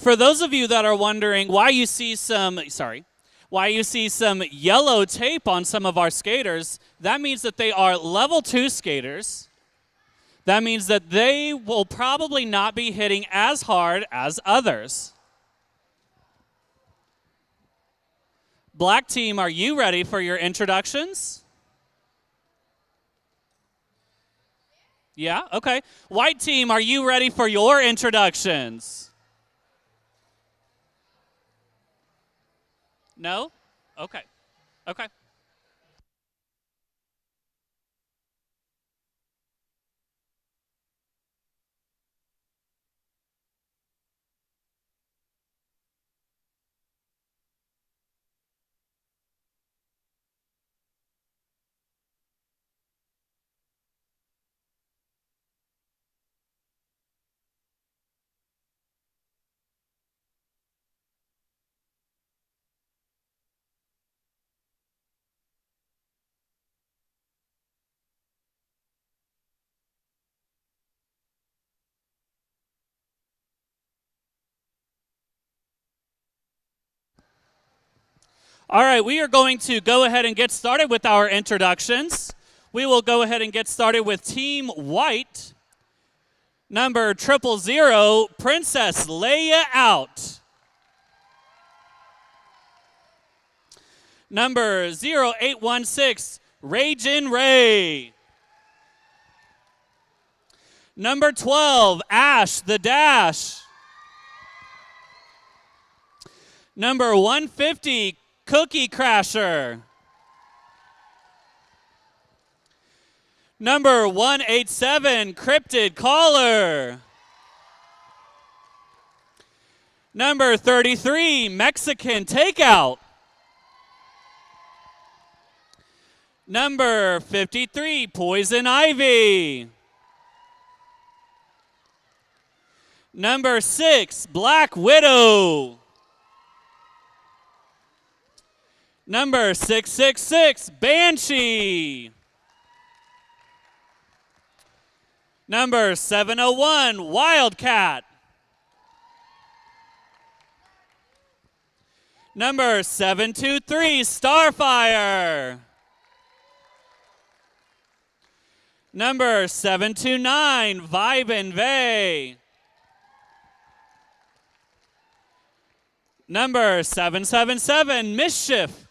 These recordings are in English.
For those of you that are wondering why you see some yellow tape on some of our skaters, that means that they are level 2 skaters. That means that they will probably not be hitting as hard as others. Black team, are you ready for your introductions? Yeah? Okay. White team, are you ready for your introductions? No? Okay. Okay. All right, we are going to go ahead and get started with our introductions. We will go ahead and get started with Team White. Number 000, Princess Leia out. Number 0816, Ragin' Ray. Number 12, Ash the Dash. Number 150, Cookie Crasher. Number 187, Cryptid Caller. Number 33, Mexican Takeout. Number 53, Poison Ivy. Number 6, Black Widow. Number 666, Banshee. Number 701, Wildcat. Number 723, Starfire. Number 729, Vibin' Vay. Number 777, Mischief.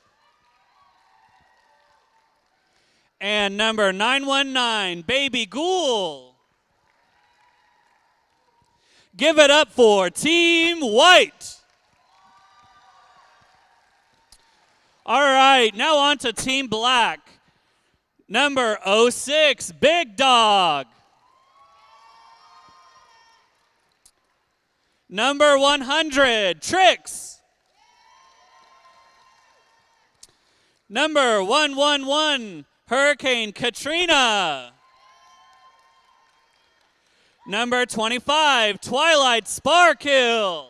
And number 919, Baby Ghoul. Give it up for Team White. All right, now on to Team Black. Number 06, Big Dog. Number 100, Tricks. Number 111, Hurricane Katrina. Number 25, Twilight Sparkle.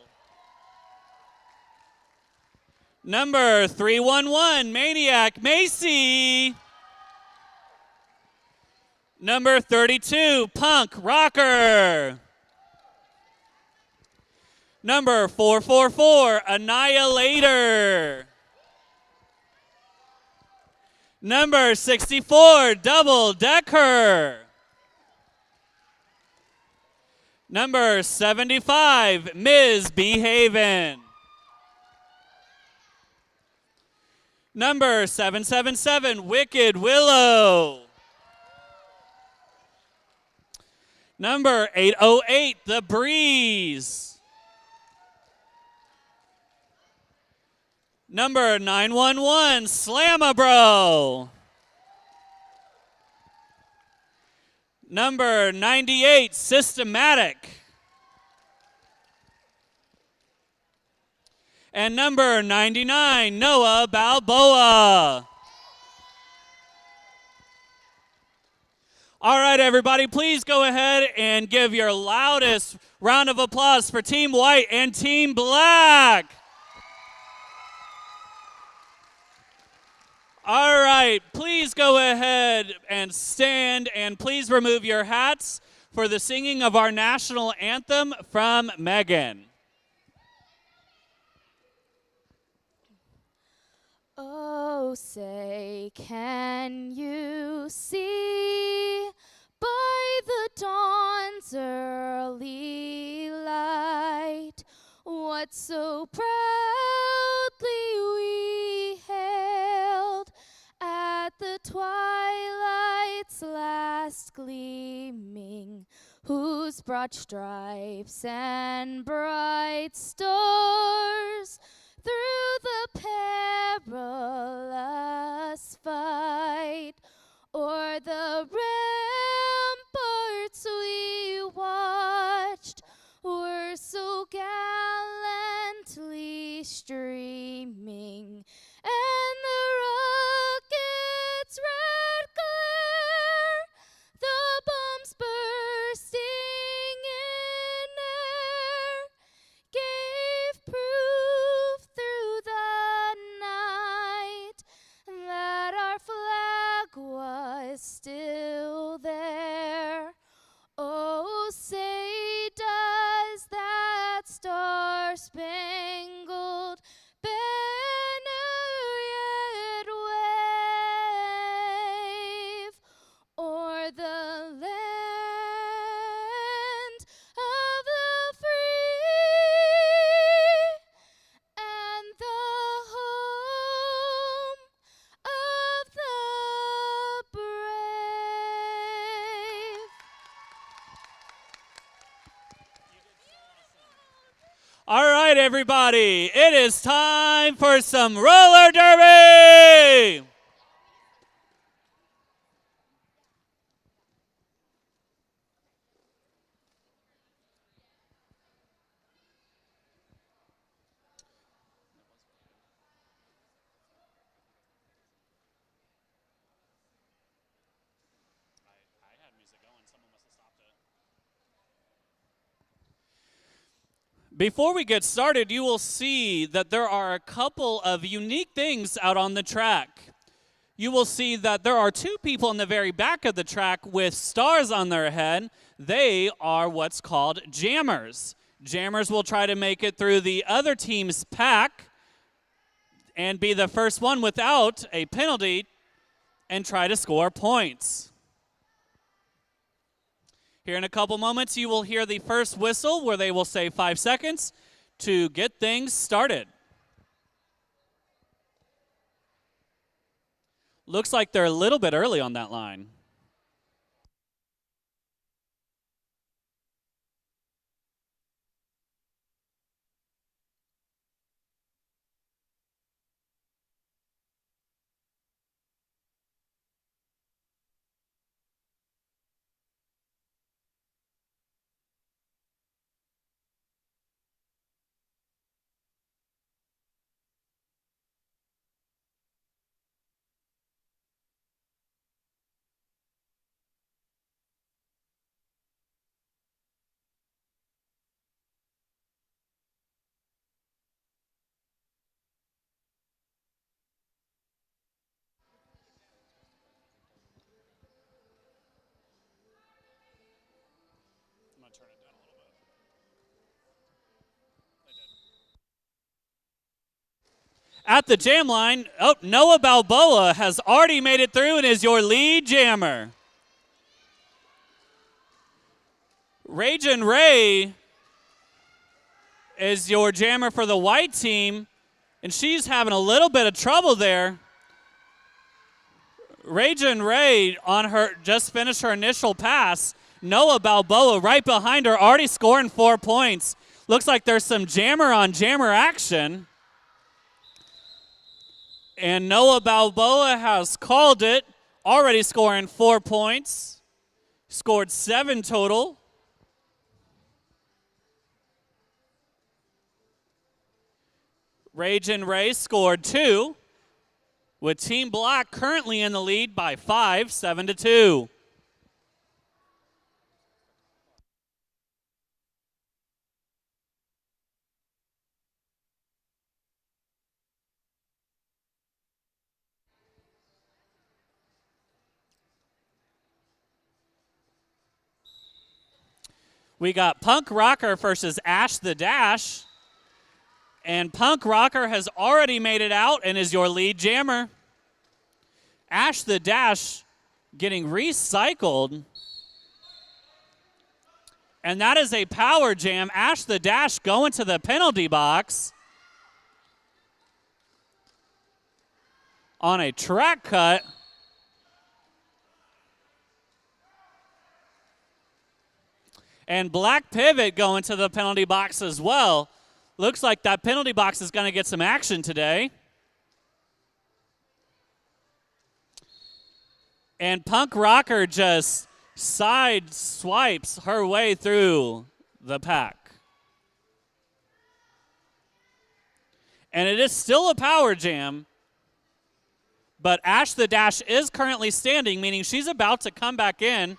Number 311, Maniac Macy. Number 32, Punk Rocker. Number 444, Annihilator. Number 64, Double Decker. Number 75, Ms. Behavin'. Number 777, Wicked Willow. Number 808, The Breeze. Number 911, Slam-a-Bro. Number 98, Systematic. And number 99, Noah Balboa. All right, everybody, please go ahead and give your loudest round of applause for Team White and Team Black. All right, please go ahead and stand, and please remove your hats for the singing of our national anthem from Megan. say, can you see by the dawn's early light what so proudly we hailed at the twilight's last gleaming, whose broad stripes and bright stars through the perilous fight o'er the ramparts we watched were so gallantly streaming, and the rocket's red glare, the bombs bursting in air, gave proof through the night that our flag was still there. Oh, say does that star-spangled banner yet wave o'er the land of the free and the home of the brave? All right, everybody, it is time for some roller derby. Before we get started, you will see that there are a couple of unique things out on the track. You will see that there are two people in the very back of the track with stars on their head. They are what's called jammers. Jammers will try to make it through the other team's pack and be the first one without a penalty and try to score points. Here in a couple moments, you will hear the first whistle where they will say 5 seconds to get things started. Looks like they're a little bit early on that line. At the jam line, Noah Balboa has already made it through and is your lead jammer. Ragin Ray is your jammer for the white team, and she's having a little bit of trouble there. Ragin Ray just finished her initial pass. Noah Balboa right behind her, already scoring 4 points. Looks like there's some jammer on jammer action. And Noah Balboa has called it, already scoring 4 points. Scored 7 total. Ragin Ray scored 2, with Team Black currently in the lead by 5, 7-2. We got Punk Rocker versus Ash the Dash. And Punk Rocker has already made it out and is your lead jammer. Ash the Dash getting recycled. And that is a power jam. Ash the Dash going to the penalty box on a track cut. And Black Pivot going to the penalty box as well. Looks like that penalty box is going to get some action today. And Punk Rocker just side swipes her way through the pack. And it is still a power jam, but Ash the Dash is currently standing, meaning she's about to come back in.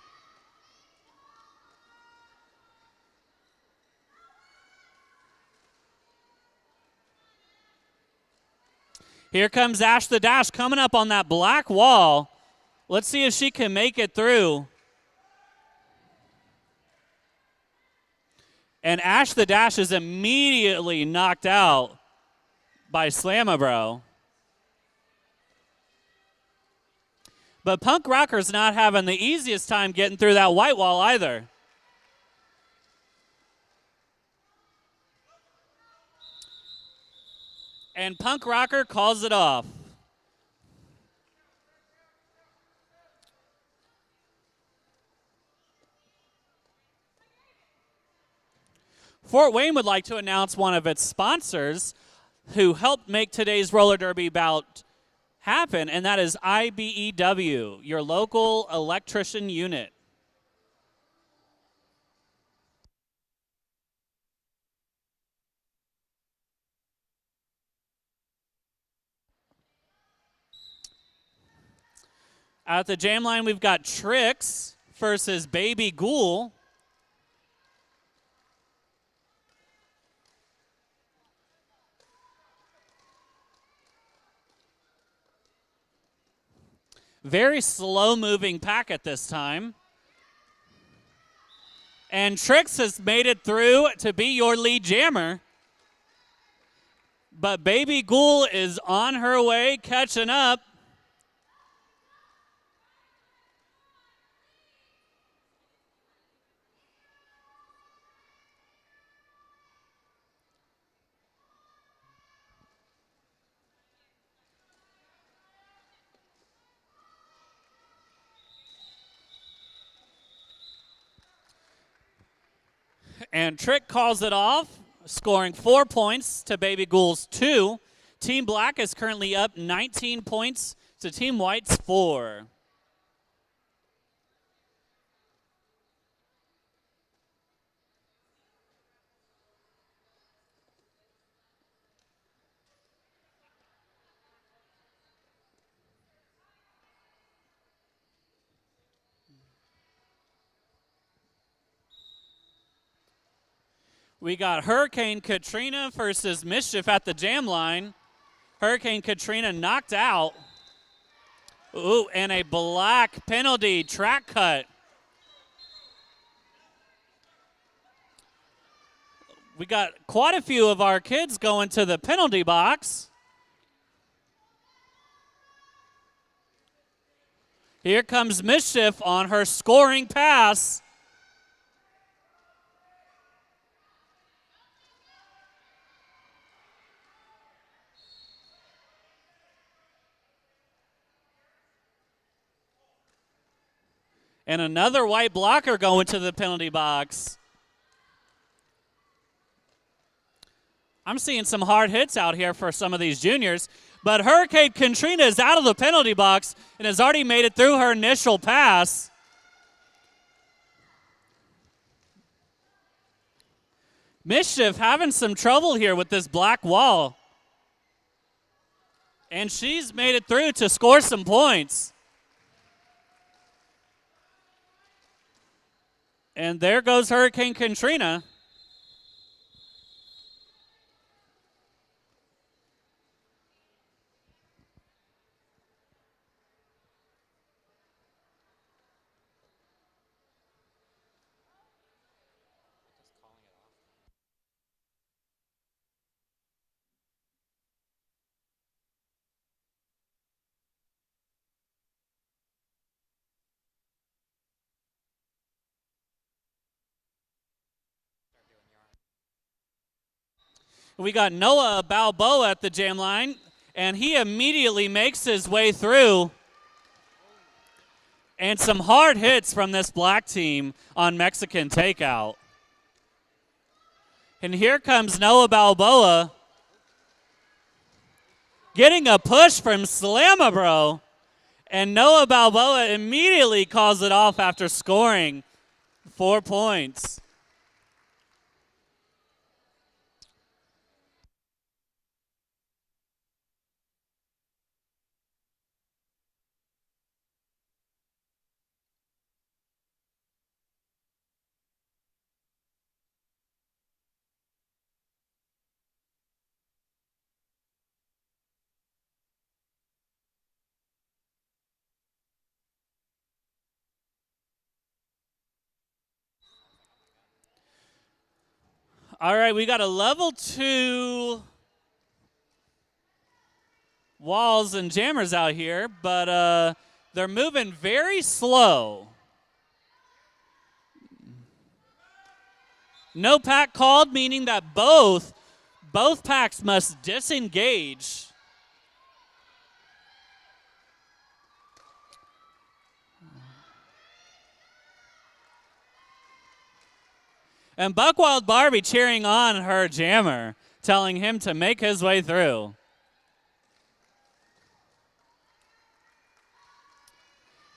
Here comes Ash the Dash coming up on that black wall. Let's see if she can make it through. And Ash the Dash is immediately knocked out by Slamabro. But Punk Rocker's not having the easiest time getting through that white wall either. And Punk Rocker calls it off. Fort Wayne would like to announce one of its sponsors who helped make today's roller derby bout happen, and that is IBEW, your local electrician unit. At the jam line, we've got Trix versus Baby Ghoul. Very slow-moving pack at this time. And Trix has made it through to be your lead jammer. But Baby Ghoul is on her way, catching up. And Trick calls it off, scoring 4 points to Baby Ghoul's 2. Team Black is currently up 19 points to Team White's 4. We got Hurricane Katrina versus Mischief at the jam line. Hurricane Katrina knocked out. Ooh, and a black penalty track cut. We got quite a few of our kids going to the penalty box. Here comes Mischief on her scoring pass. And another white blocker going to the penalty box. I'm seeing some hard hits out here for some of these juniors. But Hurricane Katrina is out of the penalty box and has already made it through her initial pass. Mischief having some trouble here with this black wall. And she's made it through to score some points. And there goes Hurricane Katrina. We got Noah Balboa at the jam line, and he immediately makes his way through. And some hard hits from this black team on Mexican takeout. And here comes Noah Balboa getting a push from Slamabro. And Noah Balboa immediately calls it off after scoring 4 points. All right, we got a level 2 walls and jammers out here, but they're moving very slow. No pack called, meaning that both packs must disengage. And Buckwild Barbie cheering on her jammer, telling him to make his way through.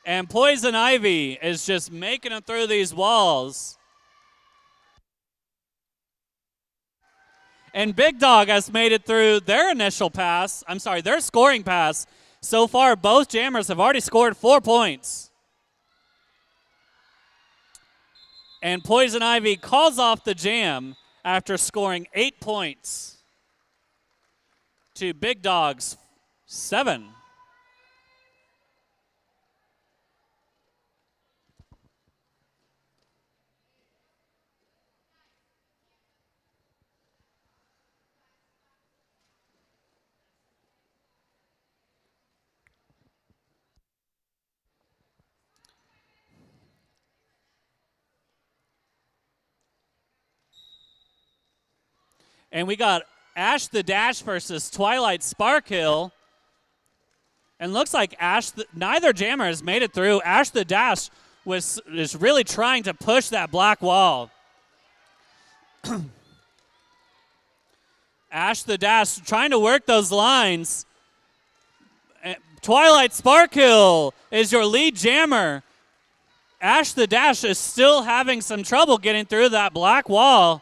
And Poison Ivy is just making it through these walls. And Big Dog has made it through their their scoring pass. So far, both jammers have already scored 4 points. And Poison Ivy calls off the jam after scoring 8 points to Big Dog's 7. And we got Ash the Dash versus Twilight Sparkhill. And looks like neither jammer has made it through. Ash the Dash is really trying to push that black wall. Ash the Dash trying to work those lines. Twilight Sparkhill is your lead jammer. Ash the Dash is still having some trouble getting through that black wall.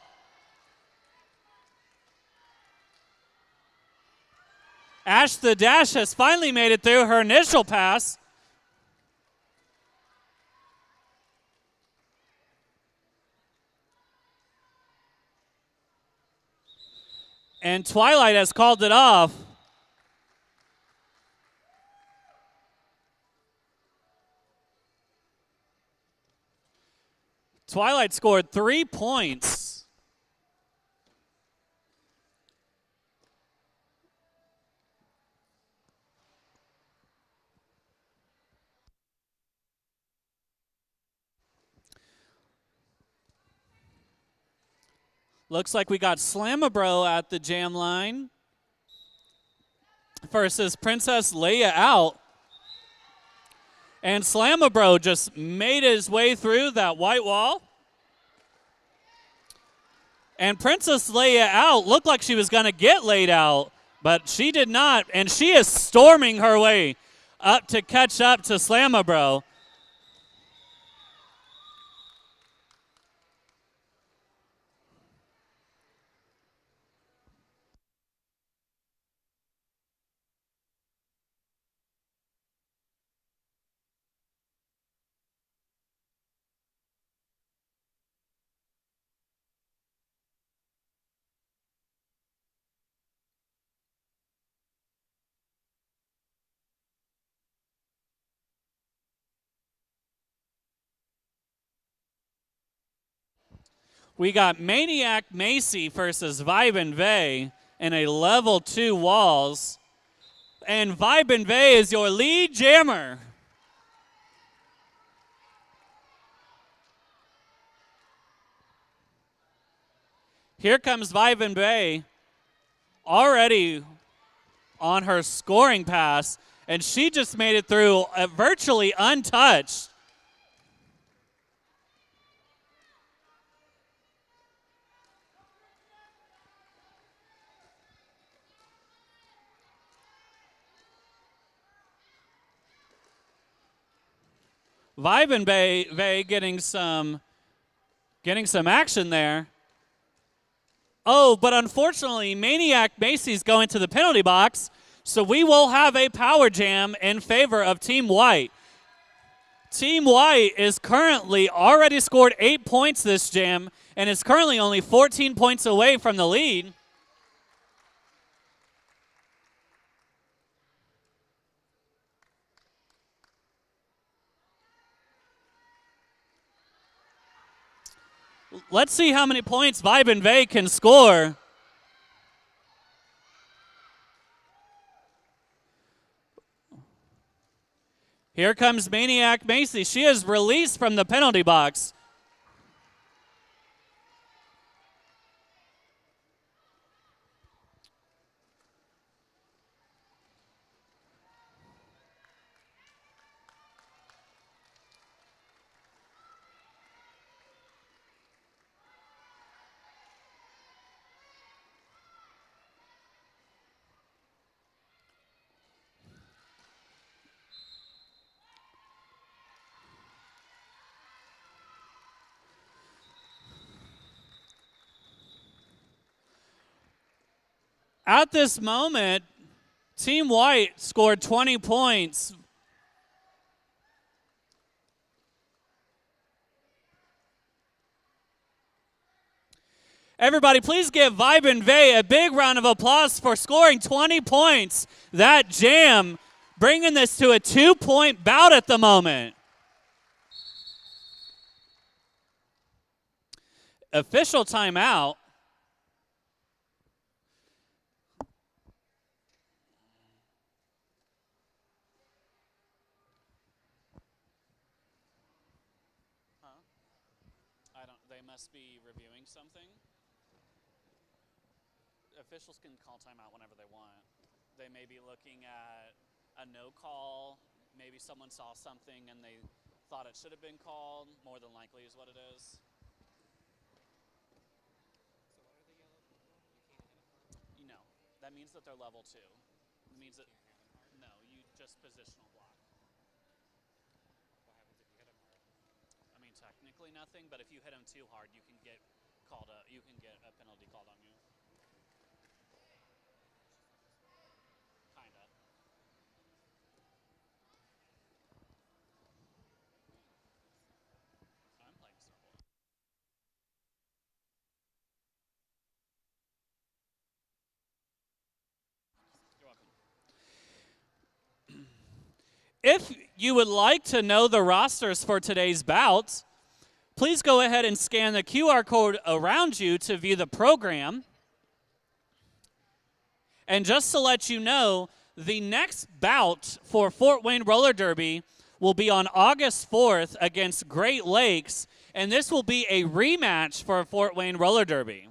Ash the Dash has finally made it through her initial pass. And Twilight has called it off. Twilight scored 3 points. Looks like we got Slamabro at the jam line versus Princess Leia out. And Slamabro just made his way through that white wall. And Princess Leia out looked like she was going to get laid out, but she did not. And she is storming her way up to catch up to Slamabro. We got Maniac Macy versus Vibe and Vey in a level 2 walls. And Vibe and Vey is your lead jammer. Here comes Vibe and Vey. already on her scoring pass, and she just made it through virtually untouched. Vibenbay getting some action there. Oh, but unfortunately, Maniac Macy's going to the penalty box, so we will have a power jam in favor of Team White. Team White is currently already scored 8 points this jam and is currently only 14 points away from the lead. Let's see how many points Vibenbay can score. Here comes Maniac Macy. She is released from the penalty box. At this moment, Team White scored 20 points. Everybody, please give Vibenbay a big round of applause for scoring 20 points. That jam, bringing this to a 2-point bout at the moment. Official timeout. They must be reviewing something. Officials can call timeout whenever they want. They may be looking at a no call. Maybe someone saw something and they thought it should have been called. More than likely is what it is. You know, that means that they're level 2. It means that, no, you just positional block. I mean, technically nothing, but if you hit him too hard, you can get a penalty called on you. Kinda. I'm playing Snowball. You're welcome. If you would like to know the rosters for today's bout, please go ahead and scan the QR code around you to view the program. And just to let you know, the next bout for Fort Wayne Roller Derby will be on August 4th against Great Lakes, and this will be a rematch for Fort Wayne Roller Derby.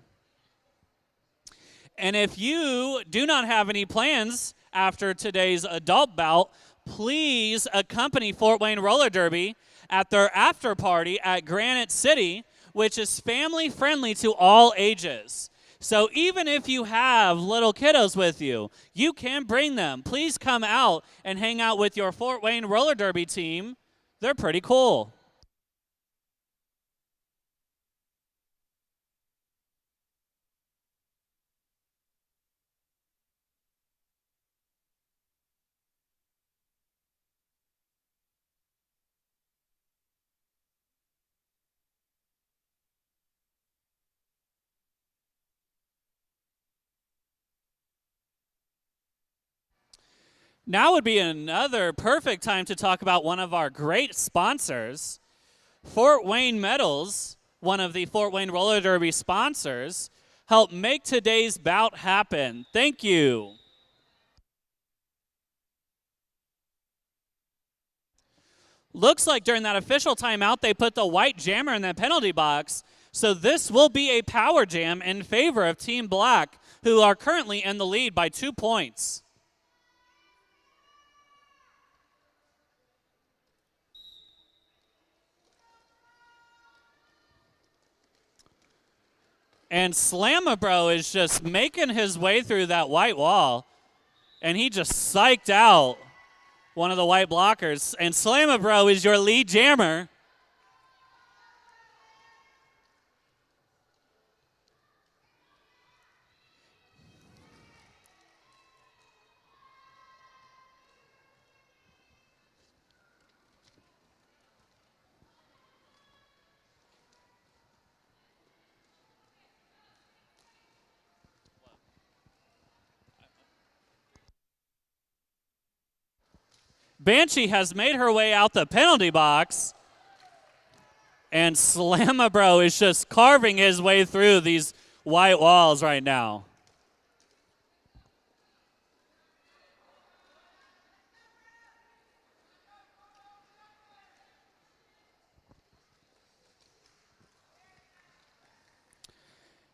And if you do not have any plans after today's adult bout, please accompany Fort Wayne Roller Derby at their after party at Granite City, which is family friendly to all ages. So even if you have little kiddos with you, you can bring them. Please come out and hang out with your Fort Wayne Roller Derby team. They're pretty cool. Now would be another perfect time to talk about one of our great sponsors, Fort Wayne Metals, one of the Fort Wayne Roller Derby sponsors, help make today's bout happen. Thank you. Looks like during that official timeout, they put the white jammer in the penalty box. So this will be a power jam in favor of Team Black. who are currently in the lead by 2 points. And Slamabro is just making his way through that white wall. And he just psyched out one of the white blockers. And Slamabro is your lead jammer. Banshee has made her way out the penalty box. And Slamabro is just carving his way through these white walls right now.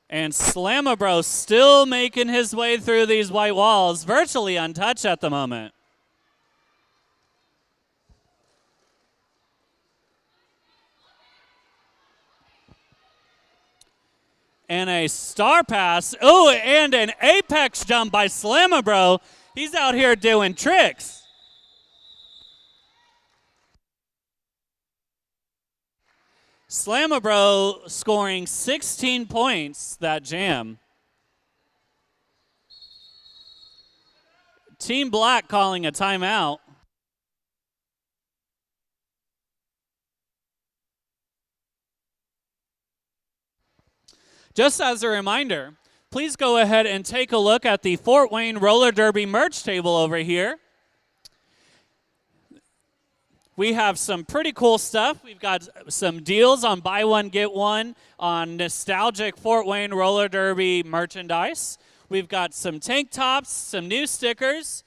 And Slamabro still making his way through these white walls, virtually untouched at the moment. And a star pass. Oh, and an apex jump by Slamabro. He's out here doing tricks. Slamabro scoring 16 points that jam. Team Black calling a timeout. Just as a reminder, please go ahead and take a look at the Fort Wayne Roller Derby merch table over here. We have some pretty cool stuff. We've got some deals on buy one, get one on nostalgic Fort Wayne Roller Derby merchandise. We've got some tank tops, some new stickers,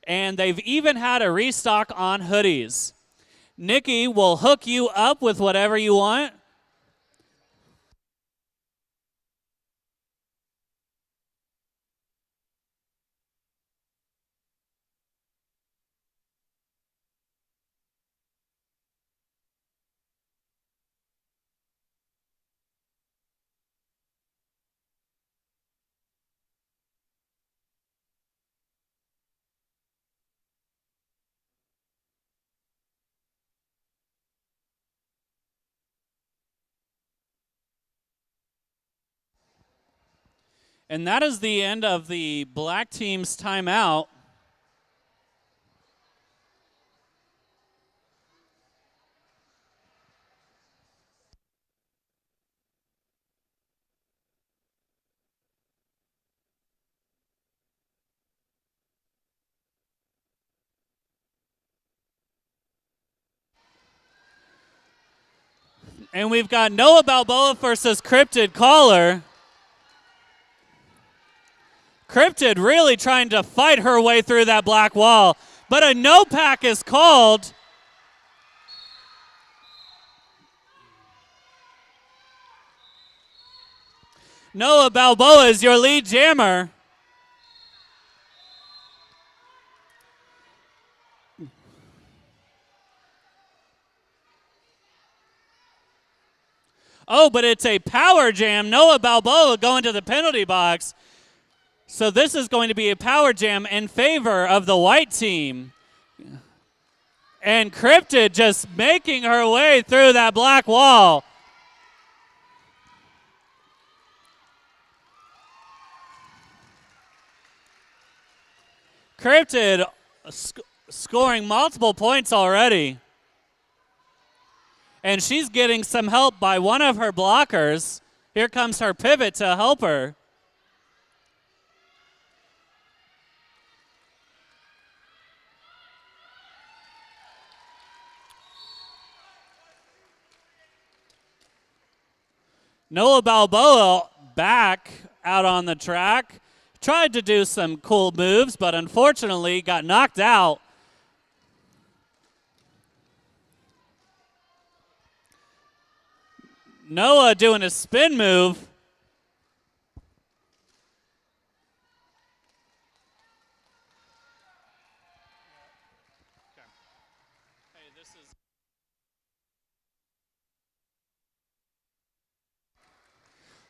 and they've even had a restock on hoodies. Nikki will hook you up with whatever you want. And that is the end of the Black team's timeout. And we've got Noah Balboa versus Cryptid Caller. Cryptid really trying to fight her way through that black wall, but a no pack is called. Noah Balboa is your lead jammer. Oh, but it's a power jam. Noah Balboa going to the penalty box. So this is going to be a power jam in favor of the white team. And Cryptid just making her way through that black wall. Cryptid scoring multiple points already. And she's getting some help by one of her blockers. Here comes her pivot to help her. Noah Balboa back out on the track. Tried to do some cool moves, but unfortunately got knocked out. Noah doing a spin move.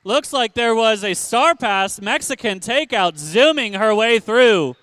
Looks like there was a star pass Mexican takeout zooming her way through.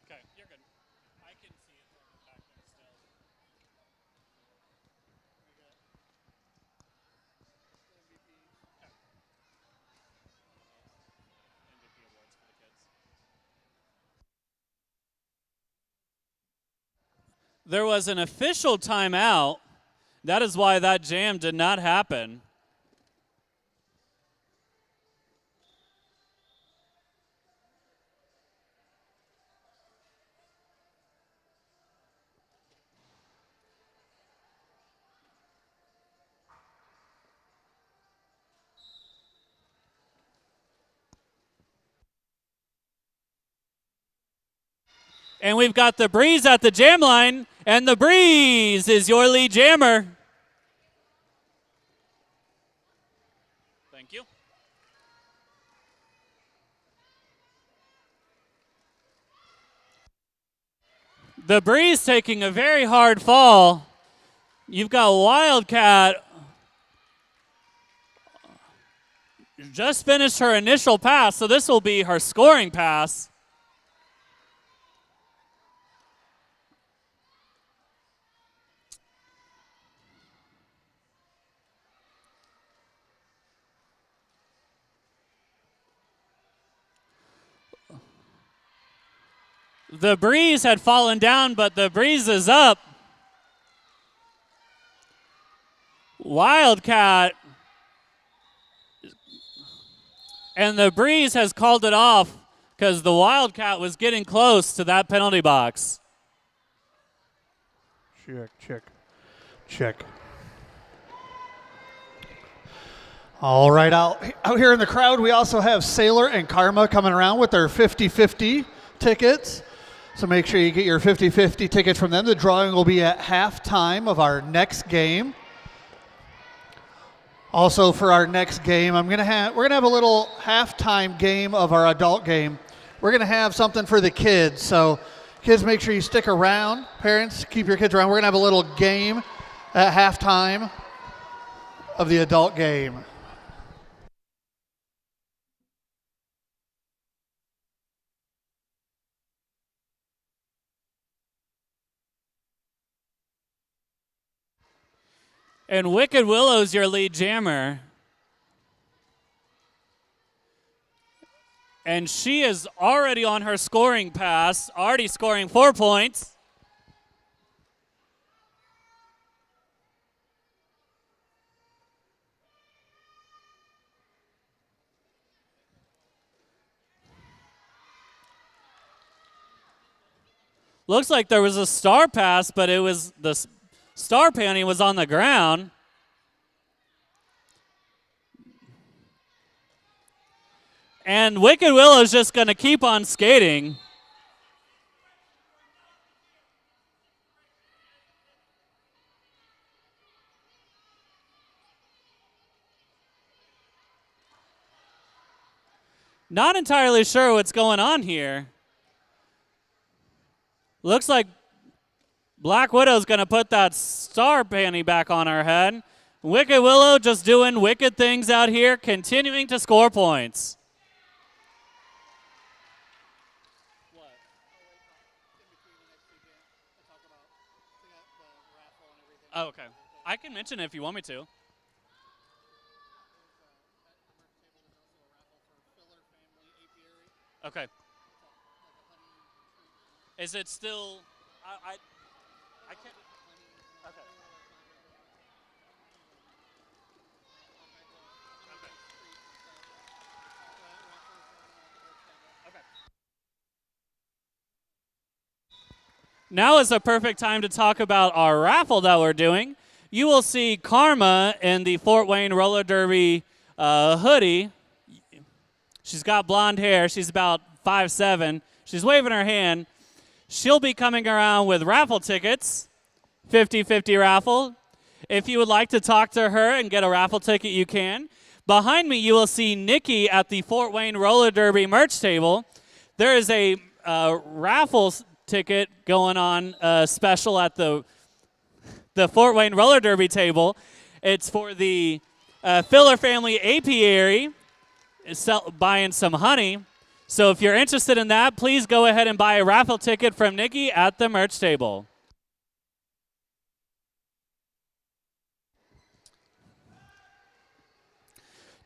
Okay, you're good. I can see it from the back there still. MVP awards for the kids. There was an official timeout. That is why that jam did not happen. And we've got the Breeze at the jam line, and the Breeze is your lead jammer. Thank you. The Breeze taking a very hard fall. You've got Wildcat just finished her initial pass, so this will be her scoring pass. The Breeze had fallen down, but the Breeze is up. Wildcat. And the Breeze has called it off because the Wildcat was getting close to that penalty box. Check. All right, out here in the crowd, we also have Sailor and Karma coming around with their 50-50 tickets. So make sure you get your 50-50 tickets from them. The drawing will be at halftime of our next game. Also, for our next game, we're gonna have a little halftime game of our adult game. We're gonna have something for the kids. So, kids, make sure you stick around. Parents, keep your kids around. We're gonna have a little game at halftime of the adult game. And Wicked Willow's your lead jammer. And she is already on her scoring pass, already scoring 4 points. Looks like there was a star pass, but it was the star panty was on the ground. And Wicked Willow's just going to keep on skating. Not entirely sure what's going on here. Looks like Black Widow's going to put that star panty back on her head. Wicked Willow just doing wicked things out here, continuing to score points. Oh, okay. I can mention it if you want me to. Okay. Is it still? I can't. Okay. Okay. Now is a perfect time to talk about our raffle that we're doing. You will see Karma in the Fort Wayne Roller Derby hoodie. She's got blonde hair. She's about 5'7". She's waving her hand. She'll be coming around with raffle tickets, 50-50 raffle. If you would like to talk to her and get a raffle ticket, you can. Behind me, you will see Nikki at the Fort Wayne Roller Derby merch table. There is a raffle ticket going on special at the Fort Wayne Roller Derby table. It's for the Filler Family Apiary, buying some honey. So if you're interested in that, please go ahead and buy a raffle ticket from Nikki at the merch table.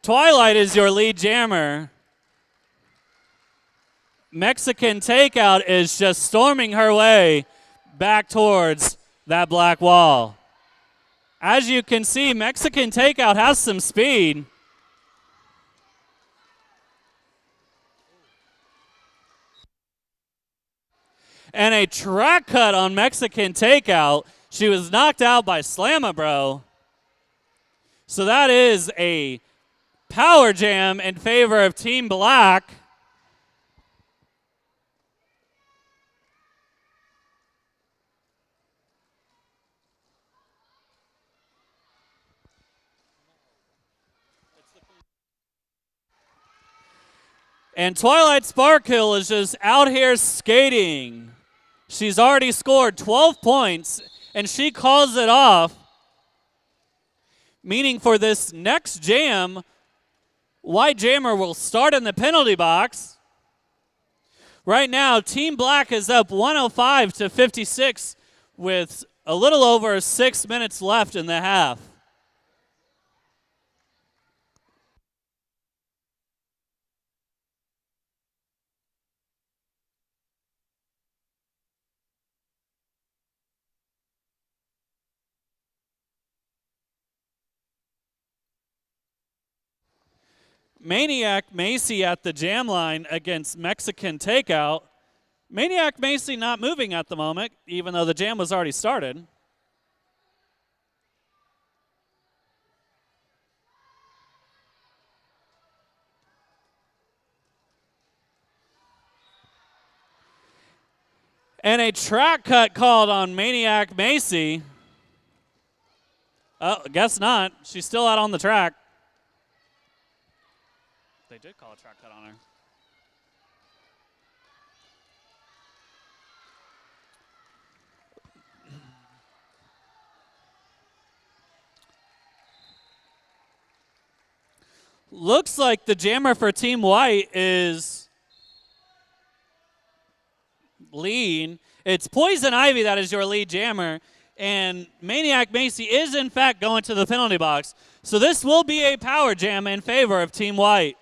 Twilight is your lead jammer. Mexican Takeout is just storming her way back towards that black wall. As you can see, Mexican Takeout has some speed. And a track cut on Mexican Takeout. She was knocked out by Slamma-Bro. So that is a power jam in favor of Team Black. And Twilight Sparkhill is just out here skating. She's already scored 12 points, and she calls it off. Meaning for this next jam, White Jammer will start in the penalty box. Right now, Team Black is up 105-56 with a little over 6 minutes left in the half. Maniac Macy at the jam line against Mexican Takeout. Maniac Macy not moving at the moment, even though the jam was already started. And a track cut called on Maniac Macy. Oh, guess not. She's still out on the track. They did call a track cut on her. Looks like the jammer for Team White is lean. It's Poison Ivy that is your lead jammer, and Maniac Macy is in fact going to the penalty box. So this will be a power jam in favor of Team White.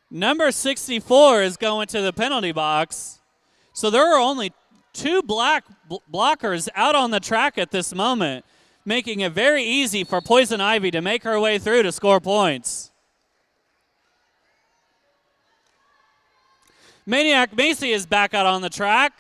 Number 64 is going to the penalty box. So there are only two black blockers out on the track at this moment, making it very easy for Poison Ivy to make her way through to score points. Maniac Macy is back out on the track.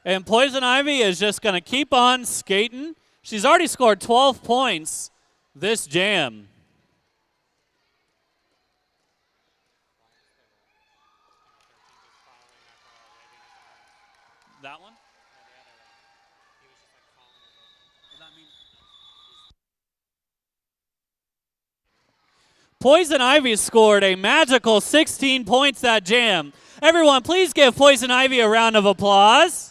And Poison Ivy is just going to keep on skating. She's already scored 12 points this jam. That one? Poison Ivy scored a magical 16 points that jam. Everyone, please give Poison Ivy a round of applause.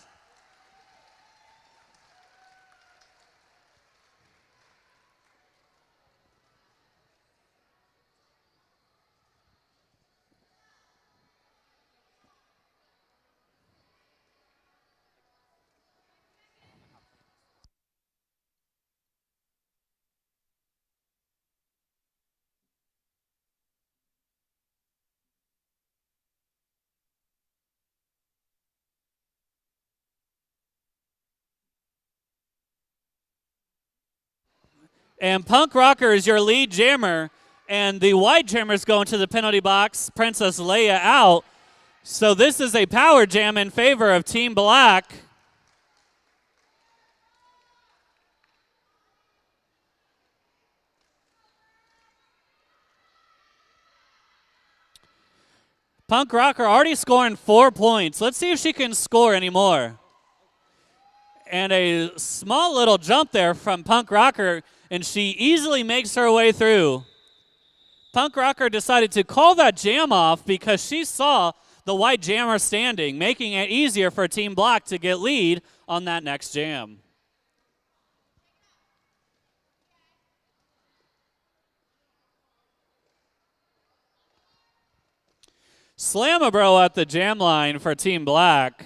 And Punk Rocker is your lead jammer, and the white jammers go into the penalty box. Princess Leia out. So this is a power jam in favor of Team Black. Punk Rocker already scoring 4 points. Let's see if she can score any more. And a small little jump there from Punk Rocker, and she easily makes her way through. Punk Rocker decided to call that jam off because she saw the white jammer standing, making it easier for Team Black to get lead on that next jam. Slam-a-bro at the jam line for Team Black.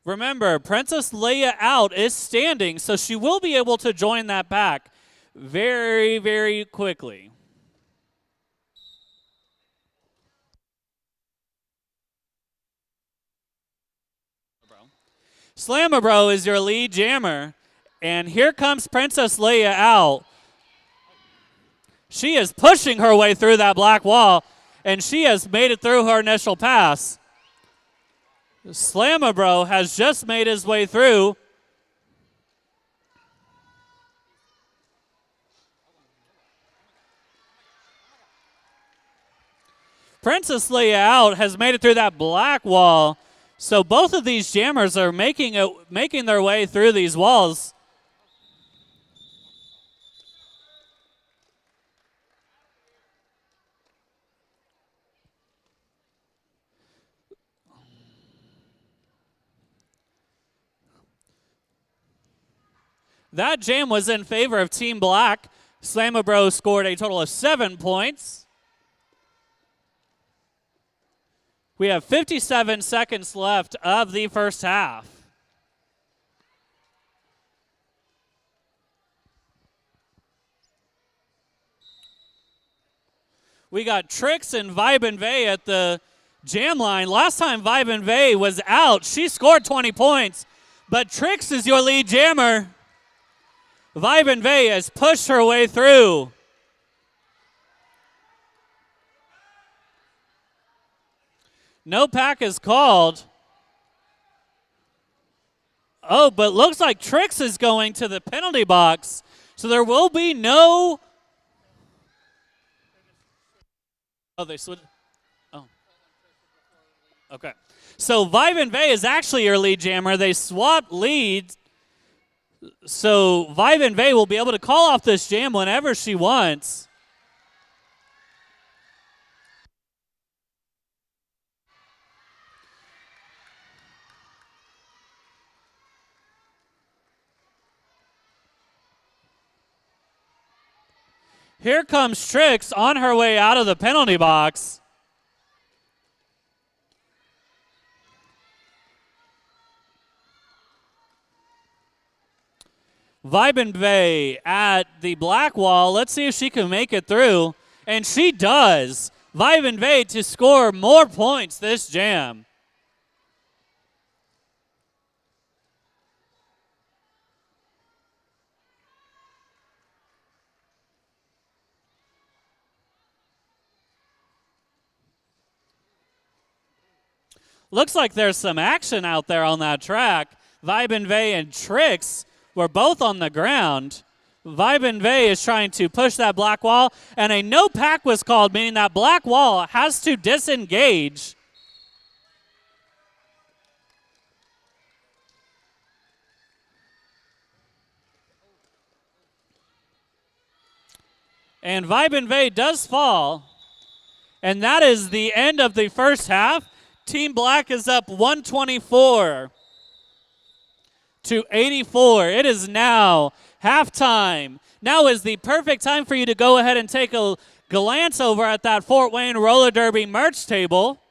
Remember, Princess Leia out is standing, so she will be able to join that pack very, very quickly. Slam-a-bro is your lead jammer, and here comes Princess Leia out. She is pushing her way through that black wall, and she has made it through her initial pass. Slam-a-bro has just made his way through. Princess Leia out has made it through that black wall. So both of these jammers are making their way through these walls. That jam was in favor of Team Black. Slam-a-bro scored a total of 7 points. We have 57 seconds left of the first half. We got Trix and Vibe and Vey at the jam line. Last time Vibe and Vey was out, she scored 20 points. But Trix is your lead jammer. Vibe and Vey has pushed her way through. No pack is called. Oh, but looks like Trix is going to the penalty box. So there will be no. Oh, they switched. Oh. Okay. So Vibe and Vey is actually your lead jammer. They swapped leads. So Vibe and Vey will be able to call off this jam whenever she wants. Here comes Trix on her way out of the penalty box. Vibe and Vey at the black wall. Let's see if she can make it through. And she does. Vibe and Vey to score more points this jam. Looks like there's some action out there on that track. Vibe and Vey and Trix were both on the ground. Vibe and Vey is trying to push that black wall, and a no pack was called, meaning that black wall has to disengage. And Vibin does fall. And that is the end of the first half. Team Black is up 124 to 84. It is now halftime. Now is the perfect time for you to go ahead and take a glance over at that Fort Wayne Roller Derby merch table.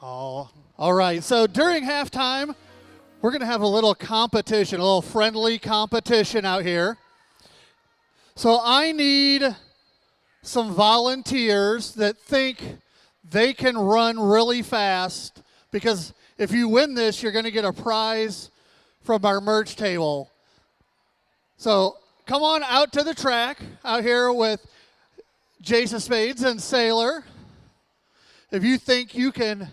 Oh, all right. So during halftime, we're going to have a little competition, a little friendly competition out here. So I need some volunteers that think they can run really fast, because if you win this, you're going to get a prize from our merch table. So come on out to the track out here with Jason Spades and Sailor. If you think you can...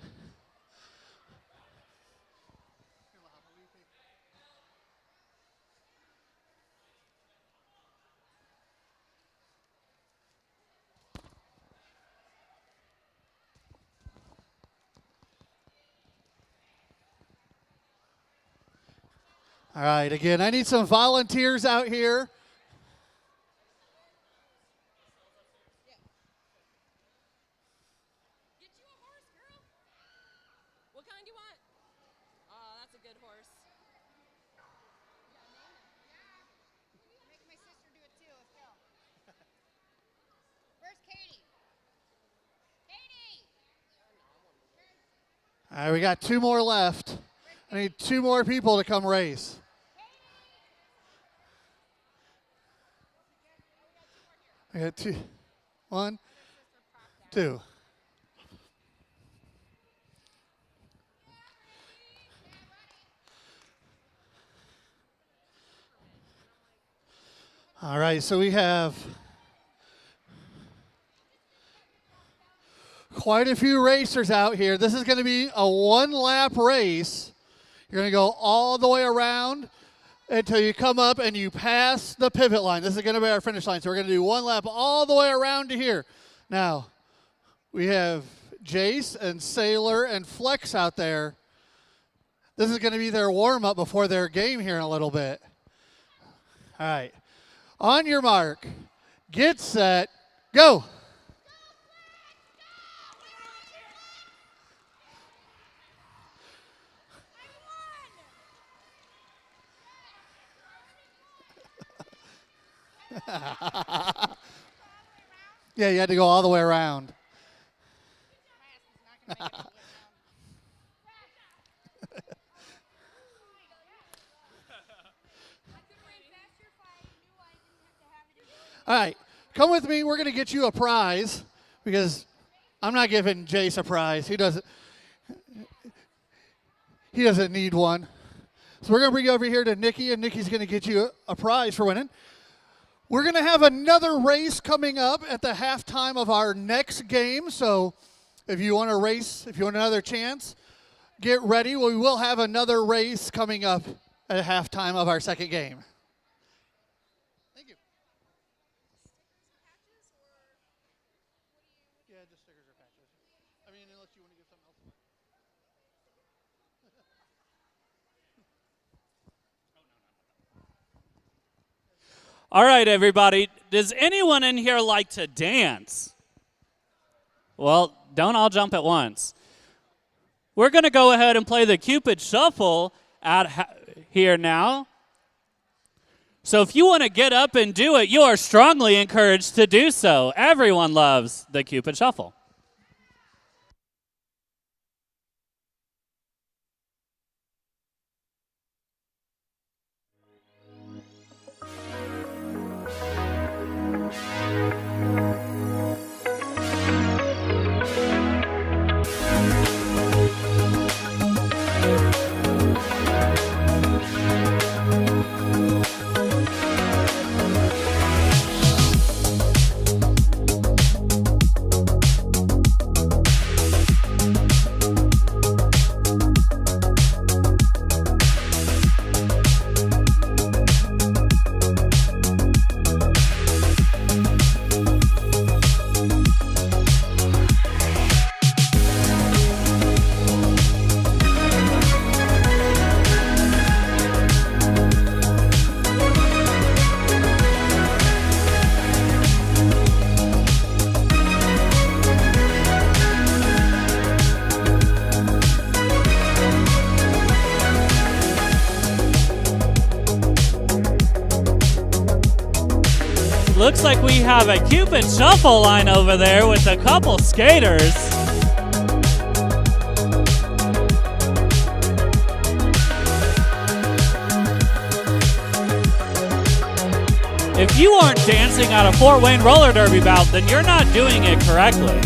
All right, again, I need some volunteers out here. Get you a horse, girl. What kind do you want? Oh, that's a good horse. Make my sister do it too. Let's go. Where's Katie? Katie! All right, we got 2 more left. I need 2 more people to come race. I got 2. 1, 2. All right, so we have quite a few racers out here. This is going to be a 1-lap race. You're going to go all the way around until you come up and you pass the pivot line. This is going to be our finish line. So we're going to do 1 lap all the way around to here. Now, we have Jace and Sailor and Flex out there. This is going to be their warm-up before their game here in a little bit. All right. On your mark, get set, go. Yeah, you had to go all the way around. All right, come with me. We're going to get you a prize, because I'm not giving Jace a prize. He doesn't need one. So we're going to bring you over here to Nikki, and Nikki's going to get you a prize for winning. We're going to have another race coming up at the halftime of our next game. So if you want to race, if you want another chance, get ready. We will have another race coming up at halftime of our second game. Thank you. Yeah, just stickers or patches. I mean, unless you want to get something else. All right, everybody. Does anyone in here like to dance? Well, don't all jump at once. We're going to go ahead and play the Cupid Shuffle here now. So if you want to get up and do it, you are strongly encouraged to do so. Everyone loves the Cupid Shuffle. Looks like we have a Cupid Shuffle line over there with a couple skaters. If you aren't dancing at a Fort Wayne roller derby bout, then you're not doing it correctly.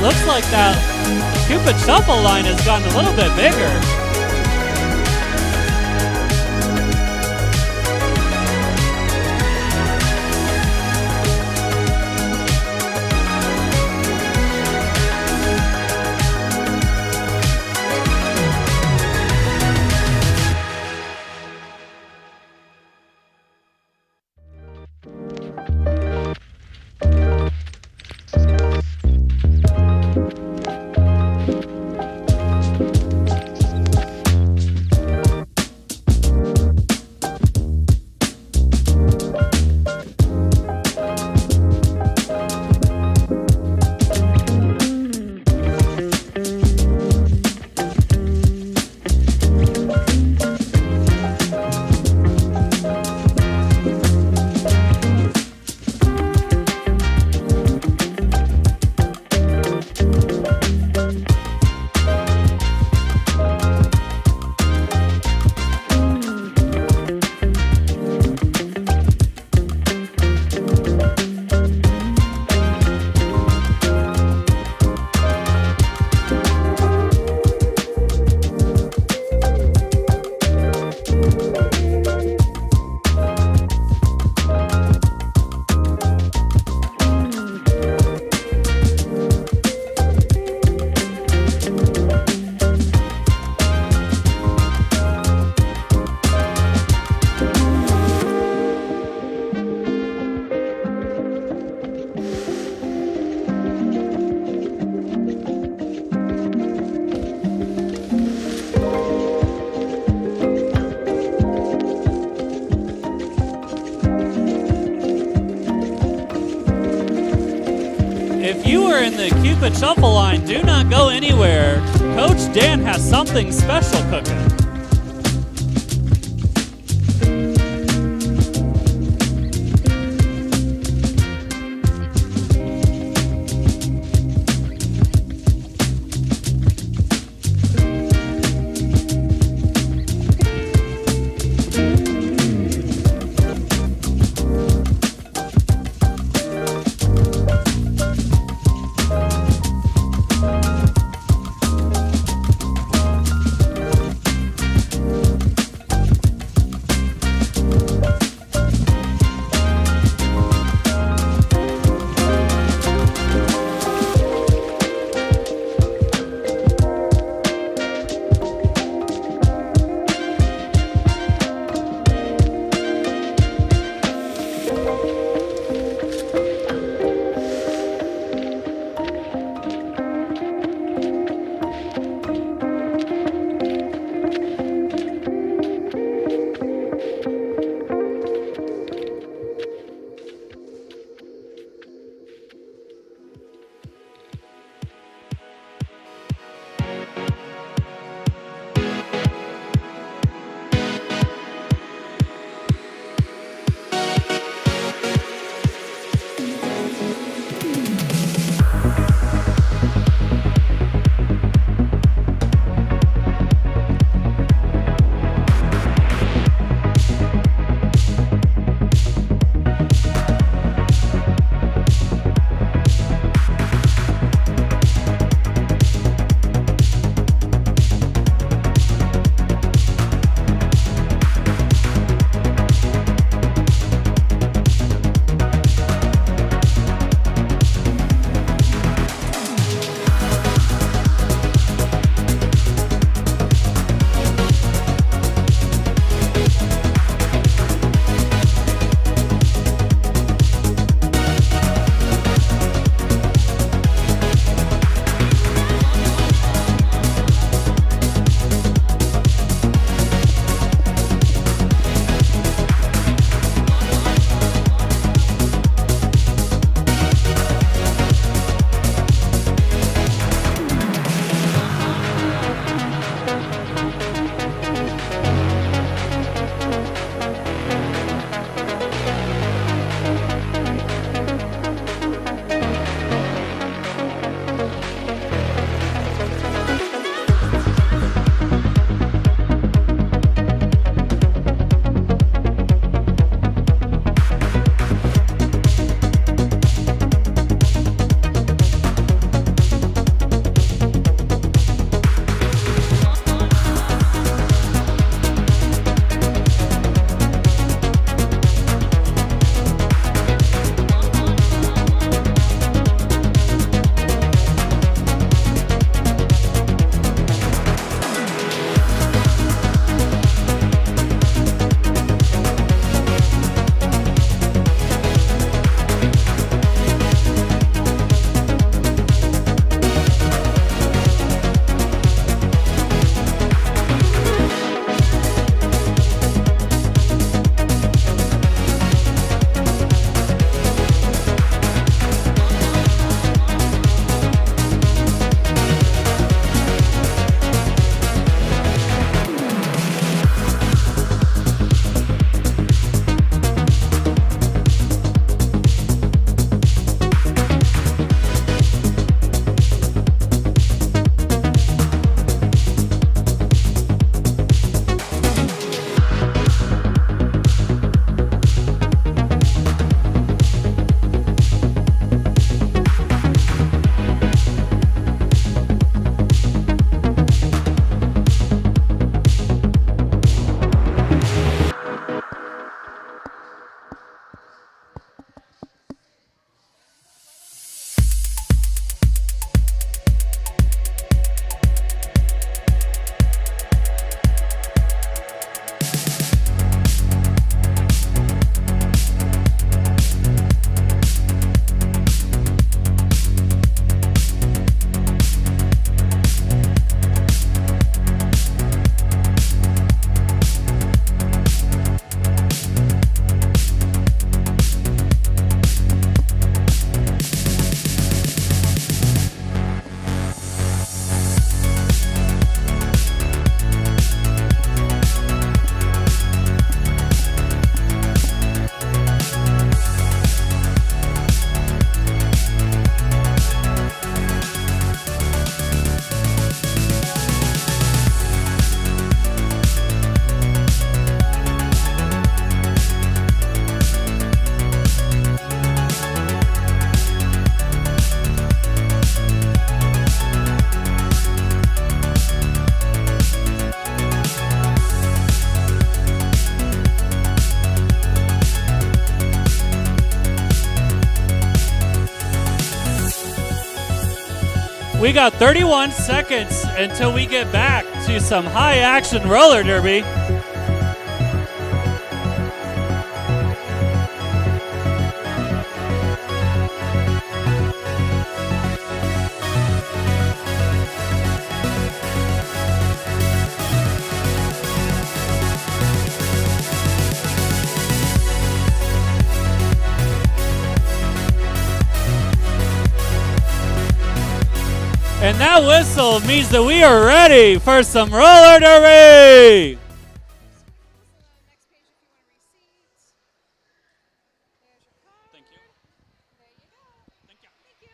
Looks like that Cupid Shuffle line has gotten a little bit bigger. If you are in the Cupid Shuffle line, do not go anywhere. Coach Dan has something special cooking. We got 31 seconds until we get back to some high action roller derby. And that whistle means that we are ready for some roller derby. Next page if you want a receipt. There's your card. Thank you. There you go. Thank you. Thank you.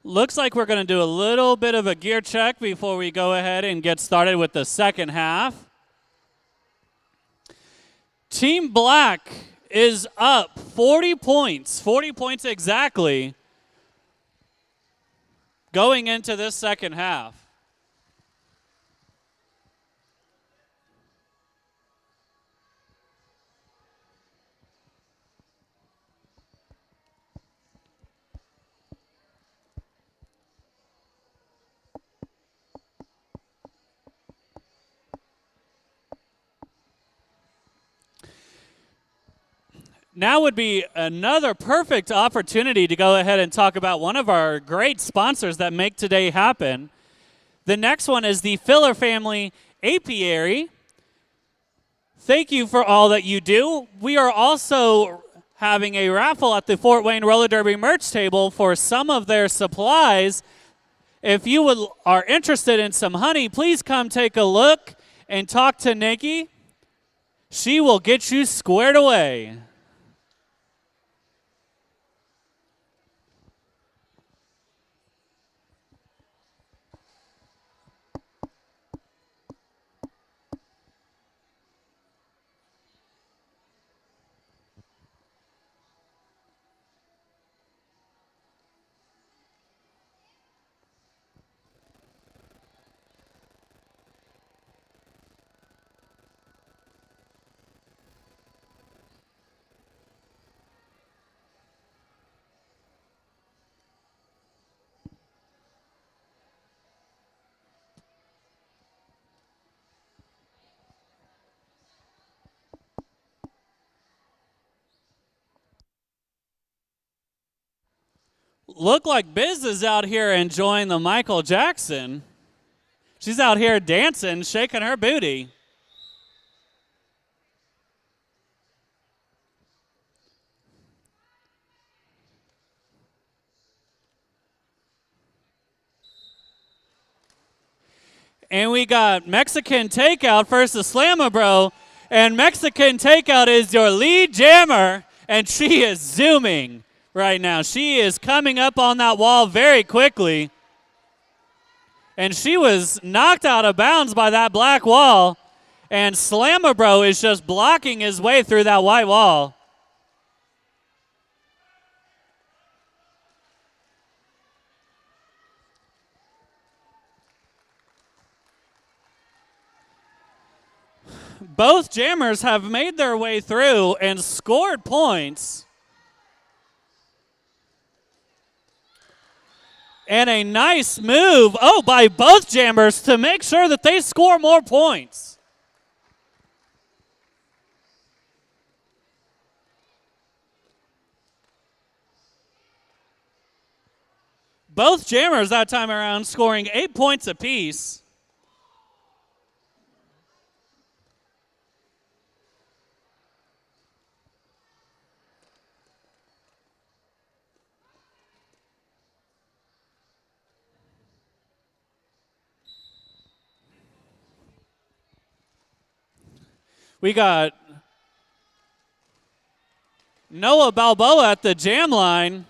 Looks like we're going to do a little bit of a gear check before we go ahead and get started with the second half. Team Black is up 40 points exactly, going into this second half. Now would be another perfect opportunity to go ahead and talk about one of our great sponsors that make today happen. The next one is the Filler Family Apiary. Thank you for all that you do. We are also having a raffle at the Fort Wayne Roller Derby merch table for some of their supplies. If you are interested in some honey, please come take a look and talk to Nikki. She will get you squared away. Look like Biz is out here enjoying the Michael Jackson. She's out here dancing, shaking her booty. And we got Mexican Takeout versus Slamma Bro. And Mexican Takeout is your lead jammer, and she is zooming right now. She is coming up on that wall very quickly. And she was knocked out of bounds by that black wall. And Slamma Bro is just blocking his way through that white wall. Both jammers have made their way through and scored points. And a nice move, by both jammers to make sure that they score more points. Both jammers that time around scoring 8 points apiece. We got Noah Balboa at the jam line.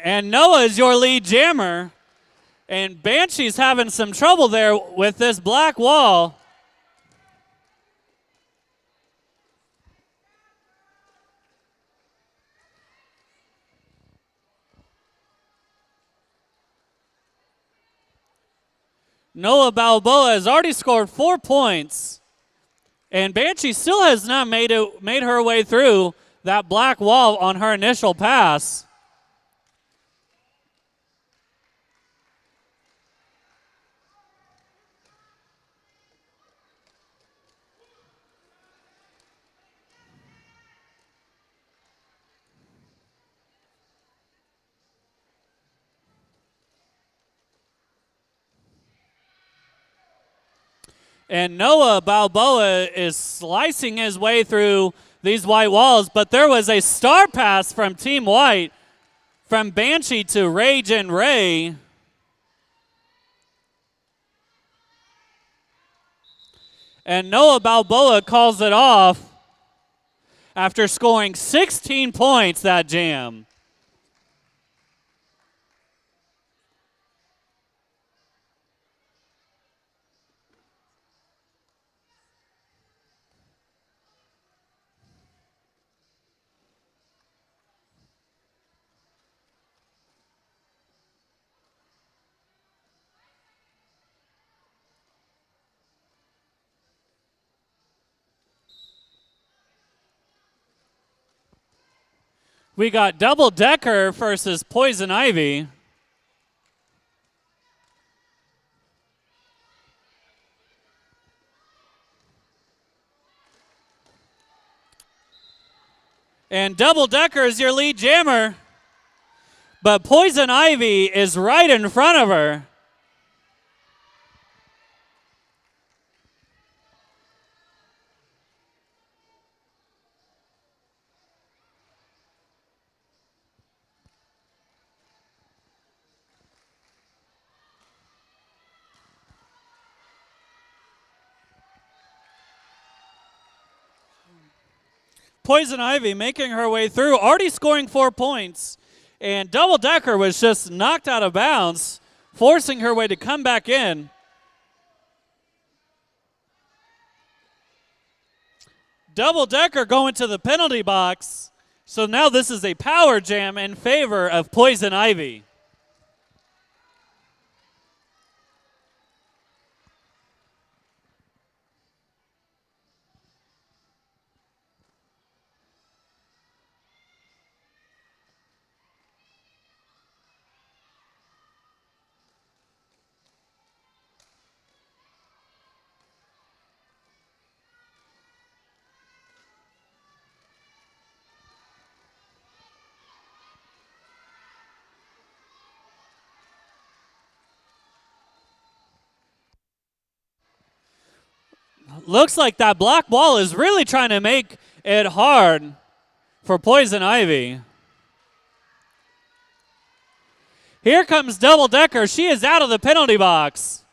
And Noah is your lead jammer. And Banshee's having some trouble there with this black wall. Noah Balboa has already scored 4 points. And Banshee still has not made her way through that black wall on her initial pass. And Noah Balboa is slicing his way through these white walls, but there was a star pass from Team White from Banshee to Rage and Ray. And Noah Balboa calls it off after scoring 16 points that jam. We got Double Decker versus Poison Ivy. And Double Decker is your lead jammer. But Poison Ivy is right in front of her. Poison Ivy making her way through, already scoring 4 points. And Double Decker was just knocked out of bounds, forcing her way to come back in. Double Decker going to the penalty box. So now this is a power jam in favor of Poison Ivy. Looks like that black wall is really trying to make it hard for Poison Ivy. Here comes Double Decker. She is out of the penalty box.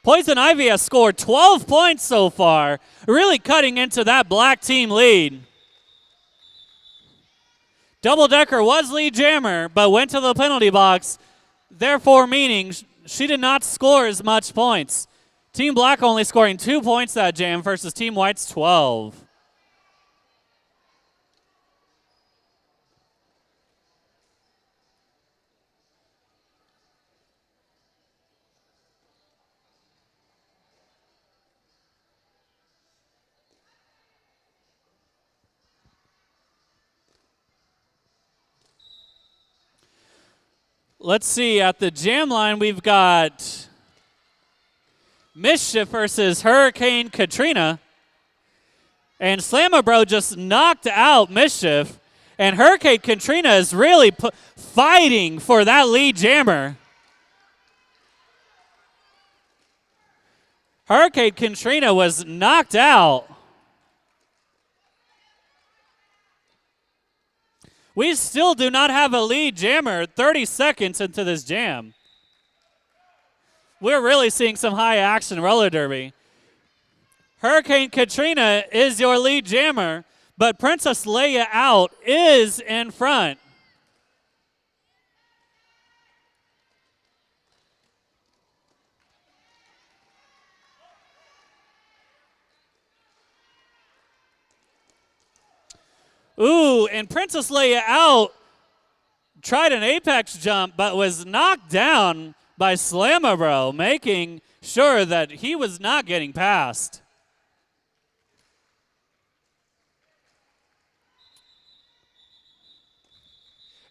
Poison Ivy has scored 12 points so far, really cutting into that black team lead. Double Decker was lead jammer, but went to the penalty box, therefore meaning she did not score as much points. Team Black only scoring 2 points that jam versus Team White's 12. Let's see, at the jam line we've got Mashup versus Hurricane Katrina. And Slamabro just knocked out Mashup. And Hurricane Katrina is really fighting for that lead jammer. Hurricane Katrina was knocked out. We still do not have a lead jammer 30 seconds into this jam. We're really seeing some high action roller derby. Hurricane Katrina is your lead jammer, but Princess Leia Out is in front. Ooh, and Princess Leia Out tried an apex jump, but was knocked down by Slamabro, making sure that he was not getting past.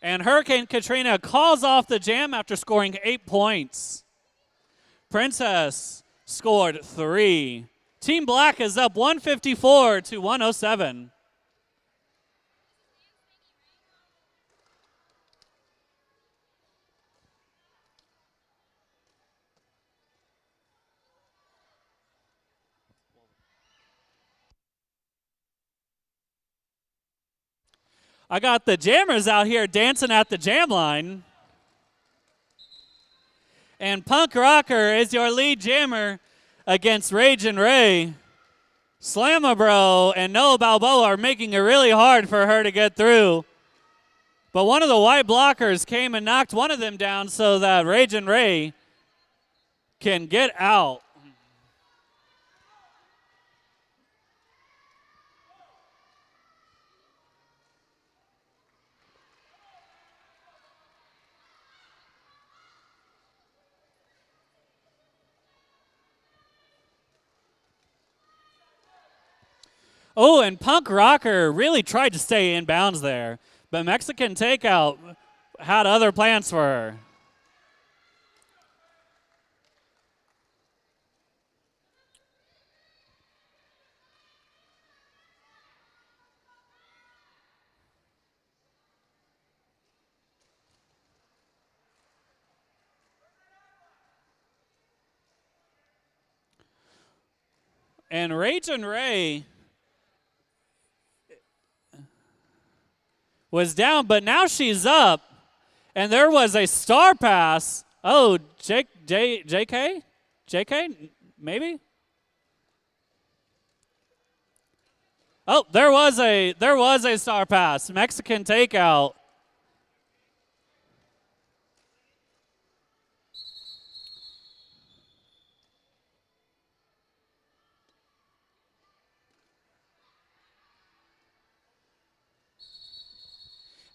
And Hurricane Katrina calls off the jam after scoring 8 points. Princess scored 3. Team Black is up 154 to 107. I got the jammers out here dancing at the jam line. And Punk Rocker is your lead jammer against Ragin' Ray. Slamabro and Noah Balboa are making it really hard for her to get through. But one of the white blockers came and knocked one of them down so that Ragin' Ray can get out. Oh, and Punk Rocker really tried to stay in bounds there, but Mexican Takeout had other plans for her. And Ragin' Ray was down, but now she's up. And there was a star pass. Oh, JK? Maybe? Oh, there was a star pass. Mexican Takeout.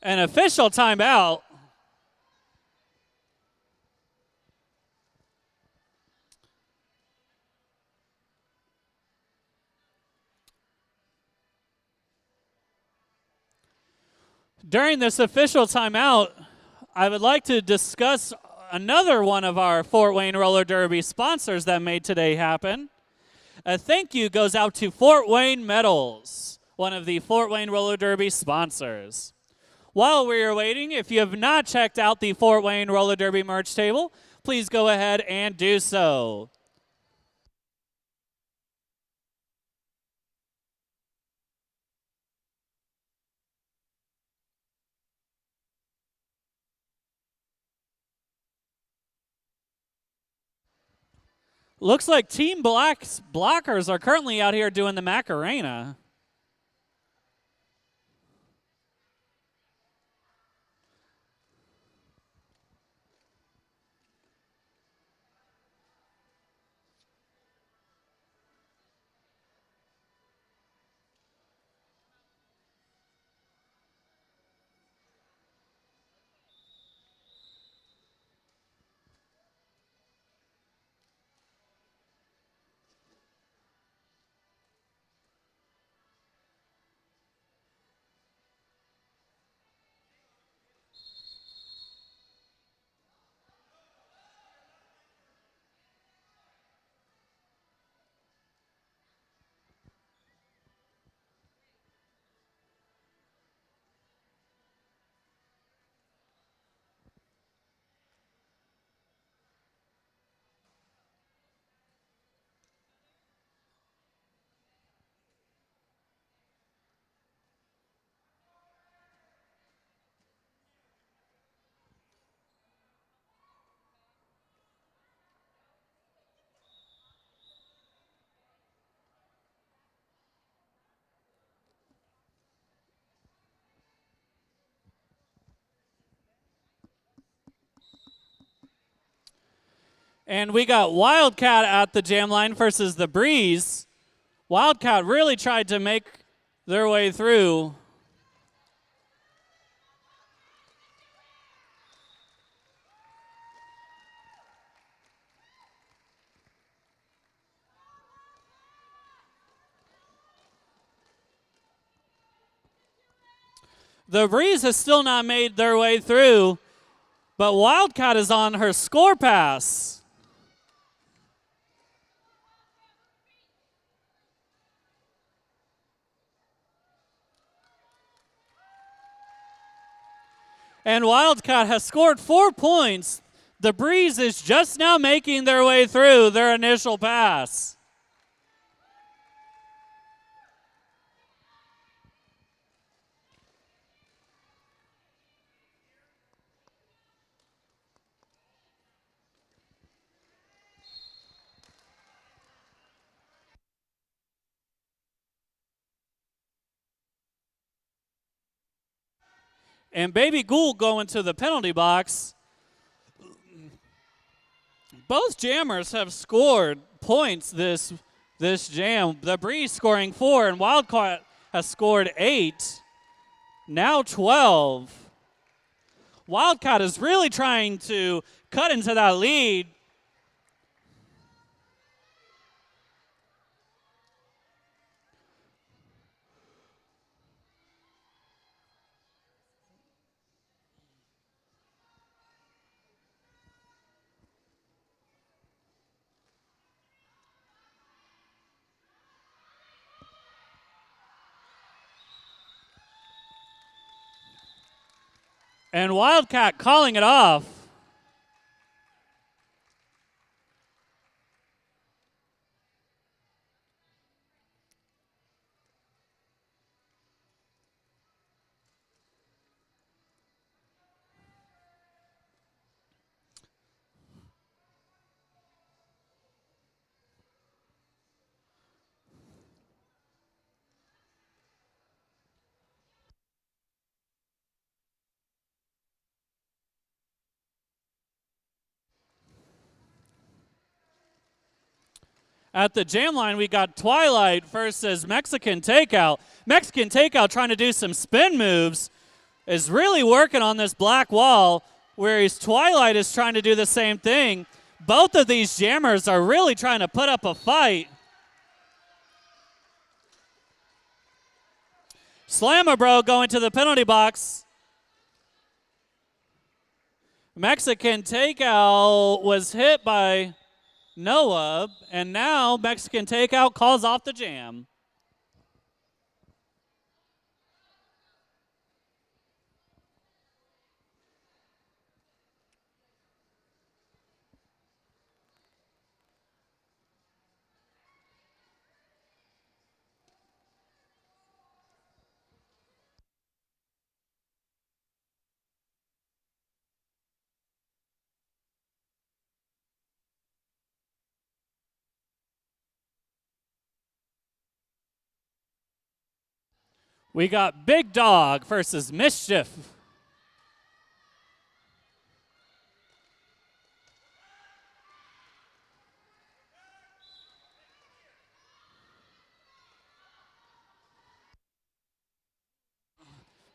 An official timeout. During this official timeout, I would like to discuss another one of our Fort Wayne Roller Derby sponsors that made today happen. A thank you goes out to Fort Wayne Metals, one of the Fort Wayne Roller Derby sponsors. While we are waiting, if you have not checked out the Fort Wayne Roller Derby merch table, please go ahead and do so. Looks like Team Black's blockers are currently out here doing the Macarena. And we got Wildcat at the jam line versus the Breeze. Wildcat really tried to make their way through. The Breeze has still not made their way through, but Wildcat is on her score pass. And Wildcat has scored 4 points. The Breeze is just now making their way through their initial pass. And Baby Gould going to the penalty box. Both jammers have scored points this jam. The Breeze scoring 4 and Wildcat has scored 8. Now 12. Wildcat is really trying to cut into that lead. And Wildcat calling it off. At the jam line, we got Twilight versus Mexican Takeout. Mexican Takeout trying to do some spin moves, is really working on this black wall, whereas Twilight is trying to do the same thing. Both of these jammers are really trying to put up a fight. Slammer going to the penalty box. Mexican Takeout was hit by Noah, and now Mexican Takeout calls off the jam. We got Big Dog versus Mischief.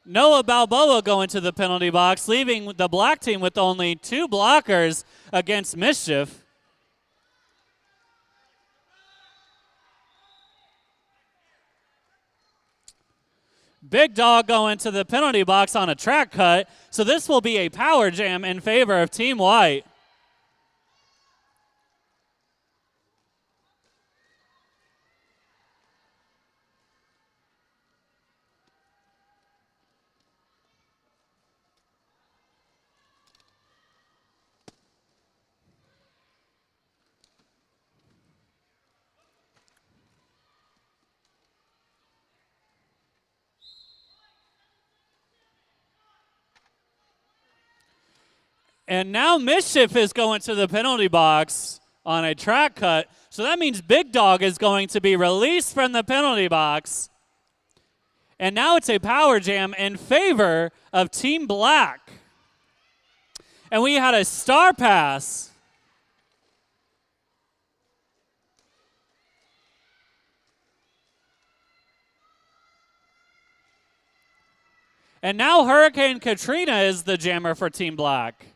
Noah Balboa going to the penalty box, leaving the black team with only 2 blockers against Mischief. Big Dog going to the penalty box on a track cut, so this will be a power jam in favor of Team White. And now Mischief is going to the penalty box on a track cut. So that means Big Dog is going to be released from the penalty box. And now it's a power jam in favor of Team Black. And we had a star pass. And now Hurricane Katrina is the jammer for Team Black.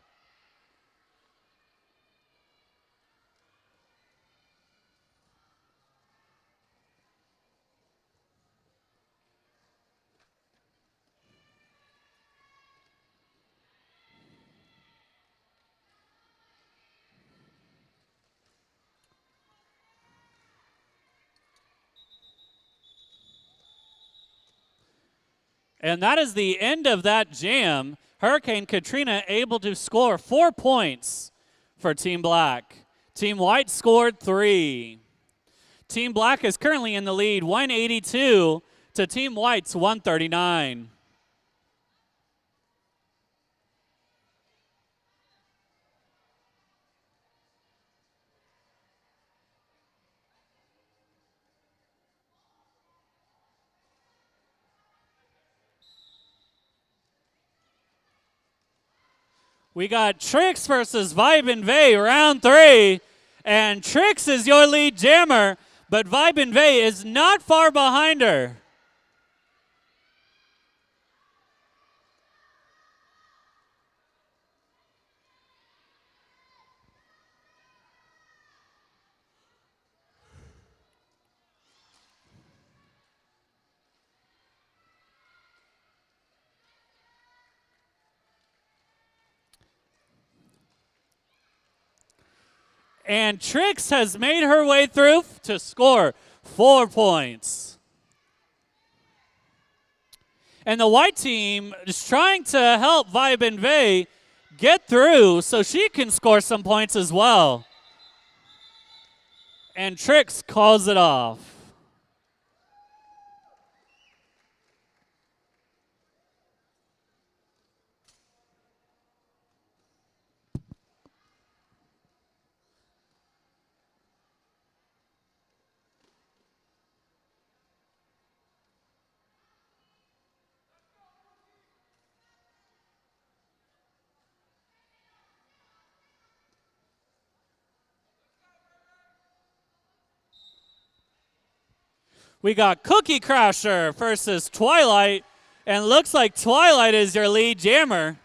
And that is the end of that jam. Hurricane Katrina able to score 4 points for Team Black. Team White scored 3. Team Black is currently in the lead, 182 to Team White's 139. We got Trix versus Vibe and Vay, round 3. And Trix is your lead jammer, but Vibe and Vay is not far behind her. And Trix has made her way through to score 4 points. And the white team is trying to help Vibe and Vay get through so she can score some points as well. And Trix calls it off. We got Cookie Crasher versus Twilight, and looks like Twilight is your lead jammer.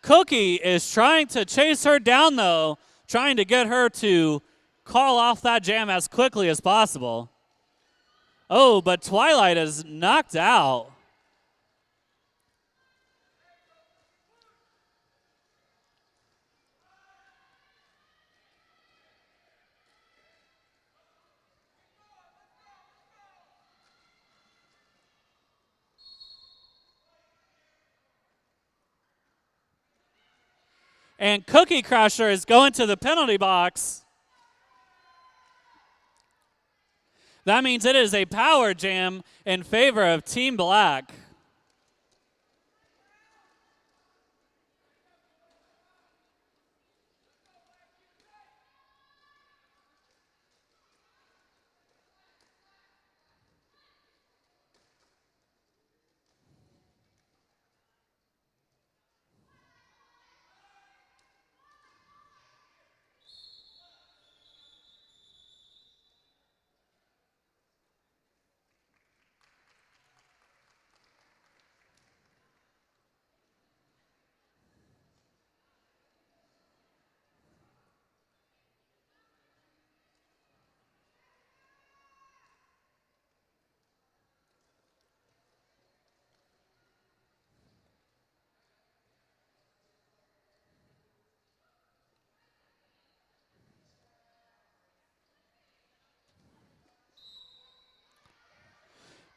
Cookie is trying to chase her down, though, trying to get her to call off that jam as quickly as possible. Oh, but Twilight is knocked out. And Cookie Crusher is going to the penalty box. That means it is a power jam in favor of Team Black.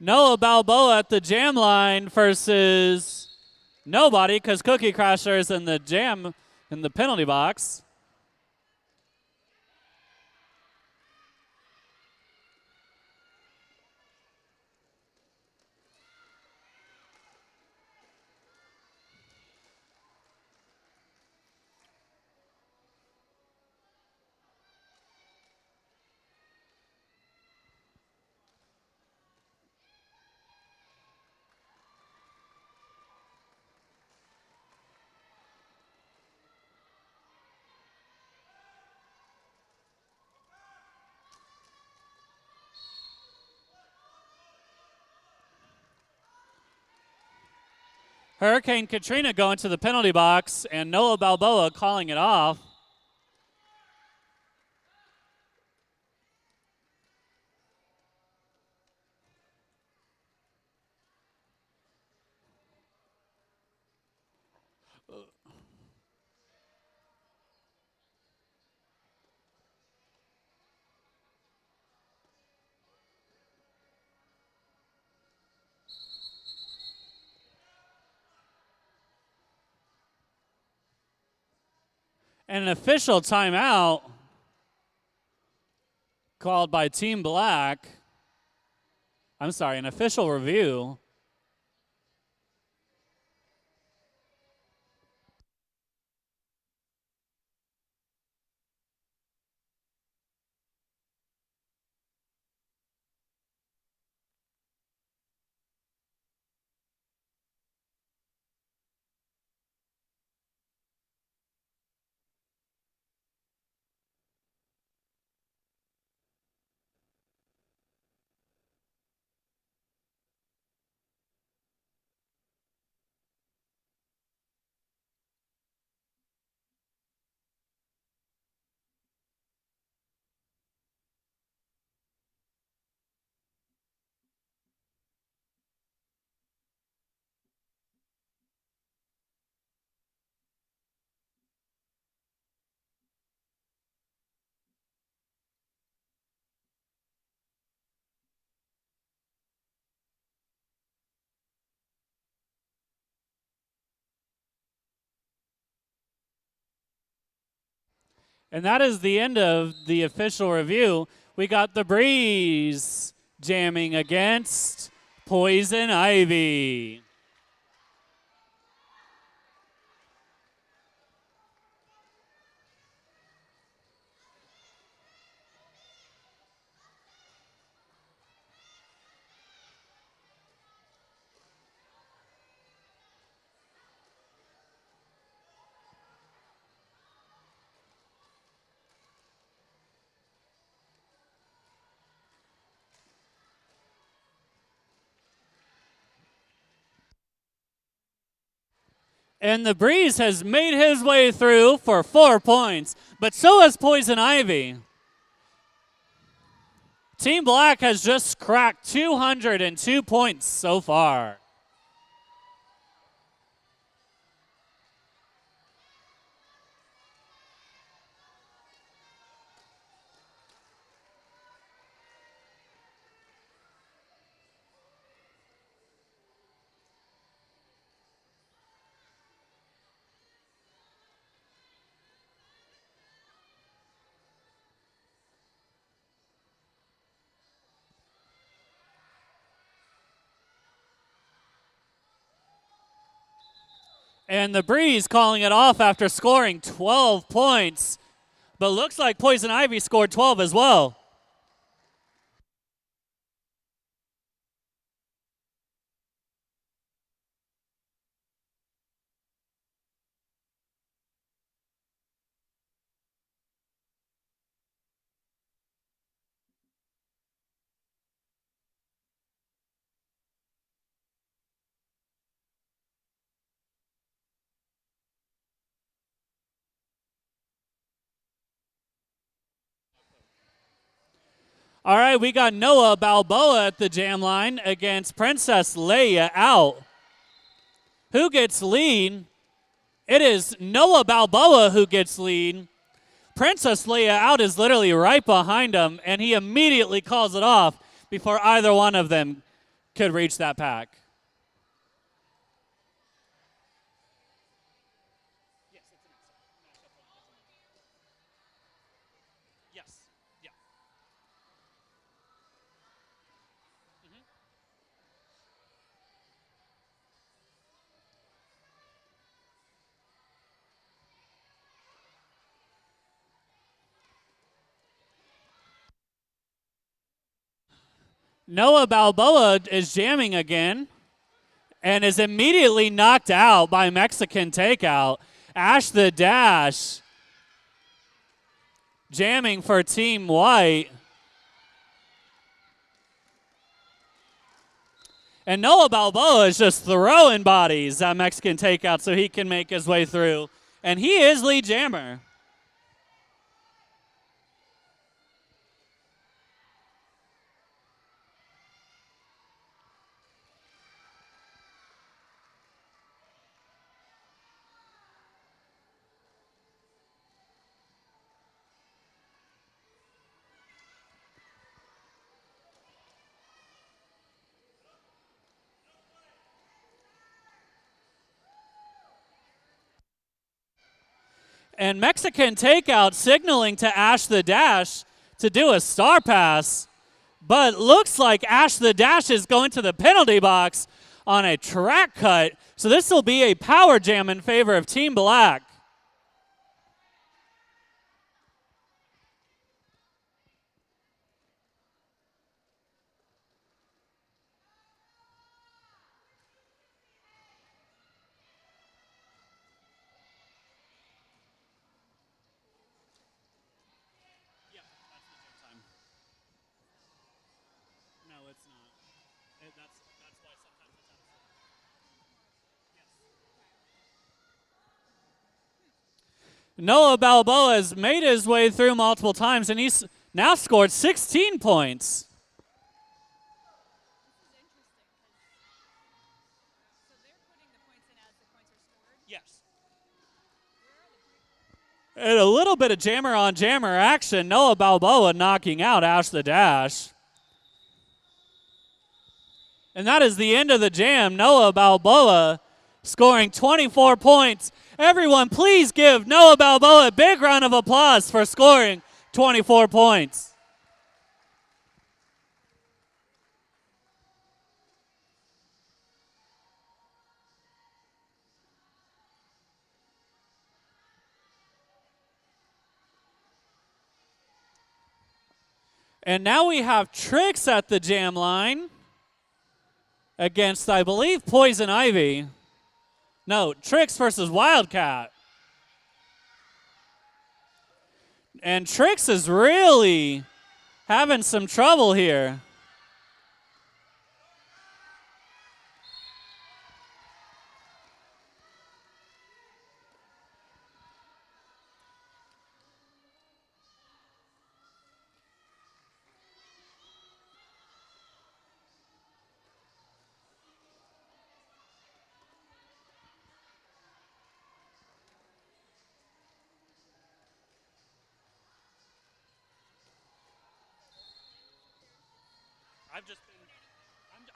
Noah Balboa at the jam line versus nobody because Cookie Crusher is in the jam in the penalty box. Hurricane Katrina going to the penalty box and Noah Balboa calling it off. And an official timeout called by Team Black. I'm sorry, an official review. And that is the end of the official review. We got the Breeze jamming against Poison Ivy. And the Breeze has made his way through for 4 points, but so has Poison Ivy. Team Black has just cracked 202 points so far. And the Breeze calling it off after scoring 12 points. But looks like Poison Ivy scored 12 as well. All right, we got Noah Balboa at the jam line against Princess Leia out. Who gets lead? It is Noah Balboa who gets lead. Princess Leia out is literally right behind him, and he immediately calls it off before either one of them could reach that pack. Noah Balboa is jamming again and is immediately knocked out by Mexican Takeout. Ash the Dash jamming for Team White. And Noah Balboa is just throwing bodies at Mexican Takeout so he can make his way through. And he is lead jammer. And Mexican Takeout signaling to Ash the Dash to do a star pass. But looks like Ash the Dash is going to the penalty box on a track cut. So this will be a power jam in favor of Team Black. Noah Balboa has made his way through multiple times, and he's now scored 16 points. Yes. And a little bit of jammer on jammer action. Noah Balboa knocking out Ash the Dash. And that is the end of the jam. Noah Balboa scoring 24 points. Everyone, please give Noah Balboa a big round of applause for scoring 24 points. And now we have Tricks at the jam line against, I believe, Poison Ivy. No, Tricks versus Wildcat. And Tricks is really having some trouble here.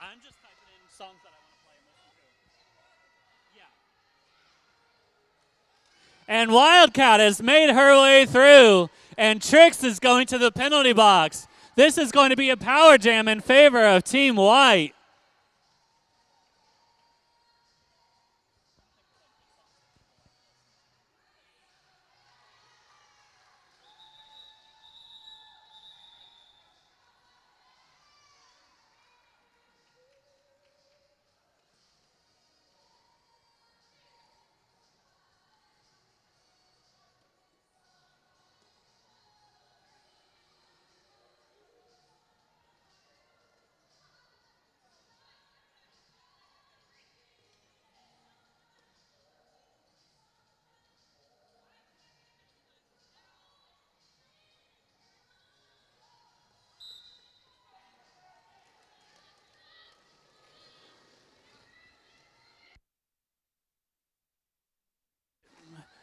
I'm just typing in songs that I want to play and listen to. Yeah. And Wildcat has made her way through, and Trix is going to the penalty box. This is going to be a power jam in favor of Team White.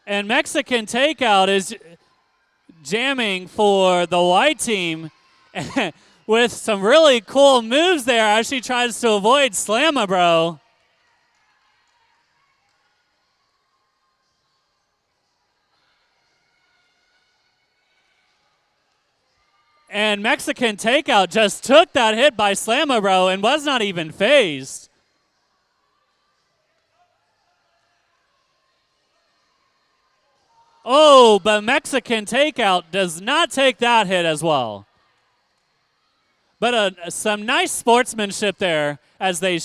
And Mexican Takeout is jamming for the white team with some really cool moves there as she tries to avoid Slamabro. And Mexican Takeout just took that hit by Slamabro and was not even phased. Oh, but Mexican Takeout does not take that hit as well. But some nice sportsmanship there as they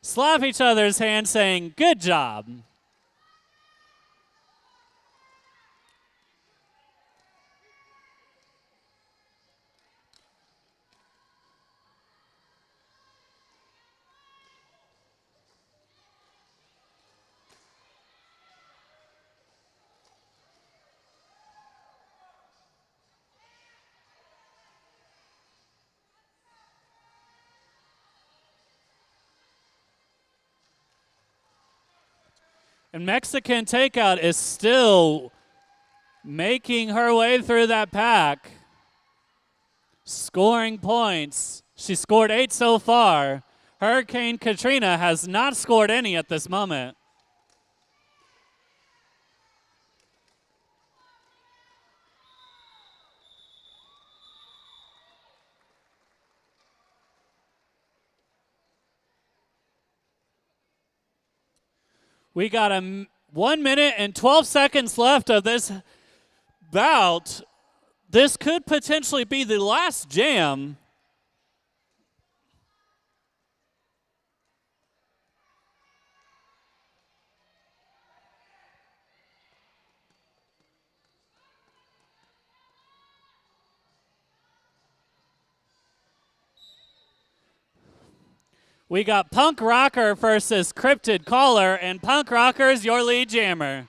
slap each other's hands saying, good job. And Mexican Takeout is still making her way through that pack, scoring points. She scored 8 so far. Hurricane Katrina has not scored any at this moment. We got 1 minute and 12 seconds left of this bout. This could potentially be the last jam. We got Punk Rocker versus Cryptid Caller, and Punk Rocker is your lead jammer.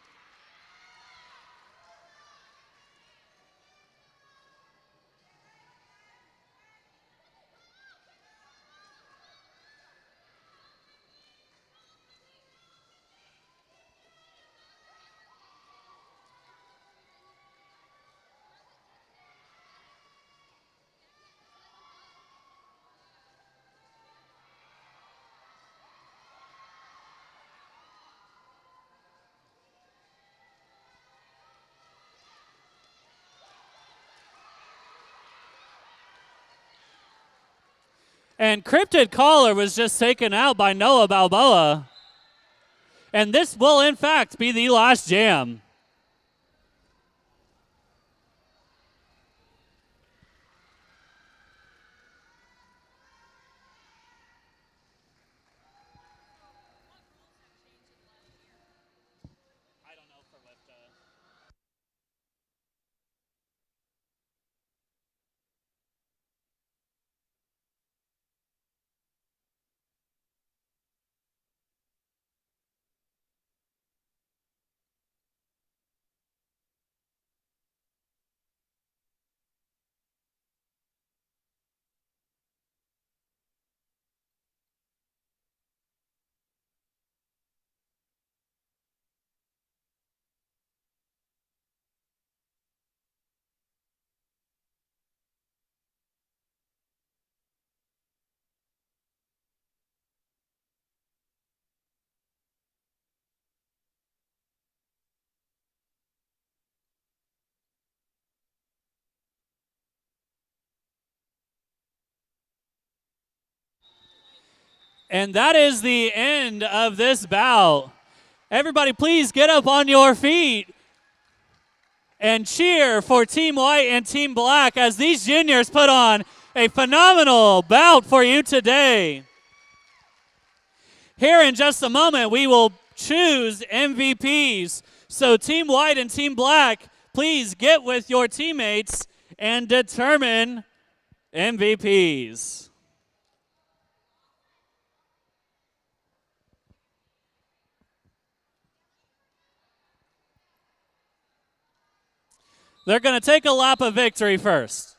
And Cryptid Caller was just taken out by Noah Balboa. And this will, in fact, be the last jam. And that is the end of this bout. Everybody, please get up on your feet and cheer for Team White and Team Black as these juniors put on a phenomenal bout for you today. Here in just a moment, we will choose MVPs. So Team White and Team Black, please get with your teammates and determine MVPs. They're going to take a lap of victory first.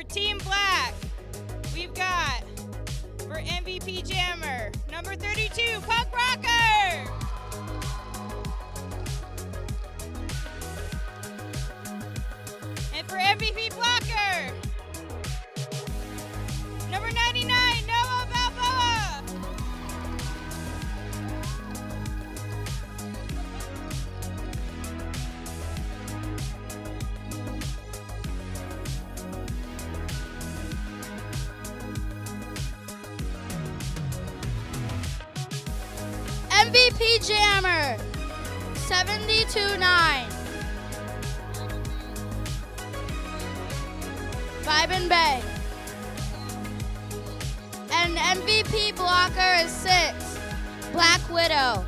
Team Black, we've got for MVP Jammer, number 32, Punk Rocker. And for MVP Blocker, number 99, Noah Balboa. MVP Jammer, 72-9. Vibe and Bang. And MVP Blocker is 6, Black Widow.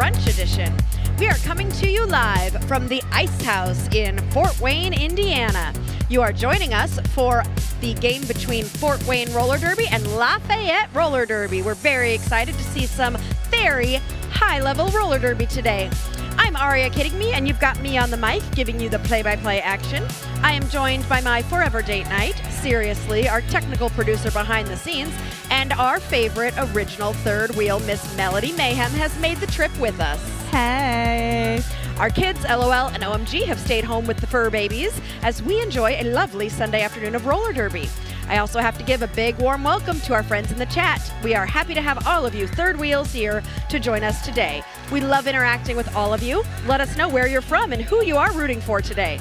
Brunch Edition. We are coming to you live from the Ice House in Fort Wayne, Indiana. You are joining us for the game between Fort Wayne Roller Derby and Lafayette Roller Derby. We're very excited to see some very high-level roller derby today. I'm Aria Kidding Me, and you've got me on the mic giving you the play-by-play action. I am joined by my forever date night, Seriously, our technical producer behind the scenes, and our favorite original third wheel, Miss Melody Mayhem, has made the trip with us. Hey! Our kids, LOL and OMG, have stayed home with the fur babies as we enjoy a lovely Sunday afternoon of roller derby. I also have to give a big warm welcome to our friends in the chat. We are happy to have all of you third wheels here to join us today. We love interacting with all of you. Let us know where you're from and who you are rooting for today.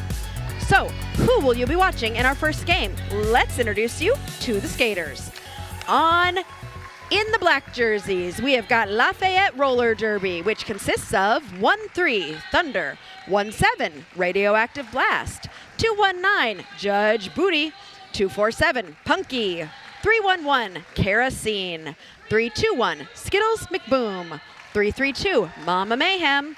So, who will you be watching in our first game? Let's introduce you to the skaters. In the black jerseys, we have got Lafayette Roller Derby, which consists of 1-3 Thunder, 1-7 Radioactive Blast, 2-1-9 Judge Booty, 2-4-7 Punky, 3-1-1 Kerosene, 3-2-1 Skittles McBoom, 3-3-2 Mama Mayhem,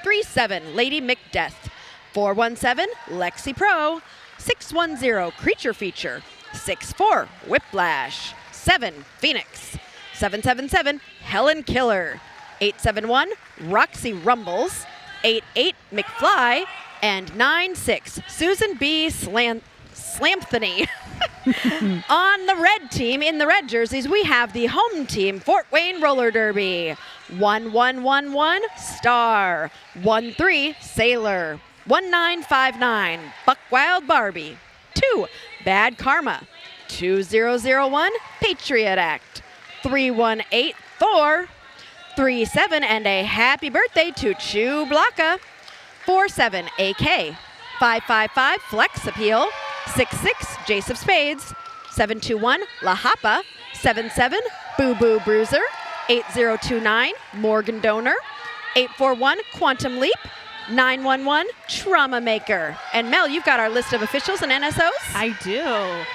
3-7 Lady McDeath, 4-1-7 Lexi Pro, 6-1-0 Creature Feature, 6-4 Whiplash, 7 Phoenix, 7-7-7 Helen Killer, 8-7-1 Roxy Rumbles, 8-8 McFly, and 9-6 Susan B. Slamthony. On the red team, in the red jerseys, we have the home team, Fort Wayne Roller Derby. 1-1-1-1 Star, 1-3 Sailor, 1-9-5-9 Buck Wild Barbie, 2 Bad Karma, 2-0-0-1 Patriot Act, 3-1-8 Thor, 3-7 and a happy birthday to Chew Blocka, 4-7 AK, 5-5-5 Flex Appeal, 6-6 Jace of Spades, 7-2-1 La Hapa, 7-7 Boo Boo Bruiser, 8-0-2-9 Morgan Donor, 8-4-1 Quantum Leap, 9-1-1 Trauma Maker. And Mel, you've got our list of officials and NSOs? I do.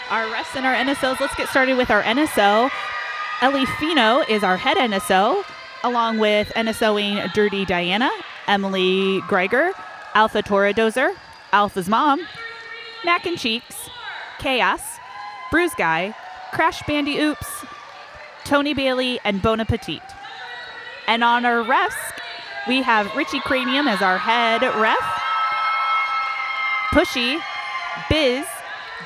Our refs and our NSOs. Let's get started with our NSO. Ellie Fino is our head NSO, along with NSOing Dirty Diana, Emily Greiger, Alpha Toradozer, Alpha's mom, Knack and Cheeks, Chaos, Bruise Guy, Crash Bandy Oops, Tony Bailey, and Bon Appetit. And on our refs, we have Richie Cranium as our head ref, Pushy, Biz,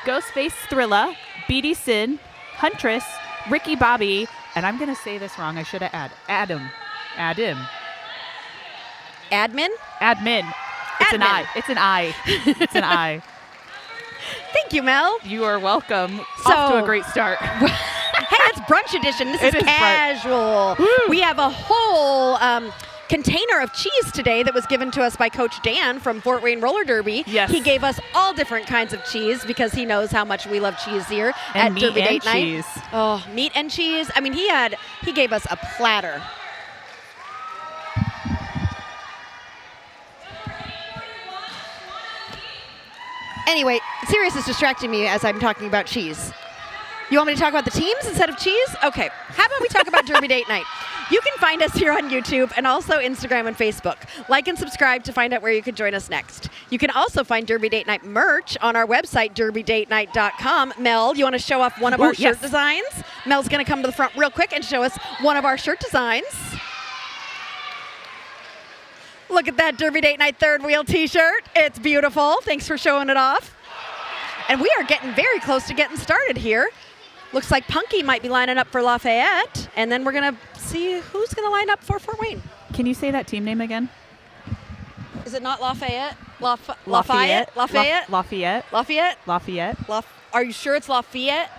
Ghostface Thrilla, BD Sin, Huntress, Ricky Bobby, and I'm going to say this wrong. I should have Adam. Admin? It's an I. It's an I. It's an I. Thank you, Mel. You are welcome. Off to a great start. Hey, it's brunch edition. This is It is casual. We have a whole container of cheese today that was given to us by Coach Dan from Fort Wayne Roller Derby. Yes. He gave us all different kinds of cheese because he knows how much we love cheese here And at meat Derby and Date Night. cheese. Oh, meat and cheese. I mean, he gave us a platter. Anyway, Sirius is distracting me as I'm talking about cheese. You want me to talk about the teams instead of cheese? Okay. How about we talk about Derby Date Night? You can find us here on YouTube and also Instagram and Facebook. Like and subscribe to find out where you can join us next. You can also find Derby Date Night merch on our website, derbydatenight.com. Mel, you want to show off one of our shirt designs? Mel's going to come to the front real quick and show us one of our shirt designs. Look at that Derby Date Night third wheel t-shirt. It's beautiful. Thanks for showing it off. And we are getting very close to getting started here. Looks like Punky might be lining up for Lafayette, and then we're going to see who's going to line up for Fort Wayne. Can you say that team name again? Is it not Lafayette? Lafayette. Lafayette? Lafayette. Lafayette? Lafayette. Are you sure it's Lafayette?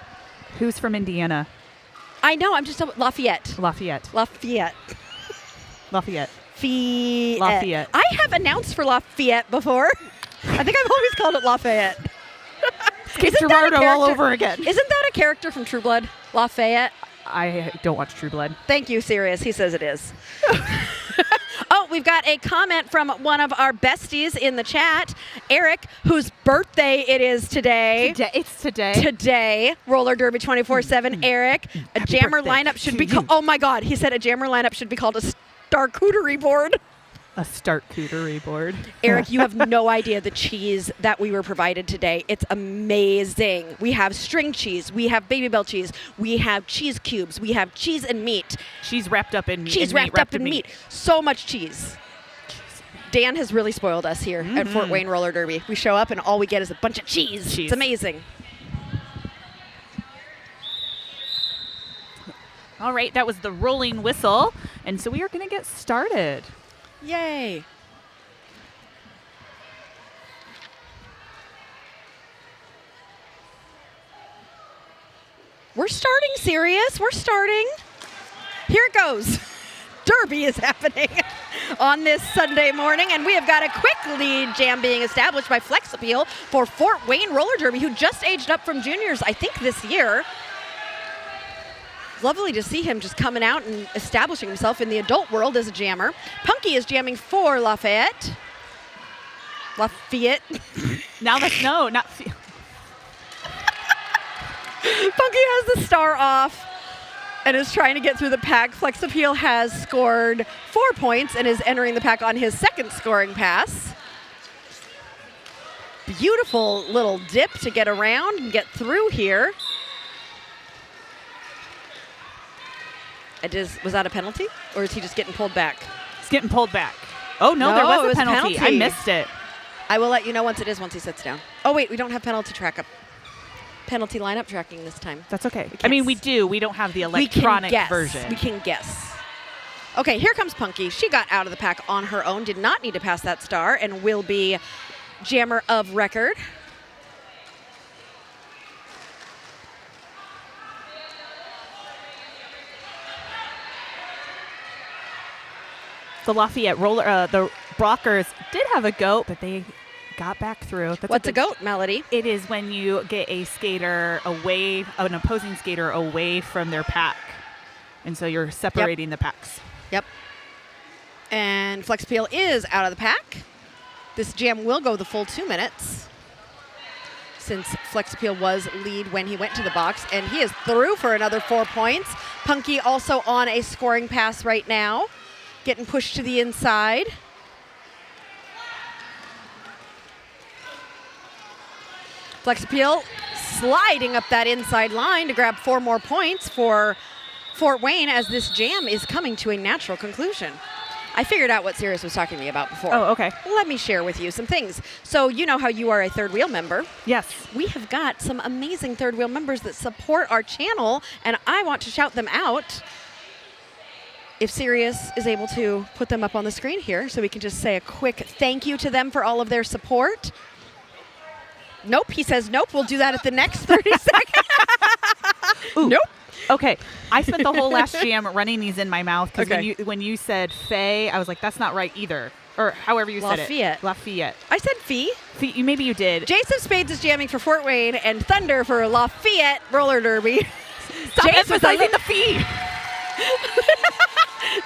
Who's from Indiana? I know. I'm just Lafayette. Lafayette. Lafayette. Lafayette. Lafayette. I have announced for Lafayette before. I think I've always called it Lafayette. Kate Gerardo all over again. Isn't that a character from True Blood? Lafayette? I don't watch True Blood. Thank you, Sirius. He says it is. Oh, we've got a comment from one of our besties in the chat, Eric, whose birthday it is today. It's today. Today, Roller Derby 24/7. Eric, a jammer lineup should be called. Oh my God, he said a jammer lineup should be called a charcuterie board. A charcuterie board. Eric, you have no idea the cheese that we were provided today. It's amazing. We have string cheese. We have Baby Bell cheese. We have cheese cubes. We have cheese and meat. Cheese wrapped up in meat. Cheese wrapped up in meat. So much cheese. Dan has really spoiled us here at Fort Wayne Roller Derby. We show up and all we get is a bunch of cheese. It's amazing. All right, that was the rolling whistle. And so we are going to get started. Yay. We're starting, Sirius. We're starting. Here it goes. Derby is happening on this Sunday morning, and we have got a quick lead jam being established by Flex Appeal for Fort Wayne Roller Derby, who just aged up from juniors, I think, this year. Lovely to see him just coming out and establishing himself in the adult world as a jammer. Punky is jamming for Lafayette. Now that's not. Punky has the star off and is trying to get through the pack. Flex Appeal has scored 4 points and is entering the pack on his second scoring pass. Beautiful little dip to get around and get through here. Was that a penalty, or is he just getting pulled back? He's getting pulled back. Oh, no, there was a penalty. I missed it. I will let you know once he sits down. Oh, wait, we don't have penalty lineup tracking this time. That's okay. I mean, we do. We don't have the electronic version. We can guess. Okay, here comes Punky. She got out of the pack on her own, did not need to pass that star, and will be jammer of record. The Lafayette the Brockers did have a goat, but they got back through. What's a goat, Melody? It is when you get a skater away, an opposing skater away from their pack. And so you're separating the packs. Yep. And Flex Appeal is out of the pack. This jam will go the full 2 minutes, since Flex Appeal was lead when he went to the box, and he is through for another 4 points. Punky also on a scoring pass right now, getting pushed to the inside. Flex Appeal sliding up that inside line to grab 4 more points for Fort Wayne as this jam is coming to a natural conclusion. I figured out what Sirius was talking to me about before. Oh, okay. Let me share with you some things. So you know how you are a third wheel member. Yes. We have got some amazing third wheel members that support our channel, and I want to shout them out. If Sirius is able to put them up on the screen here, so we can just say a quick thank you to them for all of their support. Nope, he says nope. We'll do that at the next 30 seconds. Nope. Okay, I spent the whole last jam running these in my mouth because when you said Faye, I was like, that's not right either. Or however you said it. Lafayette. I said Fee. Maybe you did. Jason Spades is jamming for Fort Wayne and Thunder for Lafayette Roller Derby. Stop emphasizing the Fee.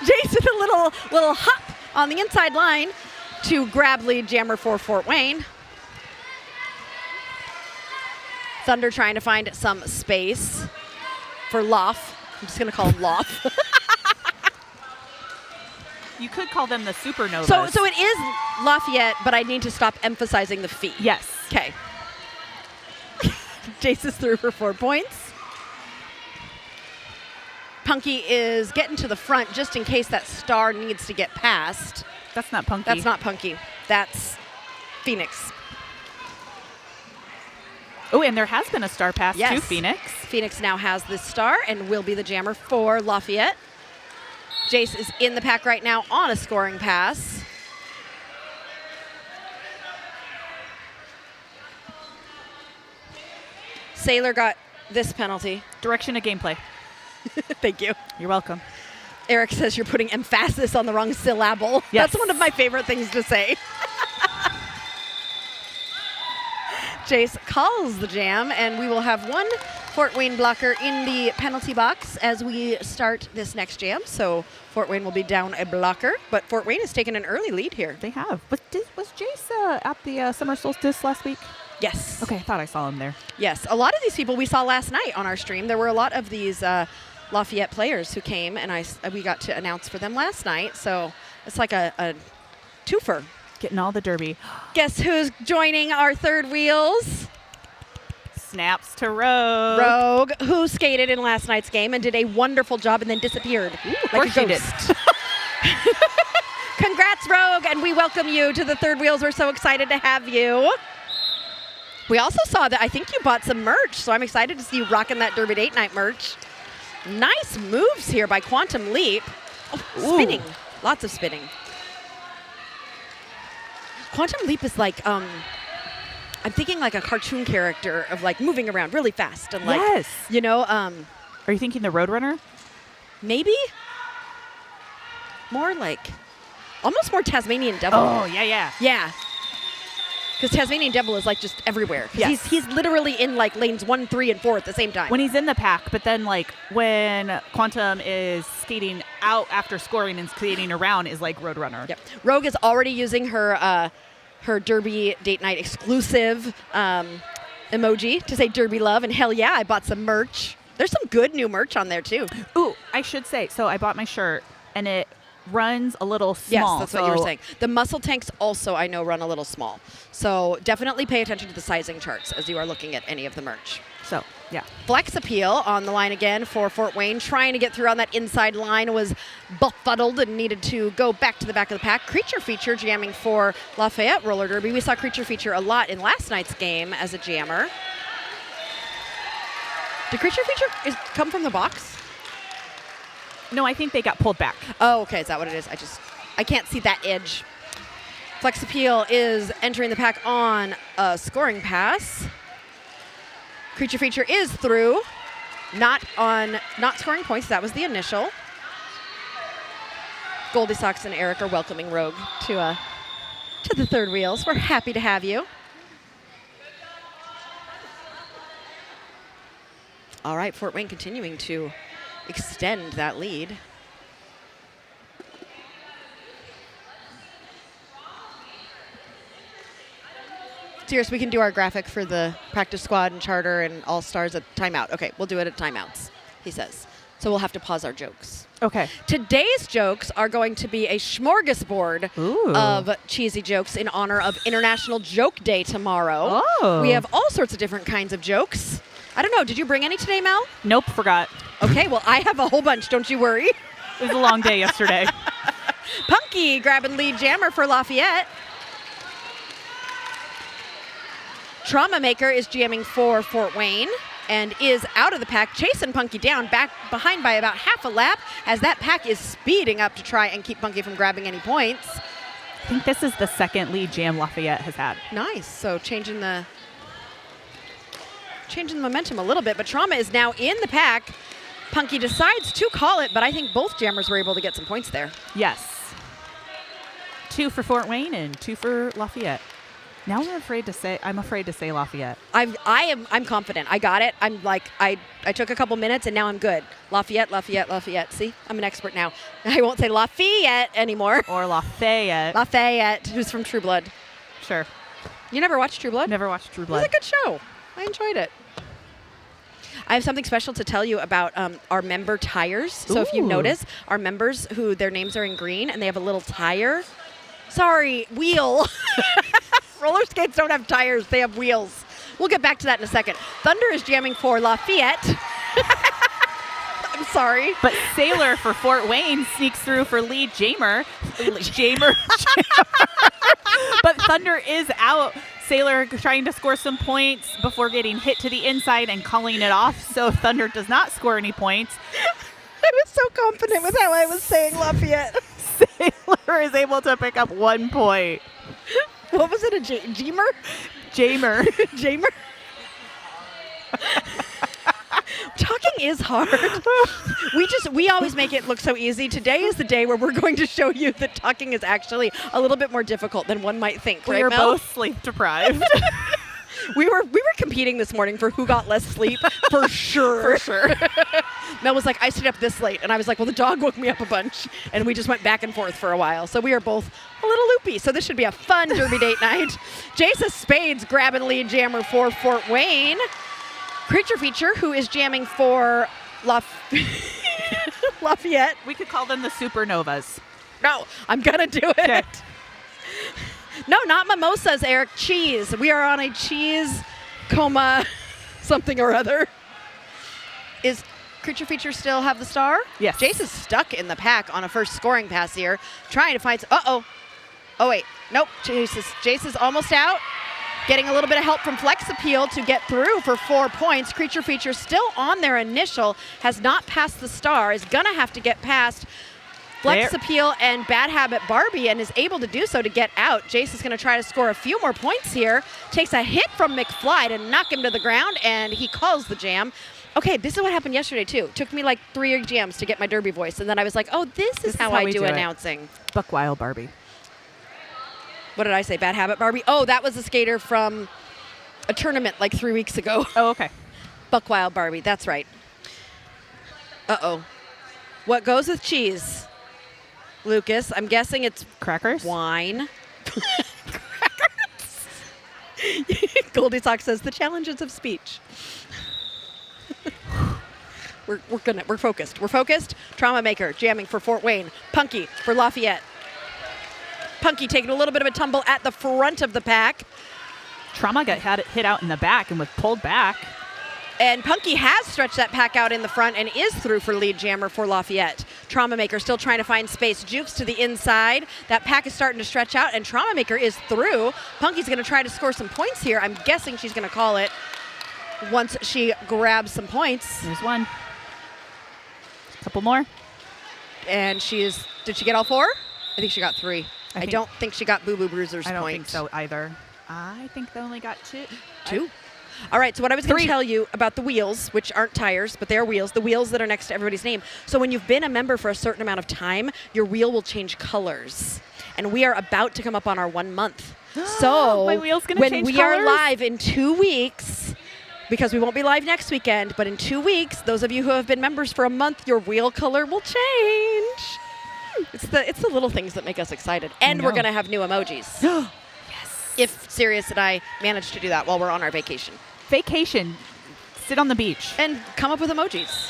Jason, a little hop on the inside line to grab lead jammer for Fort Wayne. Thunder trying to find some space for Loff. I'm just going to call him Loff. You could call them the Supernovas. So it is Lafayette, but I need to stop emphasizing the Fee. Yes. Okay. Jace is through for 4 points. Punky is getting to the front just in case that star needs to get past. That's not Punky. That's not Punky. That's Phoenix. Oh, and there has been a star pass to Phoenix. Phoenix now has this star and will be the jammer for Lafayette. Jace is in the pack right now on a scoring pass. Sailor got this penalty. Direction of gameplay. Thank you. You're welcome. Eric says you're putting emphasis on the wrong syllable. Yes. That's one of my favorite things to say. Jace calls the jam, and we will have one Fort Wayne blocker in the penalty box as we start this next jam. So Fort Wayne will be down a blocker, but Fort Wayne has taken an early lead here. They have. Was Jace at the summer solstice last week? Yes. Okay, I thought I saw him there. Yes. A lot of these people we saw last night on our stream. There were a lot of these Lafayette players who came, and we got to announce for them last night. So it's like a twofer. Getting all the derby. Guess who's joining our third wheels? Snaps to Rogue. Rogue, who skated in last night's game and did a wonderful job and then disappeared like a ghost. Congrats, Rogue, and we welcome you to the third wheels. We're so excited to have you. We also saw that I think you bought some merch, so I'm excited to see you rocking that Derby Date Night merch. Nice moves here by Quantum Leap. Oh, spinning, lots of spinning. Quantum Leap is like, I'm thinking like a cartoon character of like moving around really fast and like, Yes. you know, Are you thinking the Roadrunner? maybe more like, almost more Tasmanian Devil. Oh, yeah. Yeah. Because Tasmanian Devil is like just everywhere. 'Cause Yes. he's literally in like lanes 1, 3, and 4 at the same time. When he's in the pack, but then like when Quantum is skating out after scoring and skating around is like Roadrunner. Yep. Rogue is already using her Derby Date Night exclusive emoji to say Derby love, and hell yeah, I bought some merch. There's some good new merch on there too. Ooh, I should say, so I bought my shirt and it runs a little Yes, small. that's what you were saying. The muscle tanks also, I know, run a little small. So definitely pay attention to the sizing charts as you are looking at any of the merch. So, yeah. Flex Appeal on the line again for Fort Wayne. Trying to get through on that inside line, was befuddled and needed to go back to the back of the pack. Creature Feature jamming for Lafayette Roller Derby. We saw Creature Feature a lot in last night's game as a jammer. Did Creature Feature come from the box? No, I think they got pulled back. Oh, okay, is that what it is? I can't see that edge. Flex Appeal is entering the pack on a scoring pass. Creature Feature is through, not scoring points. That was the initial. Goldie Sox and Eric are welcoming Rogue to the third wheels. We're happy to have you. All right, Fort Wayne continuing to extend that lead. Serious, we can do our graphic for the practice squad and charter and all stars at timeout. Okay, we'll do it at timeouts, he says. So we'll have to pause our jokes. Okay. Today's jokes are going to be a smorgasbord Ooh. of cheesy jokes in honor of International Joke Day tomorrow. Oh. We have all sorts of different kinds of jokes. I don't know, did you bring any today, Mel? Nope, forgot. Okay, well, I have a whole bunch, don't you worry. It was a long day yesterday. Punky grabbing lead jammer for Lafayette. Trauma Maker is jamming for Fort Wayne and is out of the pack, chasing Punky down, back behind by about half a lap as that pack is speeding up to try and keep Punky from grabbing any points. I think this is the second lead jam Lafayette has had. Nice, so changing the momentum a little bit, but Trauma is now in the pack. Punky decides to call it, but I think both jammers were able to get some points there. Yes. 2 for Fort Wayne and 2 for Lafayette. Now I'm afraid to say Lafayette. I'm confident. I got it. I'm like, I took a couple minutes and now I'm good. Lafayette. See, I'm an expert now. I won't say Lafayette anymore. Or Lafayette. Lafayette, who's from True Blood. Sure. You never watched True Blood? Never watched True It Blood. was a good show. I enjoyed it. I have something special to tell you about our member tires. So if you Ooh. notice, our members who their names are in green and they have a little tire. Sorry, wheel. Roller skates don't have tires, they have wheels. We'll get back to that in a second. Thunder is jamming for Lafayette. I'm sorry. But Sailor for Fort Wayne sneaks through for lead jammer. But Thunder is out. Sailor trying to score some points before getting hit to the inside and calling it off. So Thunder does not score any points. I was so confident with how I was saying Lafayette. Sailor is able to pick up 1 point. What was it, a Jamer? Jamer. Jamer? Talking is hard. We always make it look so easy. Today is the day where we're going to show you that talking is actually a little bit more difficult than one might think. We right, are Mel? both sleep deprived. We were competing this morning for who got less sleep, for sure. For sure. Mel was like, I stayed up this late. And I was like, well, the dog woke me up a bunch. And we just went back and forth for a while. So we are both a little loopy. So this should be a fun Derby Date night. Jason Spades grabbing lead jammer for Fort Wayne. Creature Feature, who is jamming for Lafayette. We could call them the Supernovas. No, I'm going to do it. Okay. No, not mimosas, Eric. Cheese. We are on a cheese coma something or other. Is Creature Feature still have the star? Yes. Jace is stuck in the pack on a first scoring pass here, trying to find. Uh-oh. Oh, wait. Nope. Jace is almost out. Getting a little bit of help from Flex Appeal to get through for 4 points. Creature Feature still on their initial, has not passed the star, is going to have to get past Flex Appeal and Bad Habit Barbie and is able to do so to get out. Jace is going to try to score a few more points here. Takes a hit from McFly to knock him to the ground, and he calls the jam. Okay, this is what happened yesterday, too. Took me like 3 jams to get my Derby voice, and then I was like, oh, this is how I we do it. announcing. Buck Wild Barbie. What did I say? Bad Habit Barbie? Oh, that was a skater from a tournament like 3 weeks ago. Oh, okay. Buck Wild Barbie, that's right. Uh-oh. What goes with cheese? Lucas, I'm guessing it's Crackers? wine. Crackers. Goldie Sock says the challenges of speech. We're focused. We're focused. Trauma Maker jamming for Fort Wayne. Punky for Lafayette. Punky taking a little bit of a tumble at the front of the pack. Trauma had it hit out in the back and was pulled back. And Punky has stretched that pack out in the front and is through for lead jammer for Lafayette. Trauma Maker still trying to find space. Jukes to the inside. That pack is starting to stretch out, and Trauma Maker is through. Punky's going to try to score some points here. I'm guessing she's going to call it once she grabs some points. There's one. Couple more. And did she get all 4? I think she got 3. I don't think she got Boo Boo Bruiser's I don't point. think so either. I think they only got 2. 2? All right, so what I was going to tell you about the wheels, which aren't tires, but they are wheels, the wheels that are next to everybody's name. So when you've been a member for a certain amount of time, your wheel will change colors. And we are about to come up on our 1 month. So My wheel's gonna when change we colors? are live in 2 weeks, because we won't be live next weekend, but in 2 weeks, those of you who have been members for a month, your wheel color will change. It's the little things that make us excited. And we're going to have new emojis. Yes. If Sirius and I manage to do that while we're on our vacation. Vacation. Sit on the beach. And come up with emojis.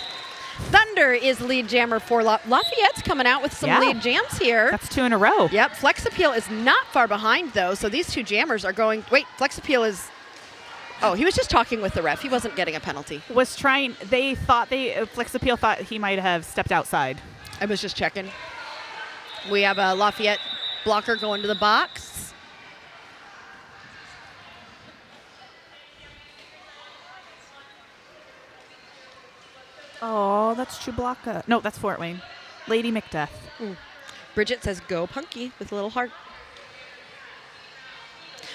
Thunder is lead jammer for Lafayette's coming out with some lead jams here. That's 2 in a row. Yep. Flex Appeal is not far behind, though, so these 2 jammers are going. Wait, Flex Appeal is. Oh, he was just talking with the ref. He wasn't getting a penalty. Flex Appeal thought he might have stepped outside. I was just checking. We have a Lafayette blocker going to the box. Oh, that's Chewbacca. No, that's Fort Wayne. Lady Macbeth. Bridget says, go Punky with a little heart.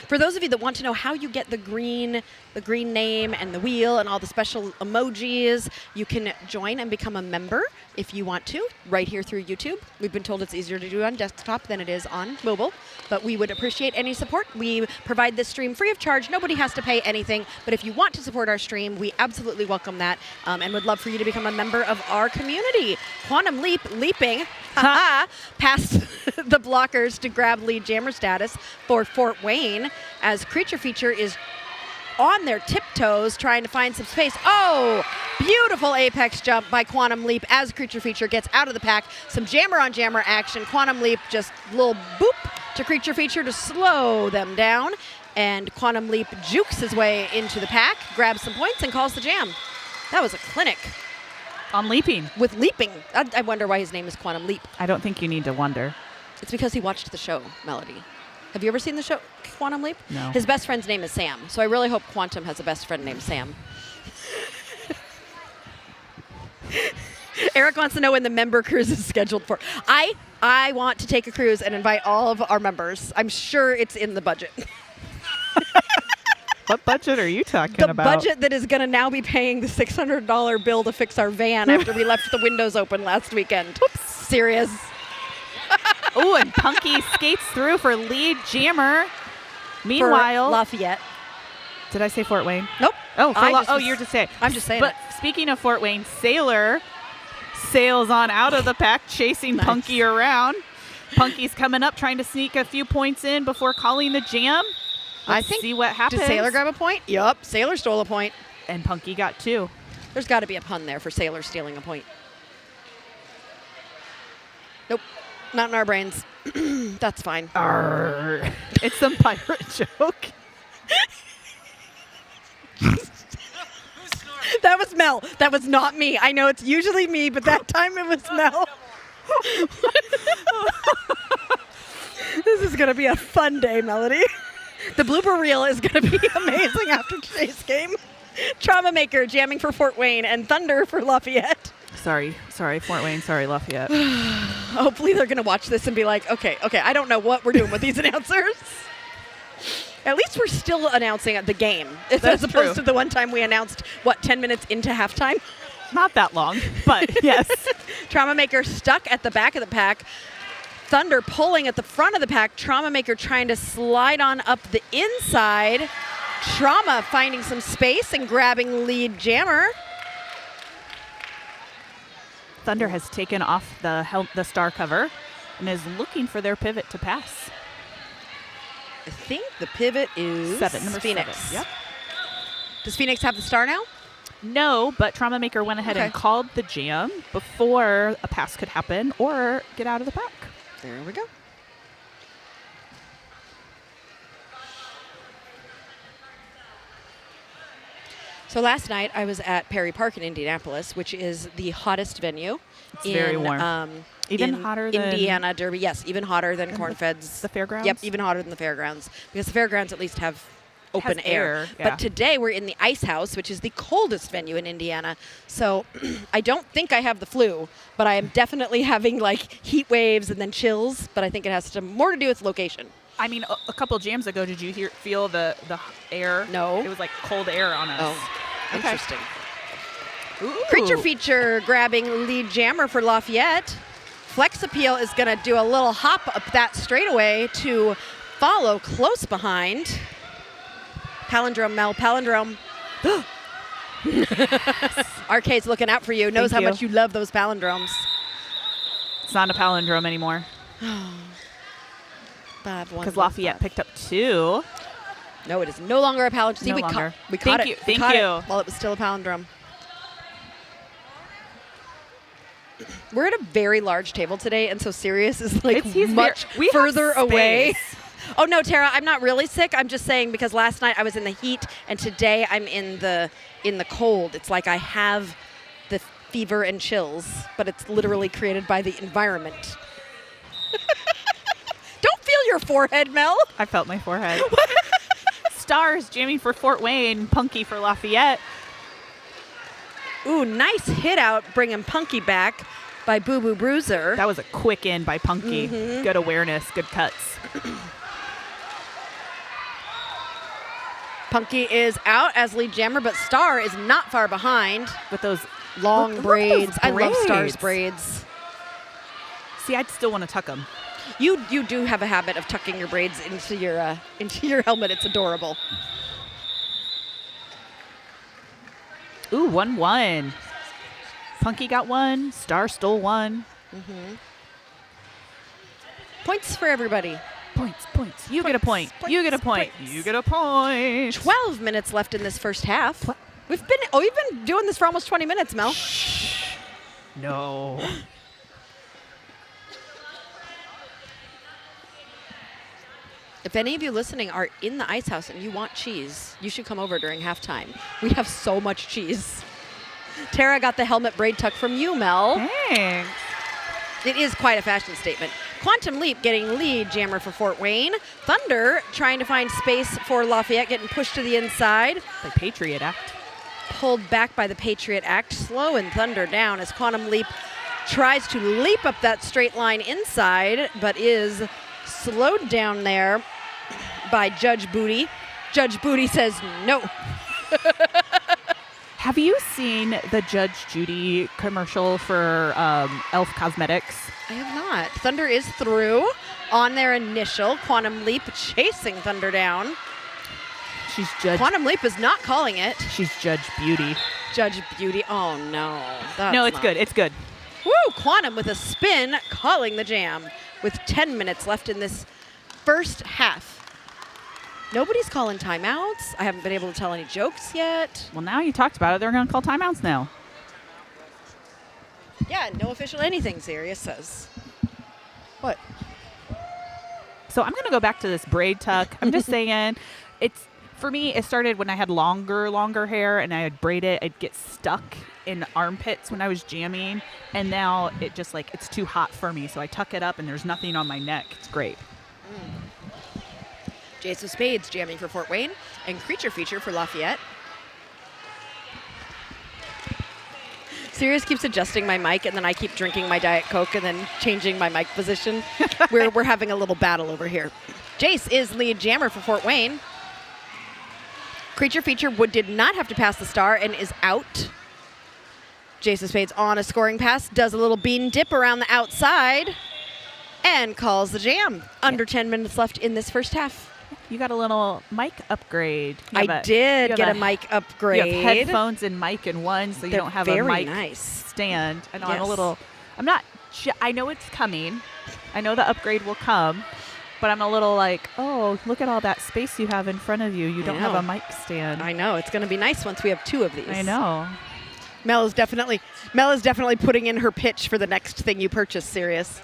For those of you that want to know how you get the green name and the wheel and all the special emojis, you can join and become a member if you want to, right here through YouTube. We've been told it's easier to do on desktop than it is on mobile, but we would appreciate any support. We provide this stream free of charge. Nobody has to pay anything, but if you want to support our stream, we absolutely welcome that and would love for you to become a member of our community. Quantum leaping past the blockers to grab lead jammer status for Fort Wayne as Creature Feature is on their tiptoes trying to find some space. Oh, beautiful apex jump by Quantum Leap as Creature Feature gets out of the pack. Some jammer on jammer action. Quantum Leap just little boop to Creature Feature to slow them down. And Quantum Leap jukes his way into the pack, grabs some points, and calls the jam. That was a clinic. On leaping. With leaping. I wonder why his name is Quantum Leap. I don't think you need to wonder. It's because he watched the show, Melody. Have you ever seen the show Quantum Leap? No. His best friend's name is Sam, so I really hope Quantum has a best friend named Sam. Eric wants to know when the member cruise is scheduled for. I want to take a cruise and invite all of our members. I'm sure it's in the budget. What budget are you talking The about? budget that is going to now be paying the $600 bill to fix our van after we left the windows open last weekend. Oops. Serious. Oh, and Punky skates through for lead jammer. Meanwhile, For Lafayette. Did I say Fort Wayne? Nope. Oh, you're just saying. I'm just saying But it. speaking of Fort Wayne, Sailor sails on out of the pack, chasing Nice. Punky around. Punky's coming up, trying to sneak a few points in before calling the jam. Let's see what happens. Did Sailor grab a point? Yup. Sailor stole a point. And Punky got 2. There's got to be a pun there for Sailor stealing a point. Nope, not in our brains. That's fine. Arr. It's some pirate joke. That was Mel. That was not me. I know it's usually me, but that time it was Mel. This is going to be a fun day, Melody. The blooper reel is going to be amazing after today's game. Trauma Maker jamming for Fort Wayne and Thunder for Lafayette. Sorry, Fort Wayne. Sorry, Lafayette. Hopefully they're going to watch this and be like, okay, I don't know what we're doing with these announcers. At least we're still announcing the game, as opposed to the one time we announced, 10 minutes into halftime? Not that long, but yes. Trauma Maker stuck at the back of the pack. Thunder pulling at the front of the pack. Trauma Maker trying to slide on up the inside. Trauma finding some space and grabbing lead jammer. Thunder has taken off the star cover and is looking for their pivot to pass. I think the pivot is number Phoenix. 7. Yep. Does Phoenix have the star now? No, but Trauma Maker went ahead and called the jam before a pass could happen or get out of the pack. There we go. So last night I was at Perry Park in Indianapolis, which is the hottest venue. It's very warm. Even hotter than Indiana Derby. Yes, even hotter than Corn Fed's. The fairgrounds? Yep, even hotter than the fairgrounds. Because the fairgrounds at least have open air. Yeah. But today we're in the Ice House, which is the coldest venue in Indiana. So I don't think I have the flu, but I am definitely having like heat waves and then chills. But I think it has more to do with location. I mean, a couple jams ago, did you feel the air? No. It was like cold air on us. Oh, Okay. interesting. Ooh. Creature Feature grabbing lead jammer for Lafayette. Flex Appeal is going to do a little hop up that straightaway to follow close behind. Palindrome, Mel, palindrome. Arcade's looking out for you, knows how much you love those palindromes. It's not a palindrome anymore. Because Lafayette picked up 2. No, it is no longer a palindrome. See, No we longer. caught Thank it. you. We Thank caught you. it while it was still a palindrome. We're at a very large table today, and so Sirius is like much further away. Oh no, Tara, I'm not really sick. I'm just saying because last night I was in the heat, and today I'm in the cold. It's like I have the fever and chills, but it's literally created by the environment. Don't feel your forehead, Mel. I felt my forehead. Stars jamming for Fort Wayne, Punky for Lafayette. Ooh, nice hit out, bringing Punky back by Boo Boo Bruiser. That was a quick in by Punky. Good awareness, good cuts. Punky is out as lead jammer, but Star is not far behind. With those long braids. Look at those I love Star's braids. braids. See, I'd still want to tuck them. You do have a habit of tucking your braids into your helmet. It's adorable. Ooh, 1-1. Punky got 1. Star stole 1. Points for everybody. Points. You get a point. You get a point. You get a point. 12 minutes left in this first half. We've been doing this for almost 20 minutes, Mel. No. If any of you listening are in the Ice House and you want cheese, you should come over during halftime. We have so much cheese. Tara got the helmet braid tuck from you, Mel. Thanks. It is quite a fashion statement. Quantum Leap getting lead jammer for Fort Wayne. Thunder trying to find space for Lafayette, getting pushed to the inside. The Patriot Act. Pulled back by the Patriot Act, slowing Thunder down as Quantum Leap tries to leap up that straight line inside, but is slowed down there by Judge Booty. Judge Booty says no. Have you seen the Judge Judy commercial for Elf Cosmetics? I have not. Thunder is through on their initial. Quantum Leap chasing Thunder down. She's Judge. Quantum Leap is not calling it. She's Judge Beauty. Judge Beauty. Oh no. No, it's good. It's good. Woo! Quantum with a spin, calling the jam with 10 minutes left in this first half. Nobody's calling timeouts. I haven't been able to tell any jokes yet. Well, now you talked about it. They're going to call timeouts now. Yeah, no official anything, Sirius says. What? So I'm going to go back to this braid tuck. I'm just saying, for me, it started when I had longer hair and I would braid it. I'd get stuck in armpits when I was jamming. And now it just it's too hot for me. So I tuck it up and there's nothing on my neck. It's great. Jace of Spades jamming for Fort Wayne and Creature Feature for Lafayette. Sirius keeps adjusting my mic, and then I keep drinking my Diet Coke and then changing my mic position. We're having a little battle over here. Jace is lead jammer for Fort Wayne. Creature Feature did not have to pass the star and is out. Jace of Spades on a scoring pass, does a little bean dip around the outside, and calls the jam. Under 10 minutes left in this first half. You got a little mic upgrade. I did get a mic upgrade. You have headphones and mic in one, so you don't have a mic stand. I know I know it's coming. I know the upgrade will come, but I'm a little oh, look at all that space you have in front of you. You don't have a mic stand. I know. It's going to be nice once we have 2 of these. I know. Mel is definitely putting in her pitch for the next thing you purchase, Sirius.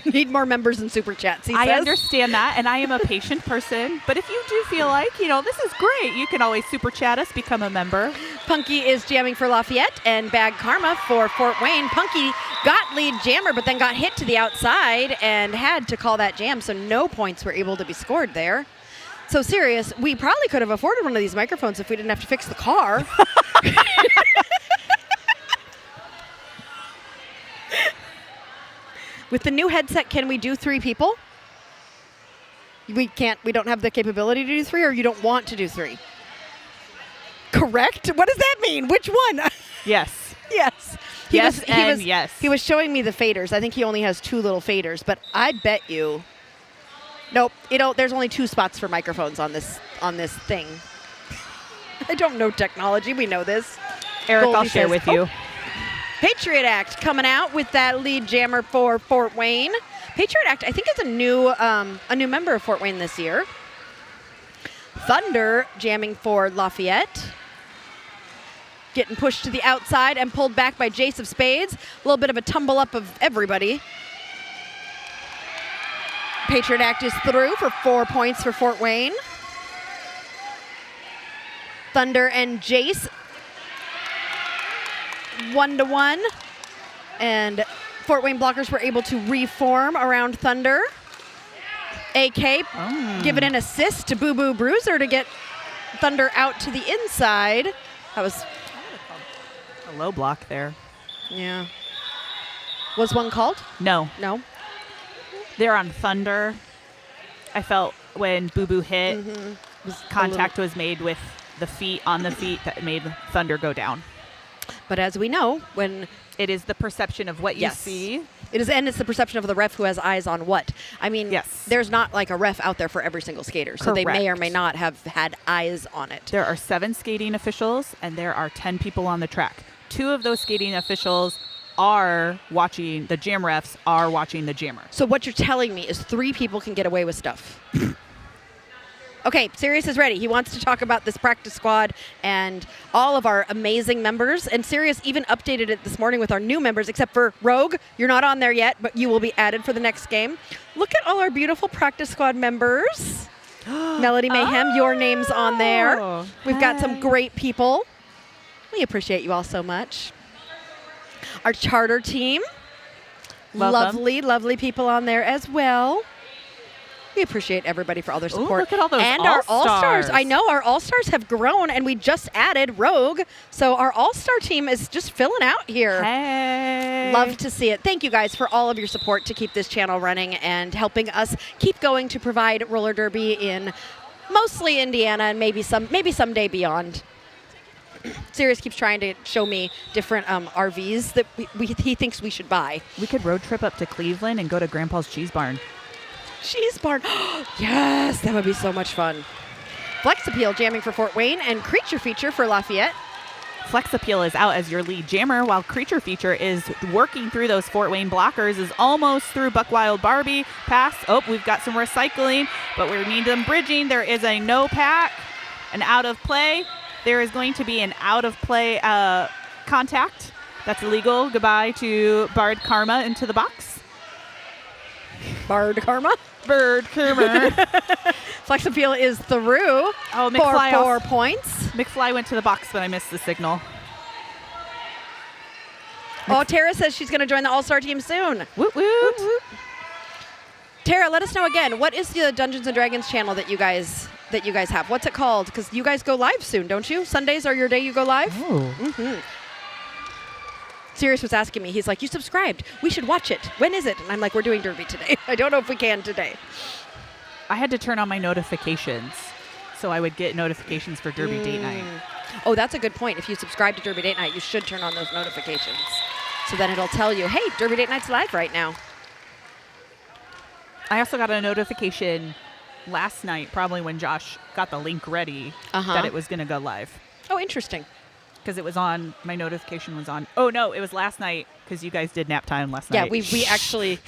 Need more members in Super Chats, I understand that, and I am a patient person. But if you do feel this is great, you can always Super Chat us, become a member. Punky is jamming for Lafayette and Bag Karma for Fort Wayne. Punky got lead jammer, but then got hit to the outside and had to call that jam, so no points were able to be scored there. So, Sirius, we probably could have afforded one of these microphones if we didn't have to fix the car. With the new headset, can we do 3 people? We can't. We don't have the capability to do 3, or you don't want to do 3? Correct? What does that mean? Which one? Yes. Yes. Yes. He was showing me the faders. I think he only has 2 little faders, but I bet you. Nope. There's only 2 spots for microphones on this thing. I don't know technology. We know this. Eric, Goldie I'll share says, with you. Patriot Act coming out with that lead jammer for Fort Wayne. Patriot Act, I think, is a new member of Fort Wayne this year. Thunder jamming for Lafayette. Getting pushed to the outside and pulled back by Jace of Spades. A little bit of a tumble up of everybody. Patriot Act is through for 4 points for Fort Wayne. Thunder and Jace 1-1, and Fort Wayne blockers were able to reform around Thunder. AK giving an assist to Boo Boo Bruiser to get Thunder out to the inside. That was a low block there. Yeah. Was one called? No. They're on Thunder. I felt when Boo Boo hit, contact was made with the feet that made Thunder go down. But as we know, when it is the perception of what you see. It is, and it's the perception of the ref who has eyes on what. I mean, there's not a ref out there for every single skater, so they may or may not have had eyes on it. There are 7 skating officials, and there are 10 people on the track. 2 of those skating officials are watching, the jam refs are watching the jammer. So what you're telling me is 3 people can get away with stuff. Okay, Sirius is ready. He wants to talk about this practice squad and all of our amazing members. And Sirius even updated it this morning with our new members, except for Rogue. You're not on there yet, but you will be added for the next game. Look at all our beautiful practice squad members. Melody Mayhem, your name's on there. We've got some great people. We appreciate you all so much. Our charter team. Welcome. Lovely people on there as well. We appreciate everybody for all their support. Ooh, look at all those and all-stars. our all-stars. I know our all-stars have grown, and we just added Rogue. So our all-star team is just filling out here. Hey. Love to see it. Thank you guys for all of your support to keep this channel running and helping us keep going to provide roller derby in mostly Indiana and maybe someday beyond. Sirius keeps trying to show me different RVs that he thinks we should buy. We could road trip up to Cleveland and go to Grandpa's Cheese Barn. Cheese Barn. Yes, that would be so much fun. Flex Appeal jamming for Fort Wayne and Creature Feature for Lafayette. Flex Appeal is out as your lead jammer, while Creature Feature is working through those Fort Wayne blockers, is almost through Buckwild Barbie. Pass. Oh, we've got some recycling, but we need them bridging. There is a no pack, an out of play. There is going to be an out of play contact. That's illegal. Goodbye to Bard Karma into the box. Bird Karma. Bird Karma. Flex Appeal is through Oh, for McFly 4 also- points. McFly went to the box, but I missed the signal. Oh, Tara says she's going to join the All-Star team soon. Woot woot. Tara, let us know again. What is the Dungeons and Dragons channel that you guys have? What's it called? Because you guys go live soon, don't you? Sundays are your day you go live? Oh. Sirius was asking me. He's like, you subscribed. We should watch it. When is it? And I'm like, we're doing Derby today. I don't know if we can today. I had to turn on my notifications so I would get notifications for Derby date night. Oh, that's a good point. If you subscribe to Derby Date Night, you should turn on those notifications. So then it'll tell you, hey, Derby Date Night's live right now. I also got a notification last night, probably when Josh got the link ready, that it was going to go live. Oh, interesting. Because it was on, my notification was on. Oh, no, it was last night because you guys did nap time last night. Yeah, we actually...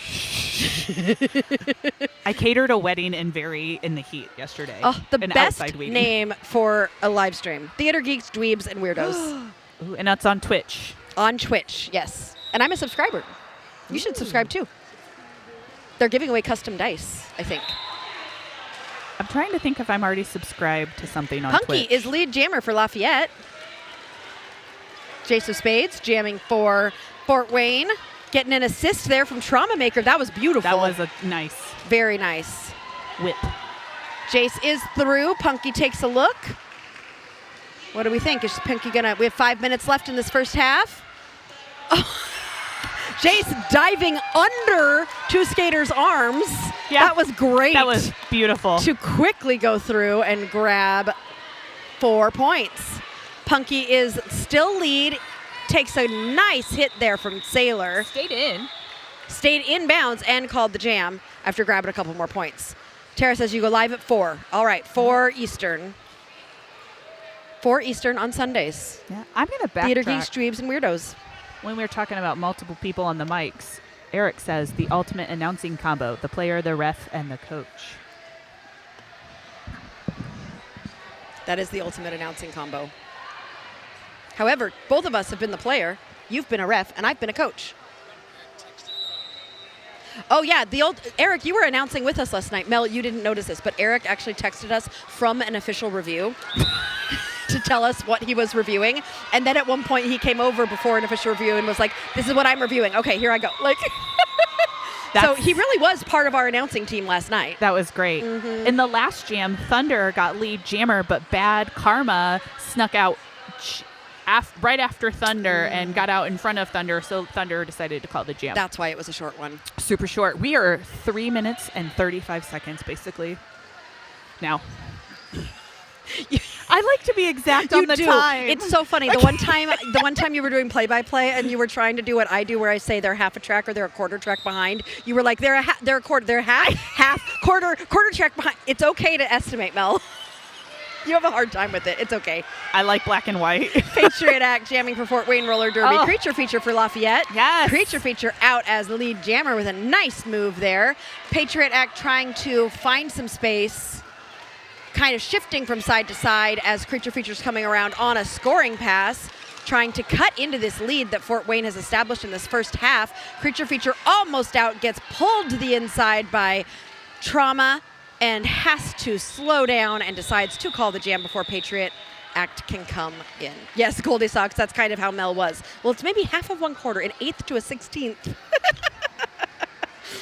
I catered a wedding in the heat yesterday. Oh, the an best outside wedding. name for a live stream. Theater Geeks, Dweebs, and Weirdos. Ooh, and that's on Twitch. On Twitch, yes. And I'm a subscriber. You should subscribe too. They're giving away custom dice, I think. I'm trying to think if I'm already subscribed to something on Punky Twitch. is lead jammer for Lafayette. Jace of Spades jamming for Fort Wayne. Getting an assist there from Trauma Maker. That was beautiful. That was a nice very nice. whip. Jace is through. Punky takes a look. What do we think? Is Punky gonna? We have 5 minutes left in this first half. Oh. Jace diving under two skaters' arms. Yeah. That was great. That was beautiful. To quickly go through and grab 4 points. Punky is still lead. Takes a nice hit there from Sailor. Stayed inbounds and called the jam after grabbing a couple more points. Tara says you go live at 4. All right, 4 Eastern. 4 Eastern on Sundays. Yeah, I'm going to backtrack. Theater Geeks, Dweebs, and Weirdos. When we were talking about multiple people on the mics, Eric says the ultimate announcing combo, the player, the ref, and the coach. That is the ultimate announcing combo. However, both of us have been the player. You've been a ref, and I've been a coach. Oh, yeah, Eric, you were announcing with us last night. Mel, you didn't notice this, but Eric actually texted us from an official review to tell us what he was reviewing. And then at one point, he came over before an official review and was like, this is what I'm reviewing. Okay, here I go. Like, so he really was part of our announcing team last night. That was great. In the last jam, Thunder got lead jammer, but Bad Karma snuck out right after Thunder and got out in front of Thunder, so Thunder decided to call the jam. That's why it was a short one. Super short. We are 3 minutes and 35 seconds, basically. Now. I like to be exact on the time. It's so funny. The one time you were doing play-by-play and you were trying to do what I do, where I say they're half a track or they're a quarter track behind. You were like, they're a quarter, they're half, quarter track behind. It's okay to estimate, Mel. You have a hard time with it. It's okay. I like black and white. Patriot Act jamming for Fort Wayne Roller Derby. Oh. Creature Feature for Lafayette. Yes. Creature Feature out as the lead jammer with a nice move there. Patriot Act trying to find some space, kind of shifting from side to side as Creature Feature's coming around on a scoring pass, trying to cut into this lead that Fort Wayne has established in this first half. Creature Feature almost out, gets pulled to the inside by Trauma, and has to slow down and decides to call the jam before Patriot Act can come in. Yes, Goldie Sox, that's kind of how Mel was. Well, it's maybe half of one quarter, an eighth to a 16th.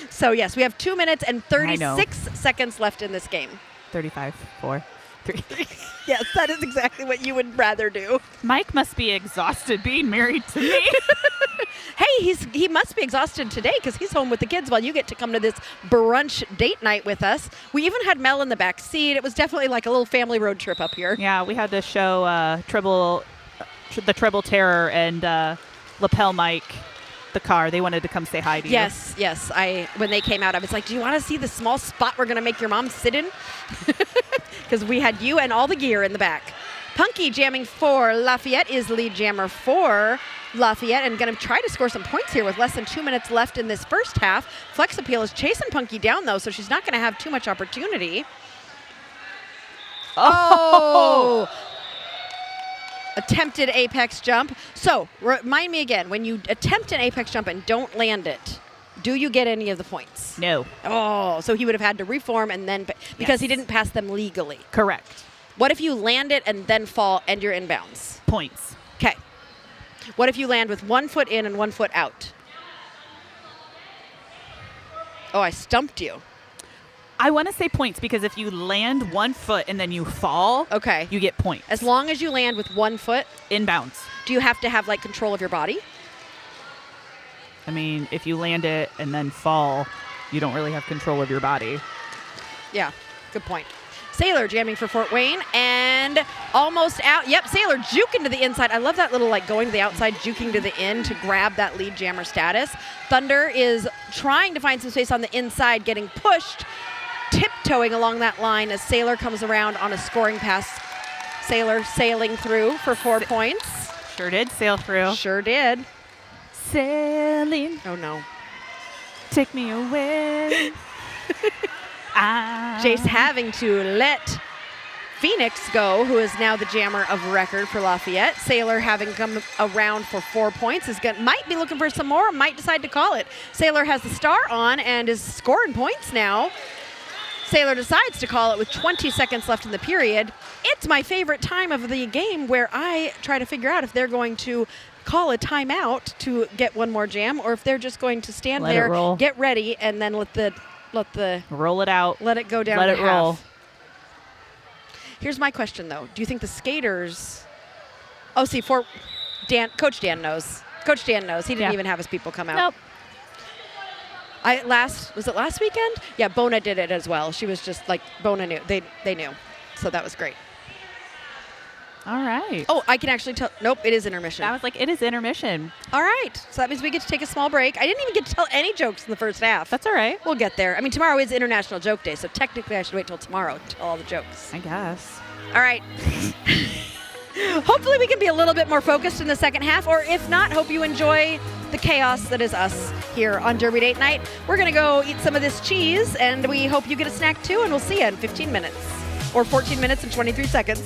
So, yes, we have 2 minutes and 36 seconds left in this game. 35, 4, 3. Yes, that is exactly what you would rather do. Mike must be exhausted being married to me. Hey, he must be exhausted today because he's home with the kids while you get to come to this brunch date night with us. We even had Mel in the back seat. It was definitely like a little family road trip up here. Yeah, we had to show the Treble Terror and Lapel Mike the car. They wanted to come say hi to you. Yes. When they came out, I was like, do you want to see the small spot we're going to make your mom sit in? Because we had you and all the gear in the back. Punky jamming for Lafayette is lead jammer for Lafayette and going to try to score some points here with less than 2 minutes left in this first half. Flex Appeal is chasing Punky down, though, so she's not going to have too much opportunity. Oh! Attempted apex jump. So, remind me again, when you attempt an apex jump and don't land it, Do you get any of the points? No. Oh, so he would have had to reform and then, because he Yes. didn't pass them legally. Correct. What if you land it and then fall and you're inbounds? Points. Okay. What if you land with 1 foot in and 1 foot out? Oh, I stumped you. I want to say points because if you land 1 foot and then you fall, Okay. you get points. As long as you land with 1 foot, Inbounds. do you have to have like control of your body? I mean, if you land it and then fall, you don't really have control of your body. Yeah, good point. Sailor jamming for Fort Wayne and almost out. Yep, Sailor juking to the inside. I love that little like going to the outside, juking to the in to grab that lead jammer status. Thunder is trying to find some space on the inside, getting pushed, tiptoeing along that line as Sailor comes around on a scoring pass. Sailor sailing through for 4 points. Sure did sail through. Sure did. Sailing, Oh no. take me away. Jace having to let Phoenix go, who is now the jammer of record for Lafayette. Sailor having come around for 4 points might be looking for some more, might decide to call it. Sailor has the star on and is scoring points now. Sailor decides to call it with 20 seconds left in the period. It's my favorite time of the game where I try to figure out if they're going to call a timeout to get one more jam or if they're just going to stand Let it there, roll. get ready, and then let Roll it out. it go down Let to it half. roll. Here's my question, though. Do you think the skaters... Oh, see, Coach Dan knows. Coach Dan knows. He didn't Yeah. even have his people come out. Nope. Was it last weekend? Yeah, Bona did it as well. She was just like, Bona knew. They knew. So that was great. All right. Oh, I can actually tell. Nope, it is intermission. I was like, it is intermission. All right. So that means we get to take a small break. I didn't even get to tell any jokes in the first half. That's all right. We'll get there. I mean, tomorrow is International Joke Day, so technically I should wait till tomorrow to tell all the jokes. I guess. All right. Hopefully we can be a little bit more focused in the second half, or if not, hope you enjoy the chaos that is us here on Derby Date Night. We're going to go eat some of this cheese, and we hope you get a snack too, and we'll see you in 15 minutes. Or 14 minutes and 23 seconds.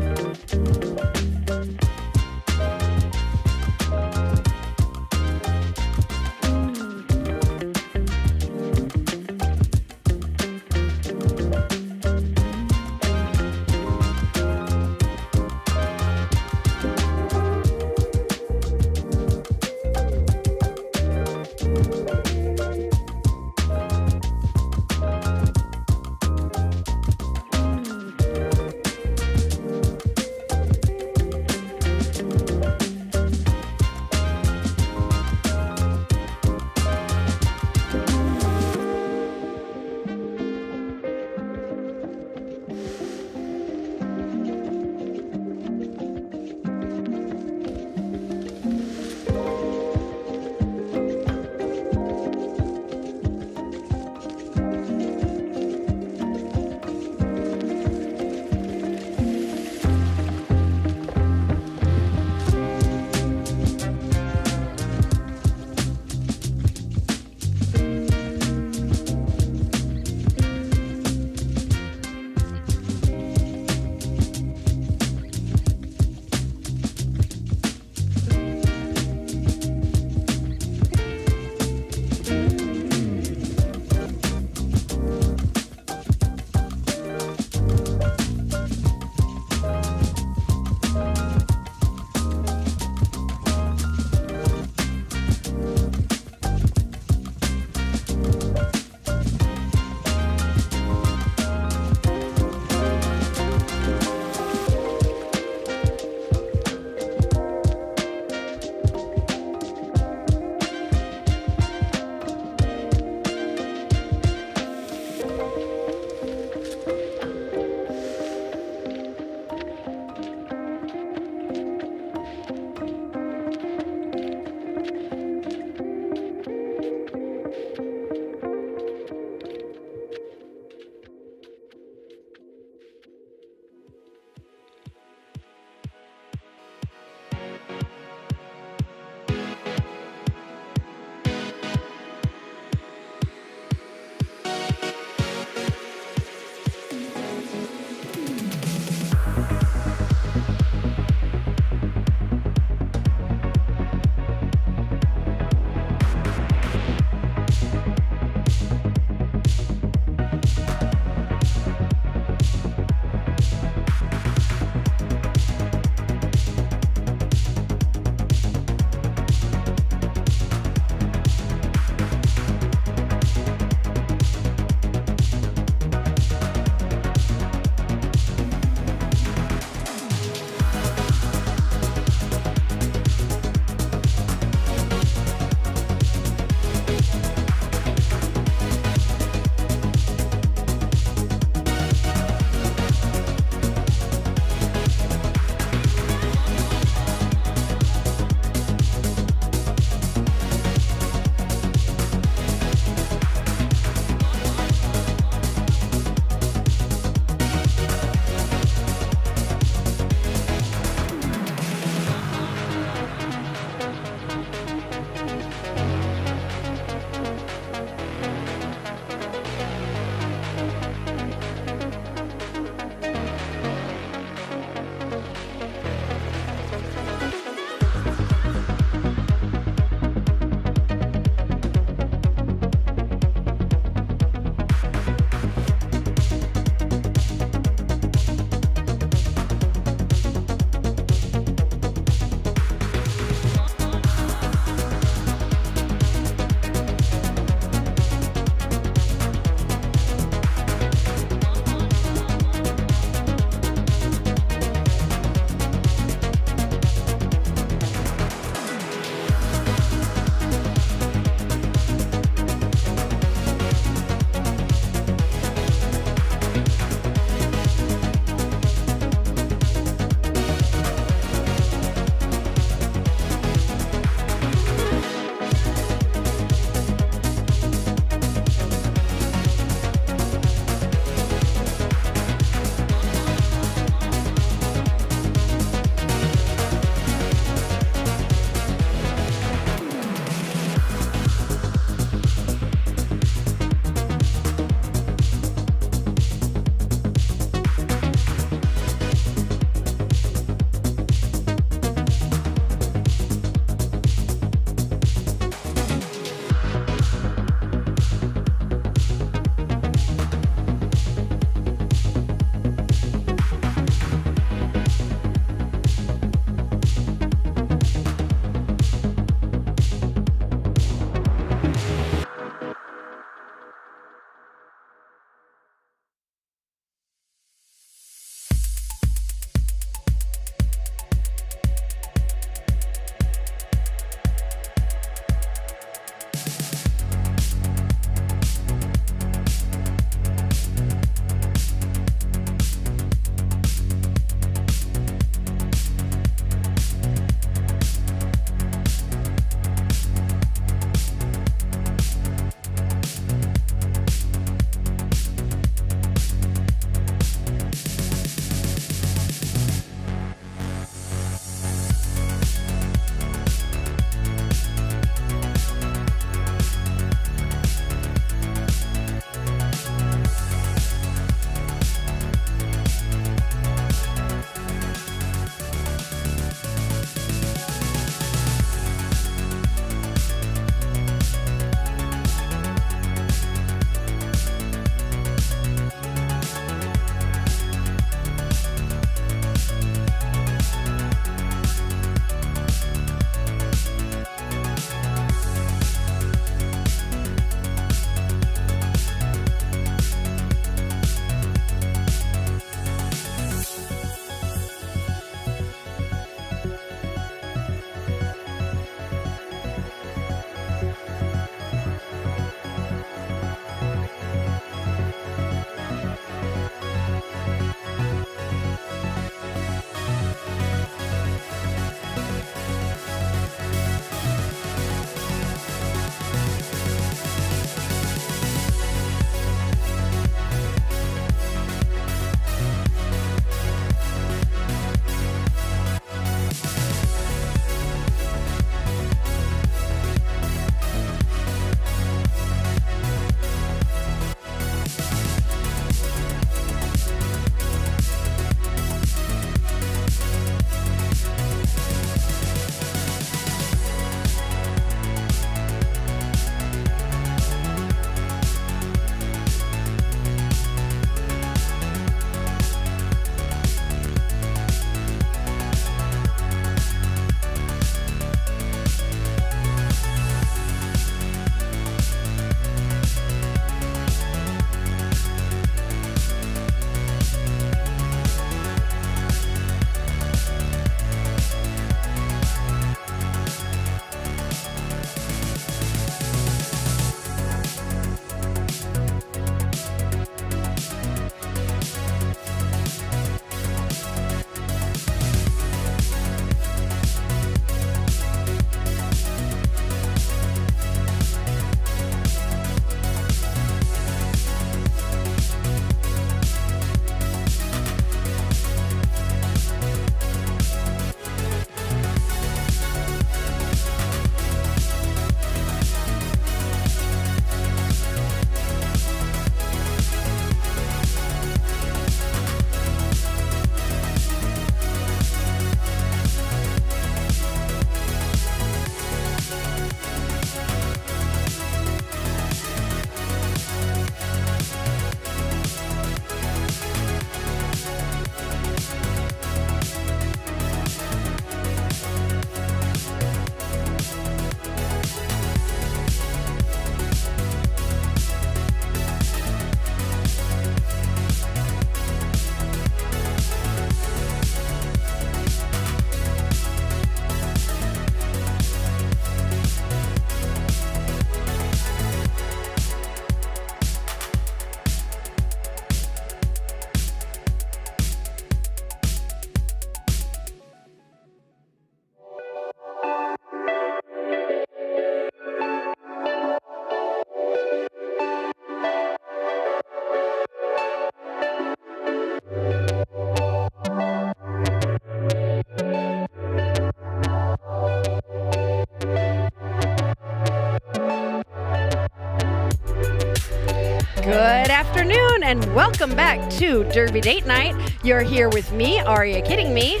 afternoon, and welcome back to Derby Date Night. You're here with me, Are You Kidding Me?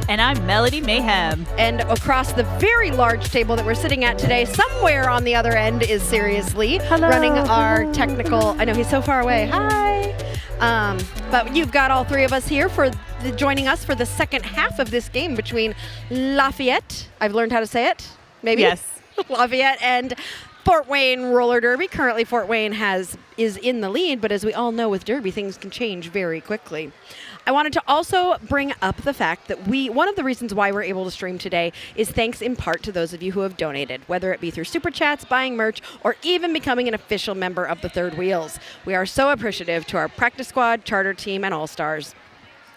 And I'm Melody Mayhem. And across the very large table that we're sitting at today, somewhere on the other end is Seriously running our technical. I know he's so far away. Hi. But you've got all three of us here joining us for the second half of this game between Lafayette. I've learned how to say it. Maybe. Yes. Lafayette and Fort Wayne Roller Derby. Currently, Fort Wayne is in the lead, but as we all know with Derby, things can change very quickly. I wanted to also bring up the fact that one of the reasons why we're able to stream today is thanks in part to those of you who have donated, whether it be through Super Chats, buying merch, or even becoming an official member of the Third Wheels. We are so appreciative to our practice squad, charter team, and all-stars.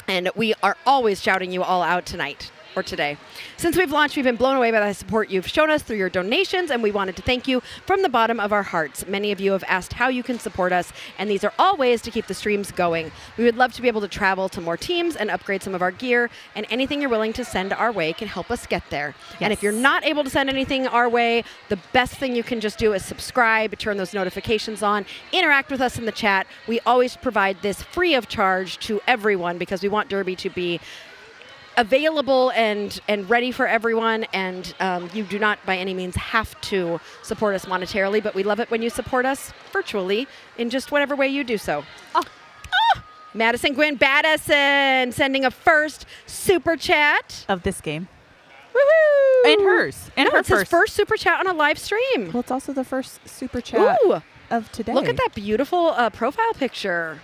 And we are always shouting you all out tonight. Or today. Since we've launched, we've been blown away by the support you've shown us through your donations, and we wanted to thank you from the bottom of our hearts. Many of you have asked how you can support us, and these are all ways to keep the streams going. We would love to be able to travel to more teams and upgrade some of our gear, and anything you're willing to send our way can help us get there. Yes. And if you're not able to send anything our way, the best thing you can just do is subscribe, turn those notifications on, interact with us in the chat. We always provide this free of charge to everyone because we want Derby to be available and ready for everyone, and you do not by any means have to support us monetarily, but we love it when you support us virtually in just whatever way you do so. Madison Gwynn Baddison sending a first super chat Of this game. Woohoo! And hers. And No, her it's his first super chat on a live stream. Well, it's also the first super chat Ooh, of today. look at that beautiful profile picture.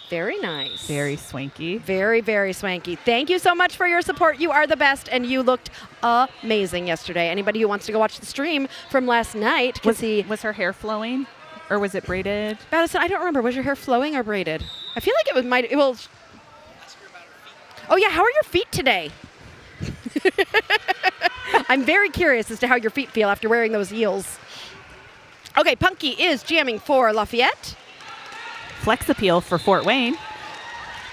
Very nice. Very swanky. Very, very swanky. Thank you so much for your support. You are the best, and you looked amazing yesterday. Anybody who wants to go watch the stream from last night can see. Was her hair flowing, or was it braided? Madison, I don't remember. Was your hair flowing or braided? I feel like it was. Oh yeah, how are your feet today? I'm very curious as to how your feet feel after wearing those heels. Okay, Punky is jamming for Lafayette. Flex appeal for Fort Wayne.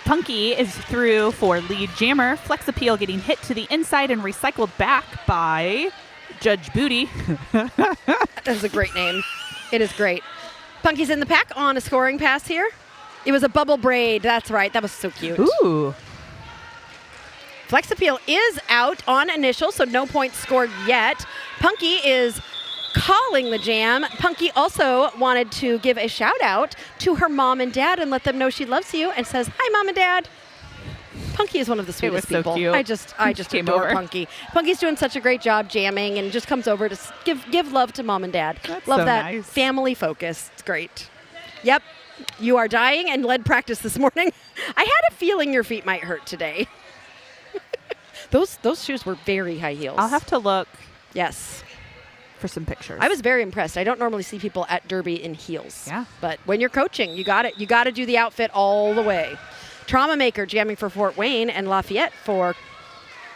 Punky is through for lead jammer. Flex appeal getting hit to the inside and recycled back by Judge Booty. That is a great name. It is great. Punky's in the pack on a scoring pass here. It was a bubble braid. That's right. That was so cute. Ooh. Flex appeal is out on initial, so no points scored yet. Punky is calling the jam. Punky also wanted to give a shout out to her mom and dad and let them know she loves you and says, "Hi, Mom and Dad." Punky is one of the sweetest so people. cute. I just Came adore over. Punky. Punky's doing such a great job jamming and just comes over to give love to Mom and Dad. That's love so that nice. family focus. It's great. Yep. You are dying and led practice this morning. I had a feeling your feet might hurt today. Those shoes were very high heels. I'll have to look Yes. for some pictures. I was very impressed. I don't normally see people at Derby in heels. Yeah. But when you're coaching, you got it. You got to do the outfit all the way. Trauma Maker jamming for Fort Wayne and Lafayette for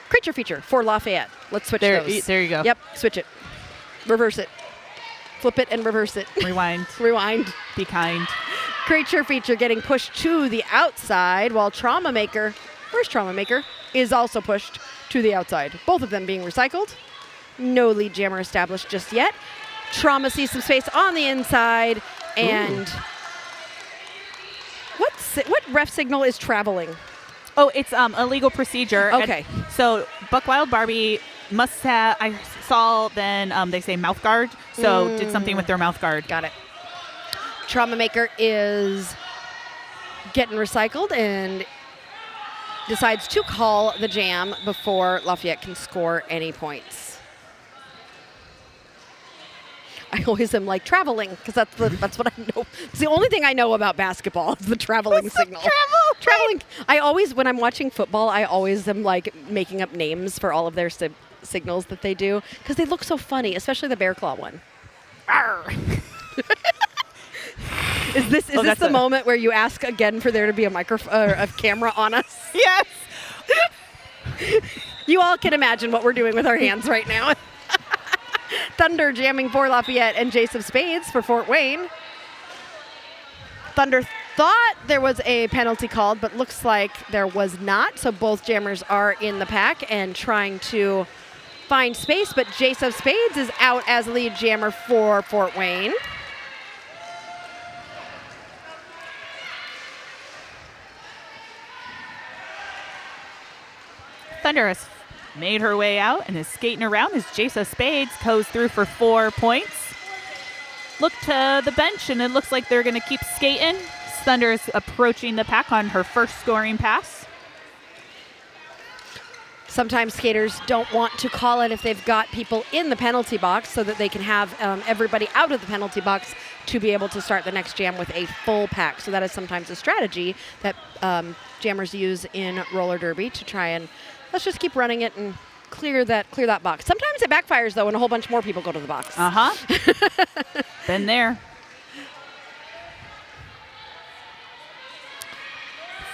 Creature Feature for Lafayette. Let's switch those. There you go. Yep, switch it. Reverse it. Flip it and reverse it. Rewind. Rewind. Be kind. Creature Feature getting pushed to the outside while Trauma Maker, where's Trauma Maker, is also pushed to the outside. Both of them being recycled. No lead jammer established just yet. Trauma sees some space on the inside. And what ref signal is traveling? Oh, it's a legal procedure. Okay. And so Buck Wild Barbie must have, I saw then they say mouth guard. So did something with their mouth guard. Got it. Trauma Maker is getting recycled and decides to call the jam before Lafayette can score any points. I always am like traveling because that's what I know. It's the only thing I know about basketball is the traveling signal. Traveling. I always, when I'm watching football, I always am like making up names for all of their signals that they do because they look so funny, especially the bear claw one. Is this the moment where you ask again for there to be a a camera on us? Yes. You all can imagine what we're doing with our hands right now. Thunder jamming for Lafayette and Jace of Spades for Fort Wayne. Thunder thought there was a penalty called, but looks like there was not. So both jammers are in the pack and trying to find space, but Jace of Spades is out as lead jammer for Fort Wayne. Thunder has made her way out and is skating around as Jace of Spades goes through for 4 points. Look to the bench, and it looks like they're going to keep skating. Thunder is approaching the pack on her first scoring pass. Sometimes skaters don't want to call it if they've got people in the penalty box so that they can have everybody out of the penalty box to be able to start the next jam with a full pack. So that is sometimes a strategy that jammers use in roller derby to try and let's just keep running it and clear that box. Sometimes it backfires though, and a whole bunch more people go to the box. Been there.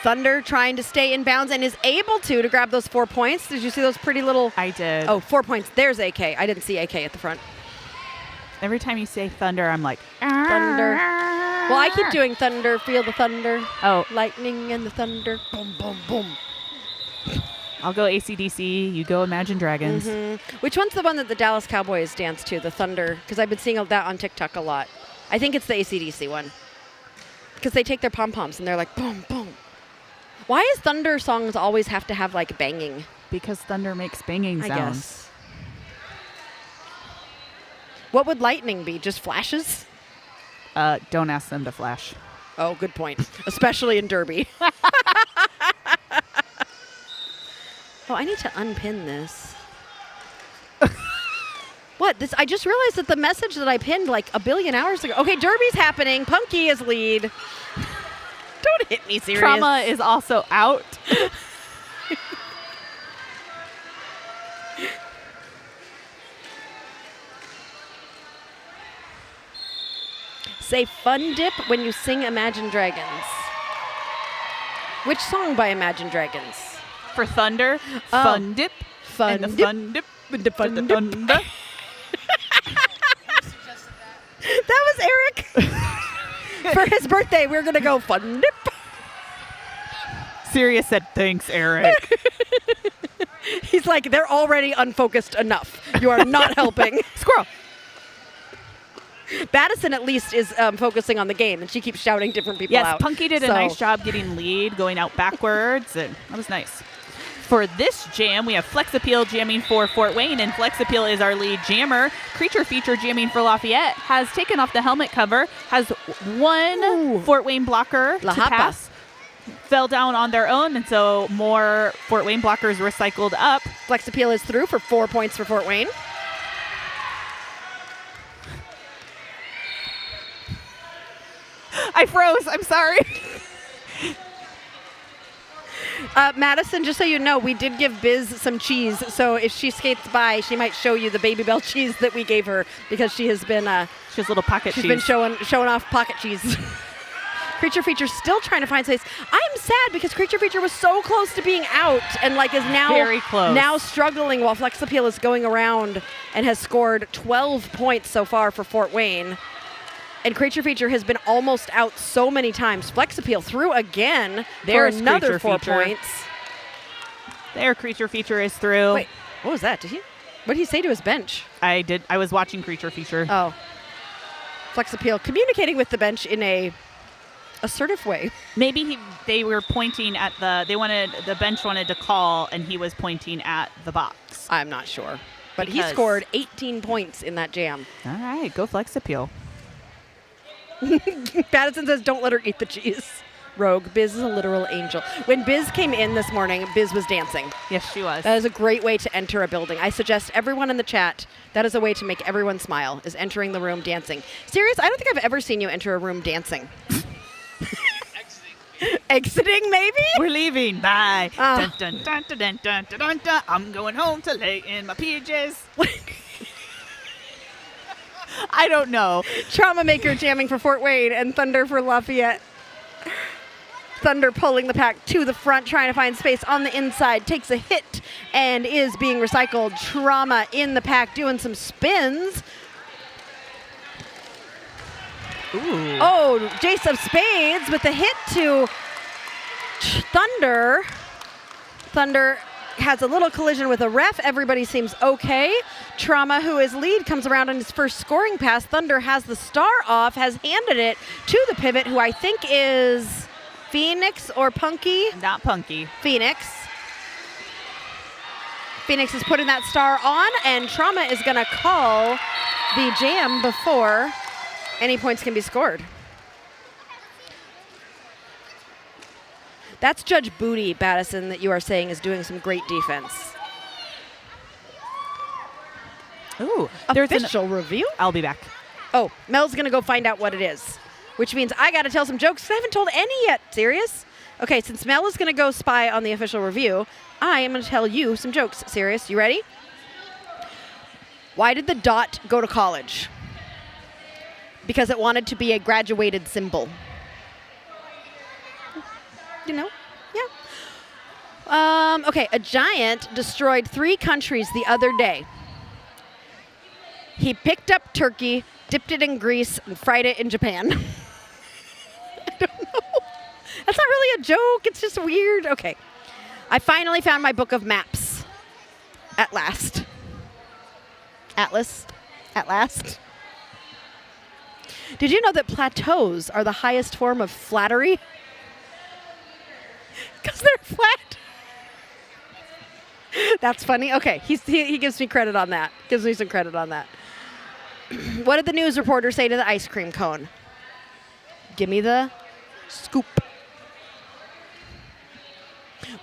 Thunder trying to stay in bounds and is able to grab those 4 points. Did you see those pretty little? I did. Oh, 4 points. There's AK. I didn't see AK at the front. Every time you say Thunder, I'm like, Thunder. Well, I keep doing Thunder. Feel the thunder. Oh. Lightning and the thunder. Boom, boom, boom. I'll go AC/DC. You go Imagine Dragons. Which one's the one that the Dallas Cowboys dance to? The Thunder? Because I've been seeing that on TikTok a lot. I think it's the AC/DC one. Because they take their pom-poms and they're like, boom, boom. Why does Thunder songs always have to have like banging? Because Thunder makes banging sounds. I guess. What would lightning be? Just flashes? Don't ask them to flash. Oh, good point. Especially in derby. Oh, I need to unpin this. What? This? I just realized that the message that I pinned like a billion hours ago. Okay, derby's happening. Punky is lead. Don't hit me, serious. Trauma is also out. Say fun dip when you sing Imagine Dragons. Which song by Imagine Dragons? For Thunder, Fun Dip. Fun and the dip. Fun Dip. The fun dip. Thunder. That was Eric. For his birthday, we're going to go fun dip. Sirius said, thanks, Eric. He's like, they're already unfocused enough. You are not helping. Squirrel. Battison at least is focusing on the game, and she keeps shouting different people Yes, out. Punky did a nice job getting lead, going out backwards, and that was nice. For this jam, we have Flex Appeal jamming for Fort Wayne, and Flex Appeal is our lead jammer. Creature Feature jamming for Lafayette has taken off the helmet cover, has one Fort Wayne blocker La to Hapa. pass. Fell down on their own, and so more Fort Wayne blockers recycled up. Flex Appeal is through for 4 points for Fort Wayne. I froze. I'm sorry. Madison, just so you know, we did give Biz some cheese, so if she skates by, she might show you the Baby Bell cheese that we gave her because she has been she has little pocket cheese. She's been showing off pocket cheese. Creature Feature still trying to find space. I'm sad because Creature Feature was so close to being out and like is now very close. Now struggling while Flex Appeal is going around and has scored 12 points so far for Fort Wayne. And Creature Feature has been almost out so many times. Flex Appeal through again There's for another Creature 4 Feature. points. There, Creature Feature is through. Wait, what was that? What did he say to his bench? I was watching Creature Feature. Oh. Flex Appeal communicating with the bench in a assertive way. Maybe they were pointing at the bench wanted to call, and he was pointing at the box. I'm not sure. But he Because- scored 18 points in that jam. All right, go Flex Appeal. Pattison says, don't let her eat the cheese. Rogue, Biz is a literal angel. When Biz came in this morning, Biz was dancing. Yes, she was. That is a great way to enter a building. I suggest everyone in the chat, that is a way to make everyone smile, is entering the room dancing. Serious? I don't think I've ever seen you enter a room dancing. Exiting, maybe? We're leaving. Bye. Ah. Dun, dun, dun, dun, dun, dun, dun, dun. I'm going home to lay in my PJs. I don't know. Trauma Maker jamming for Fort Wayne and Thunder for Lafayette. Thunder pulling the pack to the front, trying to find space on the inside, takes a hit and is being recycled. Trauma in the pack doing some spins. Ooh. Oh, Jace of Spades with the hit to Thunder. Thunder has a little collision with a ref. Everybody seems okay. Trauma, who is lead, comes around on his first scoring pass. Thunder has the star off, has handed it to the pivot, who I think is Phoenix or Punky. Not Punky. Phoenix. Phoenix is putting that star on, and Trauma is going to call the jam before any points can be scored. That's Judge Booty, Battison, that you are saying is doing some great defense. Ooh, Official review? I'll be back. Oh, Mel's going to go find out what it is, which means I got to tell some jokes. I haven't told any yet. Serious? Okay, since Mel is going to go spy on the official review, I am going to tell you some jokes. Serious? You ready? Why did the dot go to college? Because it wanted to be a graduated symbol. You know? Yeah. Okay, a giant destroyed 3 countries the other day. He picked up turkey, dipped it in grease, and fried it in Japan. I don't know. That's not really a joke. It's just weird. Okay. I finally found my book of maps. At last. Atlas. At last. Did you know that plateaus are the highest form of flattery? Because they're flat. That's funny. Okay, he gives me credit on that. Gives me some credit on that. What did the news reporter say to the ice cream cone? Give me the scoop.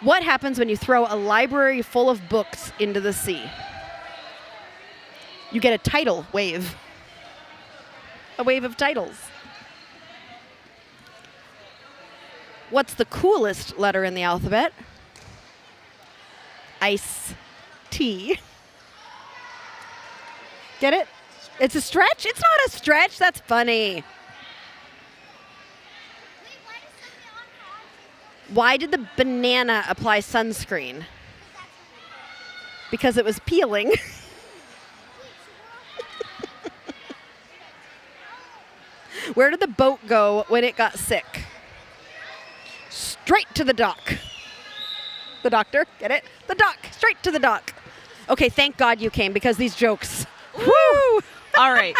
What happens when you throw a library full of books into the sea? You get a tidal wave. A wave of titles. What's the coolest letter in the alphabet? Ice. T. Get it? It's a stretch? It's not a stretch. That's funny. Why did the banana apply sunscreen? Because it was peeling. Where did the boat go when it got sick? Straight to the dock. The doctor, get it? The dock, straight to the dock. Okay, thank God you came because these jokes. Woo! All right.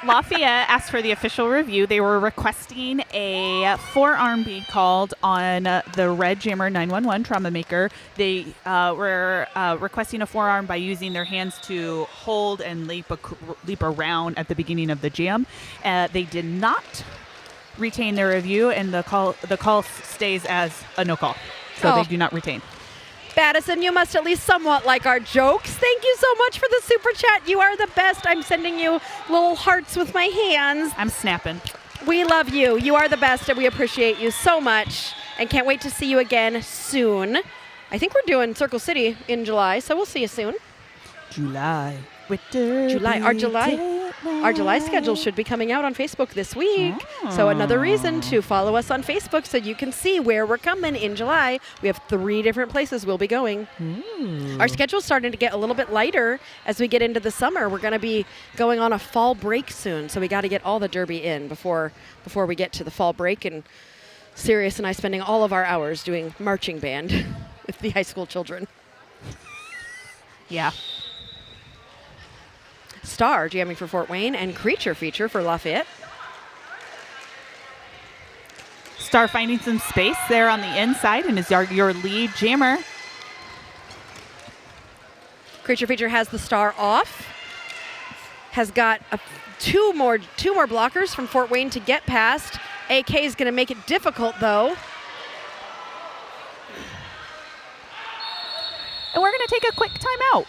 Lafayette asked for the official review. They were requesting a forearm be called on the Red Jammer 911 Trauma Maker. They were requesting a forearm by using their hands to hold and leap around at the beginning of the jam. They did not retain their review, and the call stays as a no call. So they do not retain. Battison, you must at least somewhat like our jokes. Thank you so much for the super chat. You are the best. I'm sending you little hearts with my hands. I'm snapping. We love you. You are the best, and we appreciate you so much. And can't wait to see you again soon. I think we're doing Circle City in July, so we'll see you soon. July. Our July schedule should be coming out on Facebook this week. So another reason to follow us on Facebook so you can see where we're coming in July. We have 3 different places we'll be going. Our schedule's starting to get a little bit lighter as we get into the summer. We're going to be going on a fall break soon, so we got to get all the derby in before we get to the fall break. And Sirius and I spending all of our hours doing marching band with the high school children. Yeah. Star jamming for Fort Wayne and Creature feature for Lafayette. Star finding some space there on the inside and is your lead jammer. Creature feature has the star off. Has got two more blockers from Fort Wayne to get past. AK is going to make it difficult though. And we're going to take a quick timeout.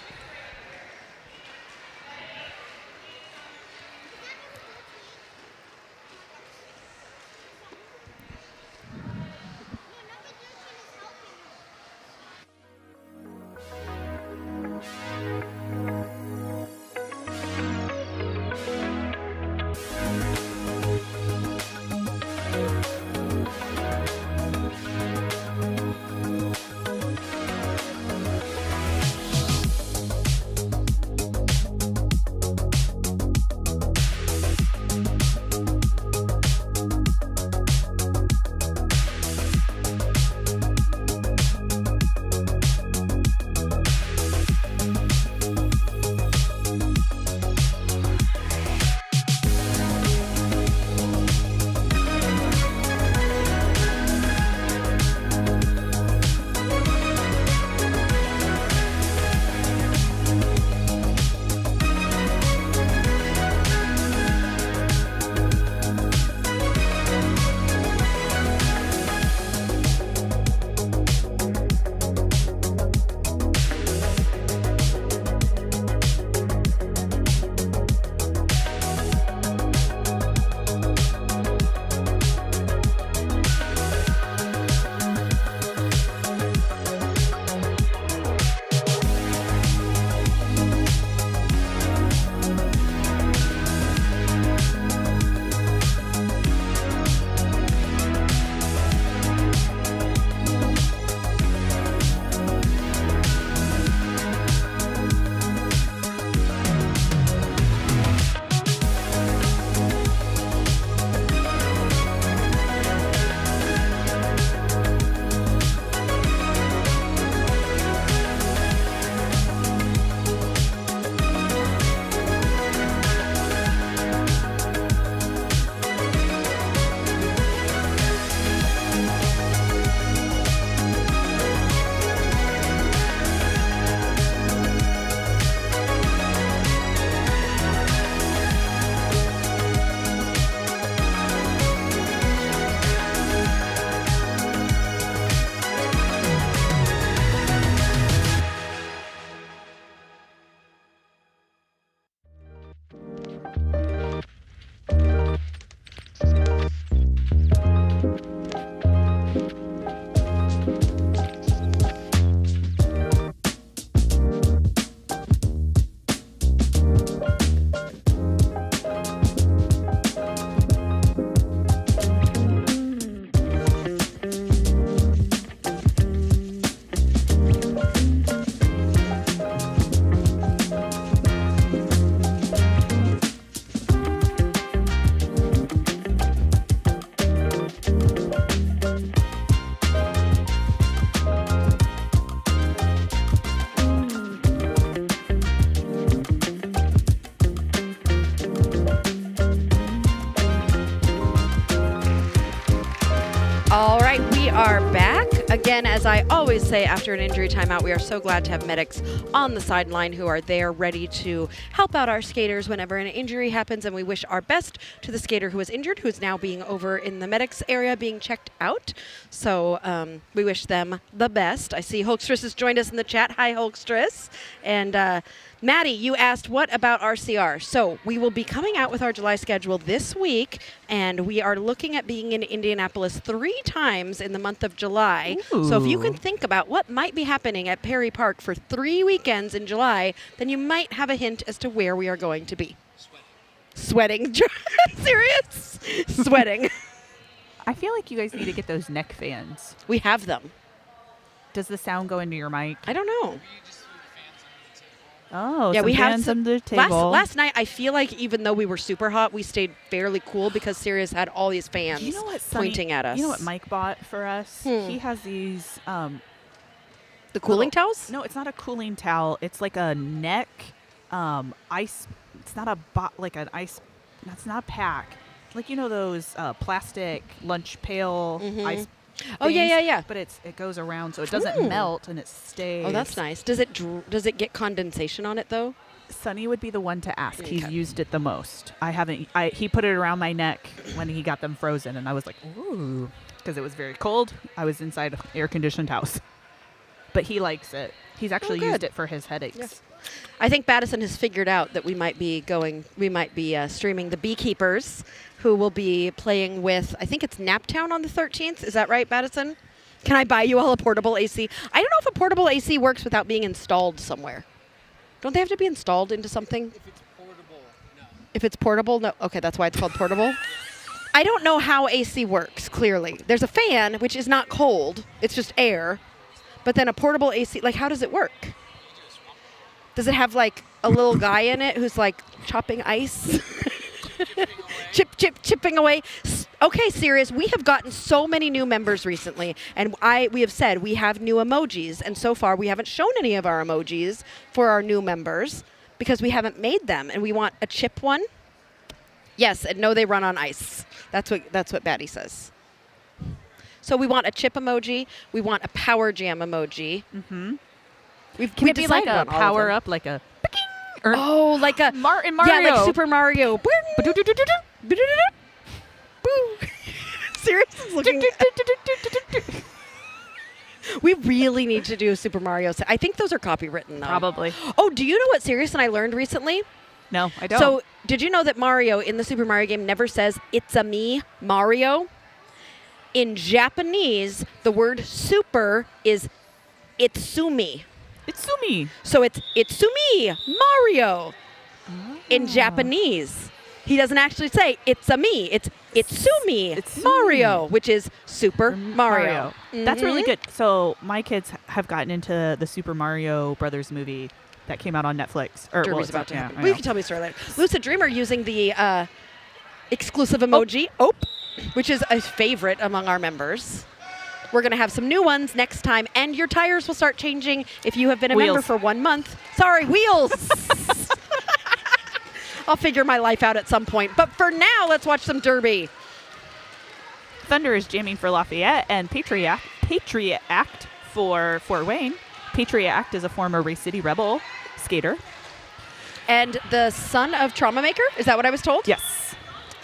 as I always say after an injury timeout, we are so glad to have medics on the sideline who are there ready to help out our skaters whenever an injury happens, and we wish our best to the skater who is injured, who is now being over in the medics area being checked out. So we wish them the best. I see Hulkstress has joined us in the chat. Hi, Hulkstress. And Maddie, you asked what about RCR? So we will be coming out with our July schedule this week, and we are looking at being in Indianapolis 3 times in the month of July. Ooh. So if you can think about what might be happening at Perry Park for 3 weekends in July, then you might have a hint as to where we are going to be. Sweating. Serious? Sweating. I feel like you guys need to get those neck fans. We have them. Does the sound go into your mic? I don't know. Oh, Yeah, some we have fans some. on the table. Last night, I feel like even though we were super hot, we stayed fairly cool because Sirius had all these fans You know what, Sonny, pointing at us. You know what Mike bought for us? He has these. The cooling towels? No, it's not a cooling towel. It's like a neck ice. It's not a like an ice. That's not a pack. Like those plastic lunch pail ice. Oh, yeah, yeah. But it goes around so it doesn't melt and it stays. Oh, that's nice. Does it get condensation on it though? Sonny would be the one to ask. He's Okay. used it the most. I haven't. He put it around my neck when he got them frozen, and I was like, ooh, because it was very cold. I was inside an air-conditioned house, but he likes it. He's actually used good. it for his headaches. Yes. I think Battison has figured out that we might be streaming the Beekeepers, who will be playing with, I think it's Naptown on the 13th. Is that right, Battison? Can I buy you all a portable AC? I don't know if a portable AC works without being installed somewhere. Don't they have to be installed into something? If it's portable, no. If it's portable, no. Okay, that's why it's called portable. I don't know how AC works, clearly. There's a fan, which is not cold. It's just air. But then a portable AC, like, how does it work? Does it have, like, a little guy in it who's, like, chopping ice? Chipping away. Okay, Sirius, we have gotten so many new members recently, and we have said we have new emojis, and so far we haven't shown any of our emojis for our new members because we haven't made them, and we want a chip one. Yes, and no, they run on ice. That's what Batty says. So we want a chip emoji. We want a power jam emoji. Mm-hmm. Can it be like a power up, like a? Oh, like a Mario. Yeah, like Super Mario. Serious is looking. We really need to do Super Mario. I think those are copywritten though. Probably. Oh, do you know what Sirius and I learned recently? No, I don't. So, did you know that Mario in the Super Mario game never says "It's a me, Mario"? In Japanese, the word "super" is "itsumi." Itsumi. So it's "Itsumi, Mario." In Japanese, he doesn't actually say "It's a me." It's "Itsumi, Mario," which is Super Mario. That's really good. So my kids have gotten into the Super Mario Brothers movie that came out on Netflix. Derby's about to happen. Well, you can tell me a story later. Lucid Dreamer using the exclusive emoji, which is a favorite among our members. We're going to have some new ones next time, and your tires will start changing if you have been a member for 1 month. Sorry, wheels. I'll figure my life out at some point. But for now, let's watch some Derby. Thunder is jamming for Lafayette, and Patriot Act for Fort Wayne. Patriot Act is a former Race City Rebel skater. And the son of Trauma Maker? Is that what I was told? Yes.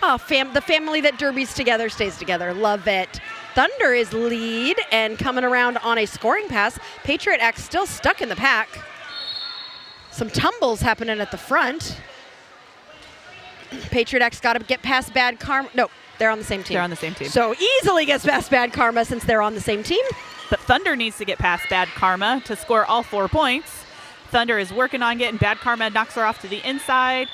Oh, the family that Derby's together stays together. Love it. Thunder is lead and coming around on a scoring pass. Patriot Act still stuck in the pack. Some tumbles happening at the front. Patriot Act's got to get past Bad Karma. No, they're on the same team. They're on the same team. So easily gets past Bad Karma since they're on the same team. But Thunder needs to get past Bad Karma to score all 4 points. Thunder is working on getting Bad Karma, knocks her off to the inside.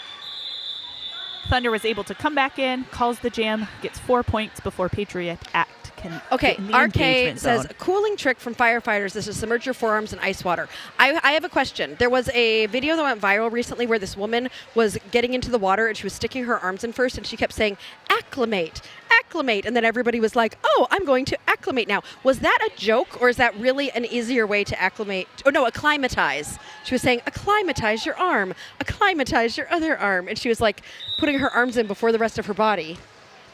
Thunder was able to come back in, calls the jam, gets 4 points before Patriot Act can Okay, get in the RK engagement says, zone. a cooling trick from firefighters is to submerge your forearms in ice water. I have a question. There was a video that went viral recently where this woman was getting into the water and she was sticking her arms in first and she kept saying, acclimate, acclimate. And then everybody was like, oh, I'm going to acclimate now. Was that a joke or is that really an easier way to acclimate? Oh, no, acclimatize. She was saying, acclimatize your arm, acclimatize your other arm. And she was like putting her arms in before the rest of her body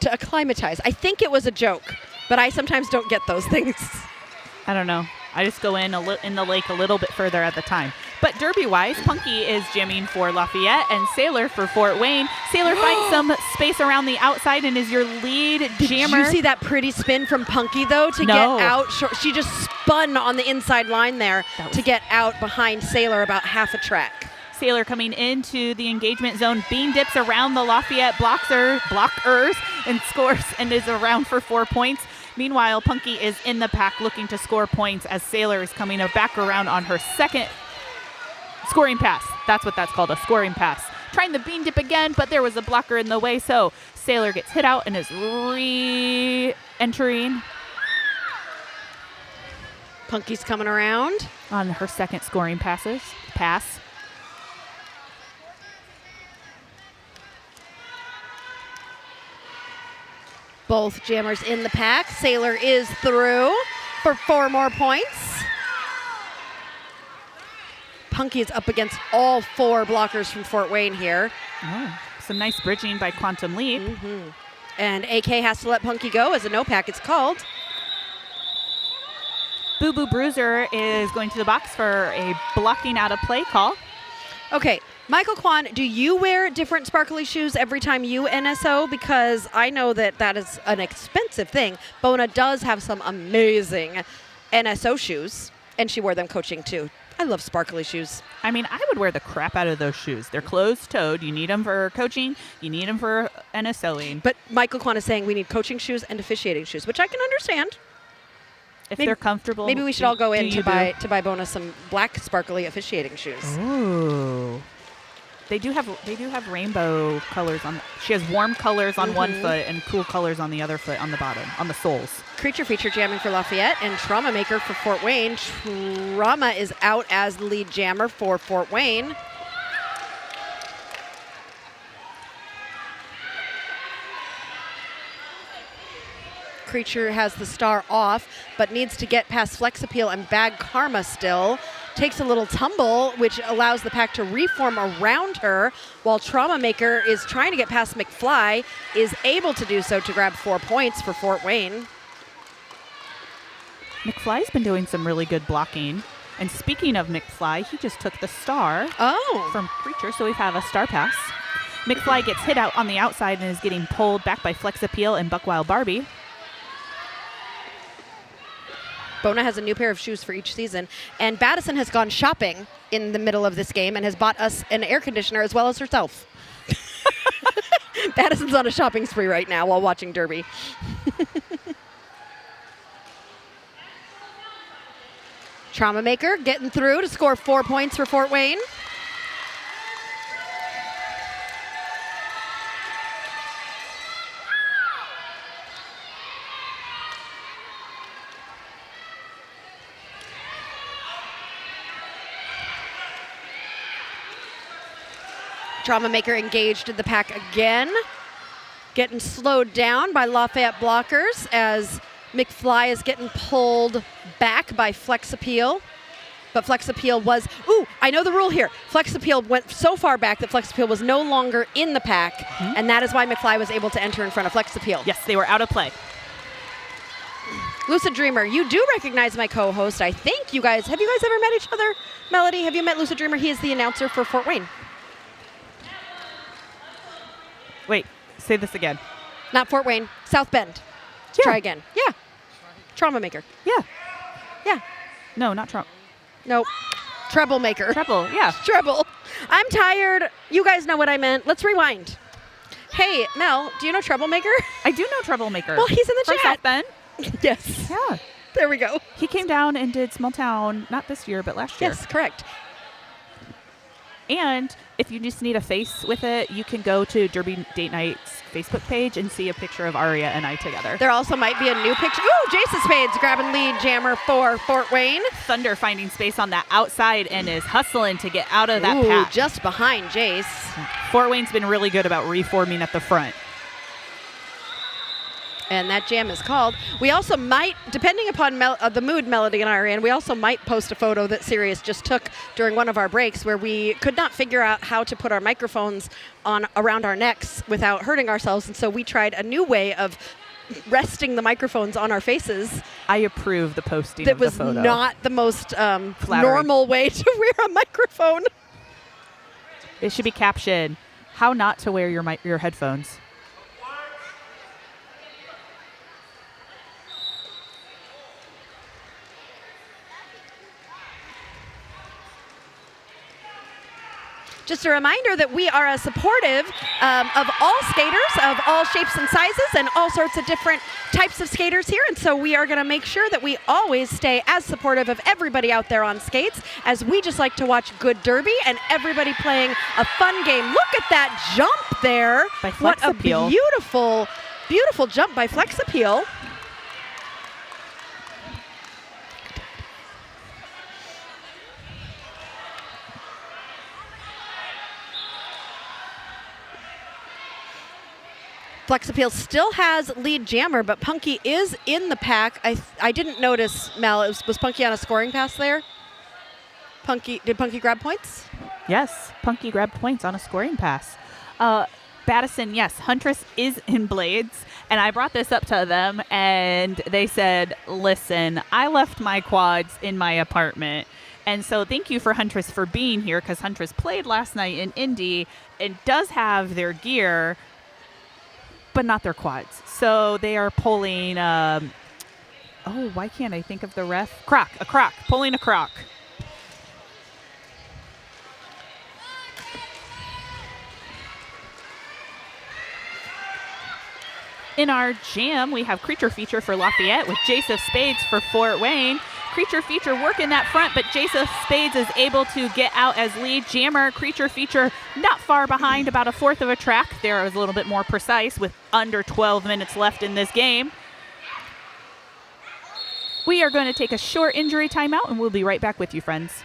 to acclimatize. I think it was a joke. But I sometimes don't get those things. I don't know. I just go in the lake a little bit further at the time. But derby-wise, Punky is jamming for Lafayette and Sailor for Fort Wayne. Sailor finds some space around the outside and is your lead jammer. Did you see that pretty spin from Punky, though, to get out? She just spun on the inside line there to get out behind Sailor about half a track. Sailor coming into the engagement zone, beam dips around the Lafayette blockers and scores and is around for 4 points. Meanwhile, Punky is in the pack looking to score points as Sailor is coming back around on her second scoring pass. That's what that's called, a scoring pass. Trying the beam dip again, but there was a blocker in the way, so Sailor gets hit out and is re-entering. Punky's coming around on her second scoring pass. Both jammers in the pack. Sailor is through for 4 more points. Punky is up against all 4 blockers from Fort Wayne here. Oh, some nice bridging by Quantum Leap. And AK has to let Punky go as a no pack it's called. Boo Boo Bruiser is going to the box for a blocking out of play call. Okay, Michael Kwan, do you wear different sparkly shoes every time you NSO? Because I know that is an expensive thing. Bona does have some amazing NSO shoes, and she wore them coaching too. I love sparkly shoes. I mean, I would wear the crap out of those shoes. They're closed-toed. You need them for coaching. You need them for NSOing. But Michael Kwan is saying we need coaching shoes and officiating shoes, which I can understand. If they're comfortable. Maybe we should all go in to buy Bona some black sparkly officiating shoes. Ooh. They do have rainbow colors on. She has warm colors on one foot and cool colors on the other foot on the bottom, on the soles. Creature feature jamming for Lafayette and Trauma Maker for Fort Wayne. Trauma is out as the lead jammer for Fort Wayne. Creature has the star off, but needs to get past Flex Appeal and Bag Karma still. Takes a little tumble, which allows the pack to reform around her, while Trauma Maker is trying to get past McFly, is able to do so to grab 4 points for Fort Wayne. McFly's been doing some really good blocking. And speaking of McFly, he just took the star from Creature, so we have a star pass. McFly gets hit out on the outside and is getting pulled back by Flex Appeal and Buckwild Barbie. Bona has a new pair of shoes for each season. And Battison has gone shopping in the middle of this game and has bought us an air conditioner as well as herself. Battison's on a shopping spree right now while watching Derby. Trauma Maker getting through to score 4 points for Fort Wayne. Trauma Maker engaged in the pack again. Getting slowed down by Lafayette blockers as McFly is getting pulled back by Flex Appeal. But Flex Appeal was, I know the rule here. Flex Appeal went so far back that Flex Appeal was no longer in the pack, and that is why McFly was able to enter in front of Flex Appeal. Yes, they were out of play. Lucid Dreamer, you do recognize my co-host, I think. Have you guys ever met each other? Melody, have you met Lucid Dreamer? He is the announcer for Fort Wayne. Wait, say this again. Not Fort Wayne, South Bend. Try again. Yeah. Trauma Maker. Yeah. Yeah. No, not Trauma. Nope. Treble Maker. Treble, yeah. Treble. I'm tired. You guys know what I meant. Let's rewind. Hey, Mel, do you know Treble Maker? I do know Treble Maker. Well, he's in the From chat. South Bend. Yes. Yeah. There we go. He came down and did Small Town, not this year, but last year. Yes, correct. And if you just need a face with it, you can go to Derby Date Night's Facebook page and see a picture of Aria and I together. There also might be a new picture. Ooh, Jason Spades grabbing lead jammer for Fort Wayne. Thunder finding space on that outside and is hustling to get out of that pack. Just behind Jace. Fort Wayne's been really good about reforming at the front. And that jam is called. We also might, depending upon the mood Melody and I are in, we also might post a photo that Sirius just took during one of our breaks where we could not figure out how to put our microphones on around our necks without hurting ourselves. And so we tried a new way of resting the microphones on our faces. I approve the posting That of the was photo. not the most Flattering. normal way to wear a microphone. It should be captioned, how not to wear your headphones. Just a reminder that we are supportive of all skaters of all shapes and sizes and all sorts of different types of skaters here. And so we are going to make sure that we always stay as supportive of everybody out there on skates, as we just like to watch good derby and everybody playing a fun game. Look at that jump there. By What a Flexappeal. beautiful, beautiful jump by Flexappeal. Flexappeal still has lead jammer, but Punky is in the pack. I didn't notice, Mel, was Punky on a scoring pass there? Did Punky grab points? Yes, Punky grabbed points on a scoring pass. Battison, yes, Huntress is in blades, and I brought this up to them, and they said, listen, I left my quads in my apartment, and so thank you for Huntress for being here, because Huntress played last night in Indy and does have their gear, but not their quads. So they are pulling, why can't I think of the ref? A croc, pulling a croc. In our jam, we have Creature Feature for Lafayette with Joseph Spades for Fort Wayne. Creature Feature working that front, but Joseph Spades is able to get out as lead jammer. Creature Feature not far behind, about a fourth of a track. There was a little bit more precise with under 12 minutes left in this game. We are going to take a short injury timeout, and we'll be right back with you, friends.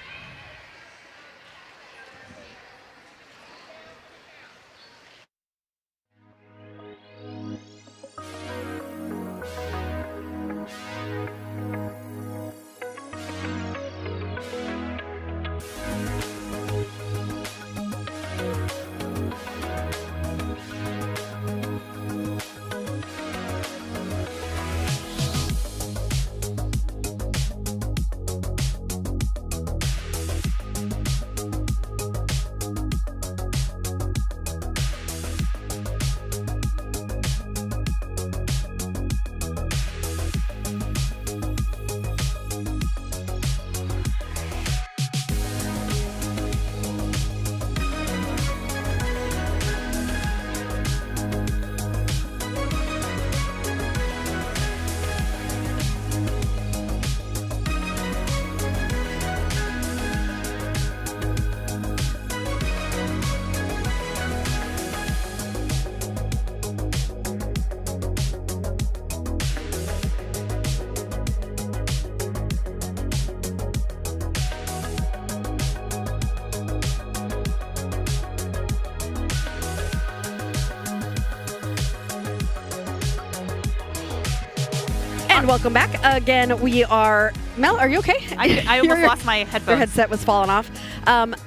And welcome back. Again, we are... Mel, are you okay? I almost lost my headphones. Your headset was falling off.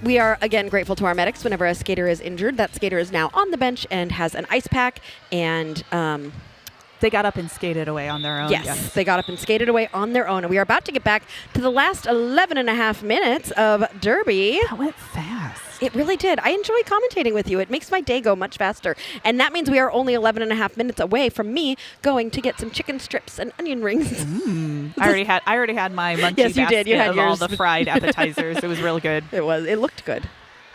We are, again, grateful to our medics. Whenever a skater is injured, that skater is now on the bench and has an ice pack. And they got up and skated away on their own. yes, they got up and skated away on their own. And we are about to get back to the last 11 and a half minutes of Derby. That went fast. It really did. I enjoy commentating with you. It makes my day go much faster. And that means we are only 11 and a half minutes away from me going to get some chicken strips and onion rings. I already had my munchie Yes, you did. You basket had of all yours. the fried appetizers. It was really good. It looked good.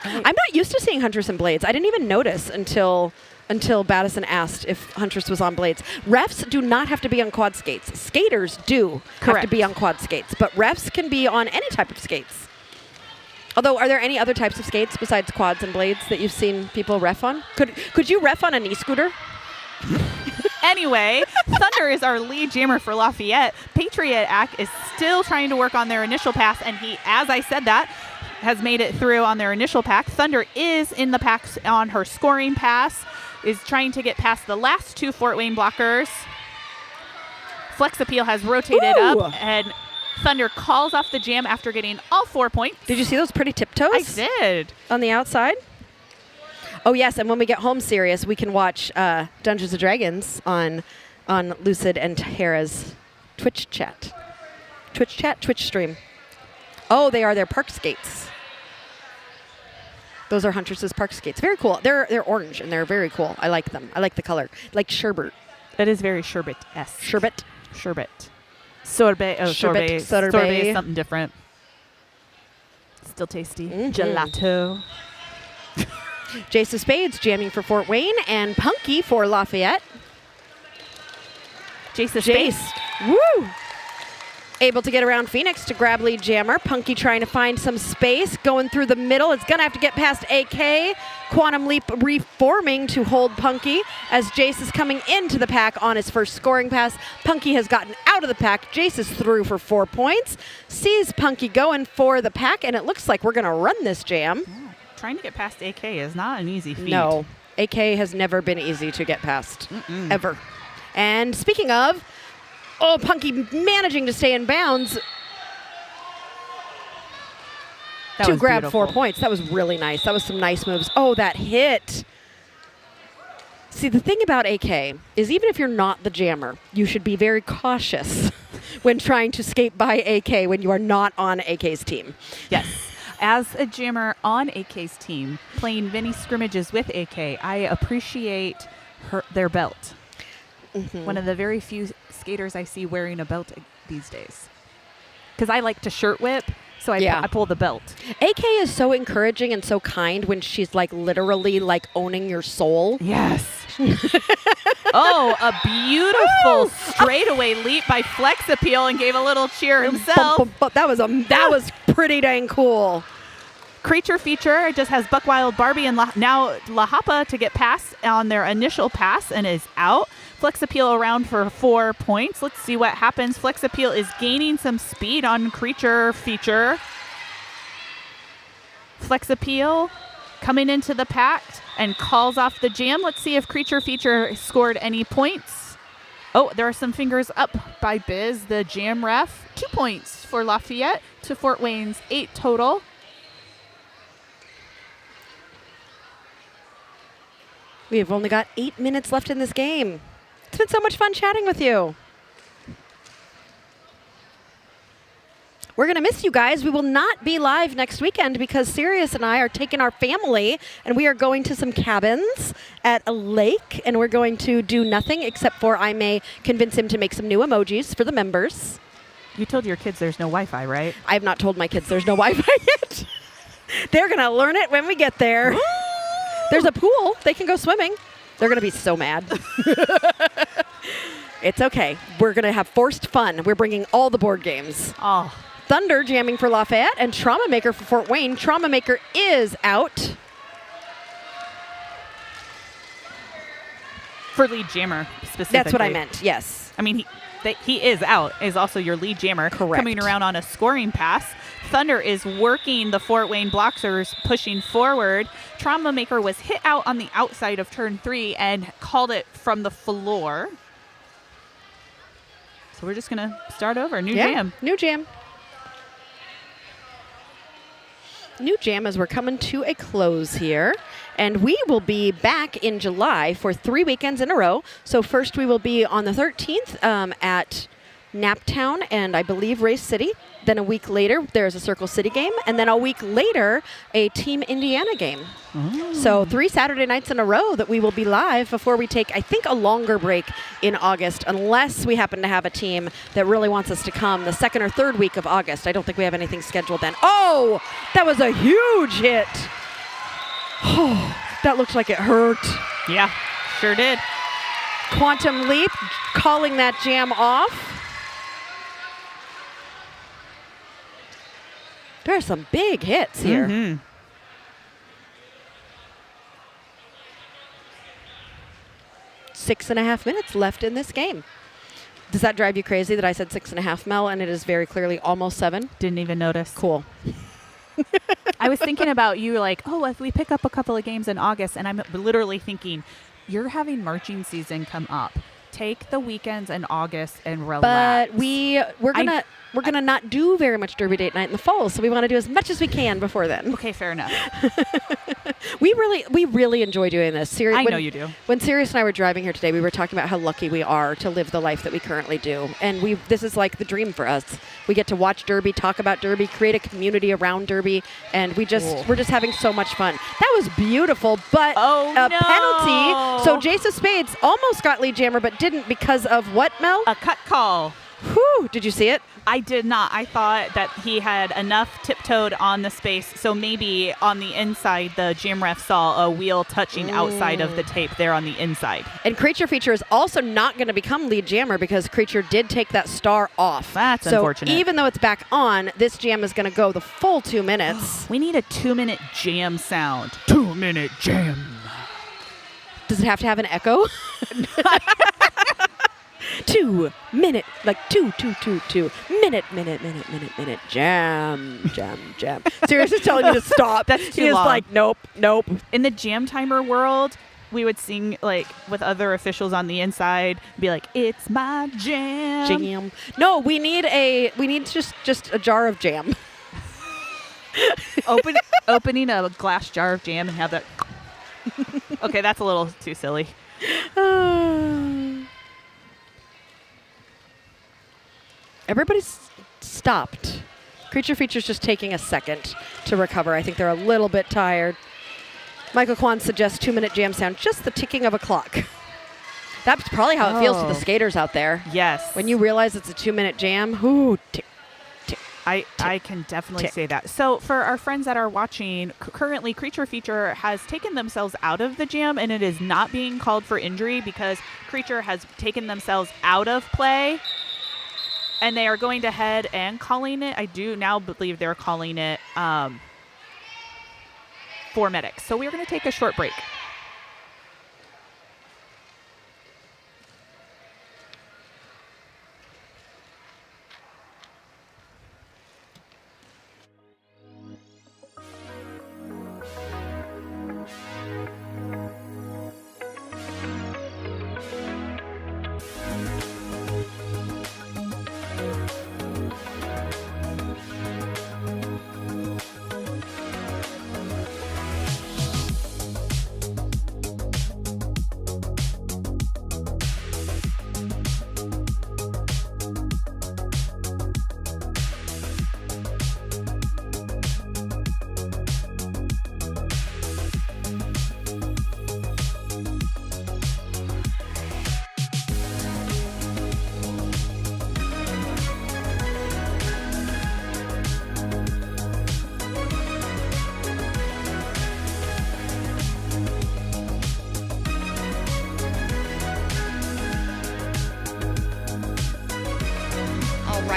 I'm not used to seeing Huntress and blades. I didn't even notice until Battison asked if Huntress was on blades. Refs do not have to be on quad skates. Skaters do have to Correct. be on quad skates, but refs can be on any type of skates. Although, are there any other types of skates besides quads and blades that you've seen people ref on? Could you ref on an e-scooter? Anyway, Thunder is our lead jammer for Lafayette. Patriot Act is still trying to work on their initial pass, and he, as I said that, has made it through on their initial pack. Thunder is in the packs on her scoring pass, is trying to get past the last two Fort Wayne blockers. Flexappeal has rotated up, and Thunder calls off the jam after getting all 4 points. Did you see those pretty tiptoes? I did. On the outside? Oh, yes, and when we get home serious, we can watch Dungeons & Dragons on on Lucid and Tara's Twitch chat. Twitch stream. Oh, they are their park skates. Those are Huntress's park skates. Very cool. They're orange and they're very cool. I like them. I like the color. Like sherbet. It is very sherbet-esque. Sherbet. Sherbet. Sorbet. Oh, Sherbet, sorbet. sorbet. Sorbet is something different. Still tasty. Gelato. Jace of Spades jamming for Fort Wayne and Punky for Lafayette. Jace of Jace. Spades. Woo! Able to get around Phoenix to grab lead jammer. Punky trying to find some space. Going through the middle. It's going to have to get past AK. Quantum Leap reforming to hold Punky as Jace is coming into the pack on his first scoring pass. Punky has gotten out of the pack. Jace is through for 4 points. Sees Punky going for the pack, and it looks like we're going to run this jam. Yeah. Trying to get past AK is not an easy feat. No. AK has never been easy to get past. Ever. And speaking of, Punky managing to stay in bounds That to was grab beautiful. 4 points. That was really nice. That was some nice moves. Oh, that hit. See, the thing about AK is even if you're not the jammer, you should be very cautious when trying to skate by AK when you are not on AK's team. Yes. As a jammer on AK's team, playing many scrimmages with AK, I appreciate their belt. One of the very few skaters I see wearing a belt these days. Because I like to shirt whip, so I pull the belt. AK is so encouraging and so kind when she's like literally like owning your soul. Yes. Oh, a beautiful straightaway leap by Flex Appeal and gave a little cheer himself. That was pretty dang cool. Creature feature just has Buckwild Barbie and now La Hapa to get past on their initial pass and is out. Flex Appeal around for 4 points. Let's see what happens. Flex Appeal is gaining some speed on Creature feature. Flex Appeal coming into the pack and calls off the jam. Let's see if Creature feature scored any points. Oh, there are some fingers up by Biz, the jam ref. 2 points for Lafayette to Fort Wayne's 8 total. We have only got 8 minutes left in this game. It's been so much fun chatting with you. We're going to miss you guys. We will not be live next weekend because Sirius and I are taking our family and we are going to some cabins at a lake and we're going to do nothing except for I may convince him to make some new emojis for the members. You told your kids there's no Wi-Fi, right? I have not told my kids there's no Wi-Fi yet. They're going to learn it when we get there. There's a pool. They can go swimming. They're going to be so mad. It's okay. We're going to have forced fun. We're bringing all the board games. Oh. Thunder jamming for Lafayette and Trauma Maker for Fort Wayne. Trauma Maker is out. For lead jammer, specifically. That's what I meant, yes. I mean, he is out, is also your lead jammer. Correct. Coming around on a scoring pass. Thunder is working the Fort Wayne Bloxers, pushing forward. Trauma Maker was hit out on the outside of turn 3 and called it from the floor. So we're just going to start over. New jam. New jam. New jam as we're coming to a close here. And we will be back in July for 3 weekends in a row. So first we will be on the 13th at Naptown and I believe Race City. Then a week later, there's a Circle City game. And then a week later, a Team Indiana game. So 3 Saturday nights in a row that we will be live before we take, I think, a longer break in August, unless we happen to have a team that really wants us to come the 2nd or 3rd week of August. I don't think we have anything scheduled then. Oh, that was a huge hit. Oh, that looked like it hurt. Yeah, sure did. Quantum Leap calling that jam off. There are some big hits here. 6.5 minutes left in this game. Does that drive you crazy that I said 6.5, Mel, and it is very clearly almost 7? Didn't even notice. Cool. I was thinking about you like, oh, if we pick up a couple of games in August, and I'm literally thinking, you're having marching season come up. Take the weekends in August and relax. But we're gonna not do very much Derby Date Night in the fall, so we want to do as much as we can before then. Okay, fair enough. We really enjoy doing this. I know you do. When Sirius and I were driving here today, we were talking about how lucky we are to live the life that we currently do. And this is like the dream for us. We get to watch Derby, talk about Derby, create a community around Derby, and we're just having so much fun. That was beautiful, but a penalty. So Jace of Spades almost got lead jammer, but didn't because of what, Mel? A cut call. Whew, did you see it? I did not. I thought that he had enough tiptoed on the space, so maybe on the inside, the jam ref saw a wheel touching outside of the tape there on the inside. And Creature Feature is also not going to become lead jammer because Creature did take that star off. That's unfortunate. So even though it's back on, this jam is going to go the full 2 minutes. We need a 2-minute jam sound. 2-minute jam. Does it have to have an echo? 2 minute, like two minute jam. Sirius is telling me to stop. That's too He is long. like, nope. In the jam timer world, we would sing like with other officials on the inside, be like, "It's my jam." No, we need just a jar of jam. Opening a glass jar of jam and have that. Okay, that's a little too silly. Everybody's stopped. Creature Feature's just taking a second to recover. I think they're a little bit tired. Michael Kwan suggests 2-minute jam sound, just the ticking of a clock. That's probably how it feels to the skaters out there. Yes. When you realize it's a 2-minute jam, ooh, tick, tick. I can definitely tick. say that. So for our friends that are watching, currently Creature Feature has taken themselves out of the jam, and it is not being called for injury because Creature has taken themselves out of play. And they are going ahead and calling it. I do now believe they're calling it for medics. So we're going to take a short break.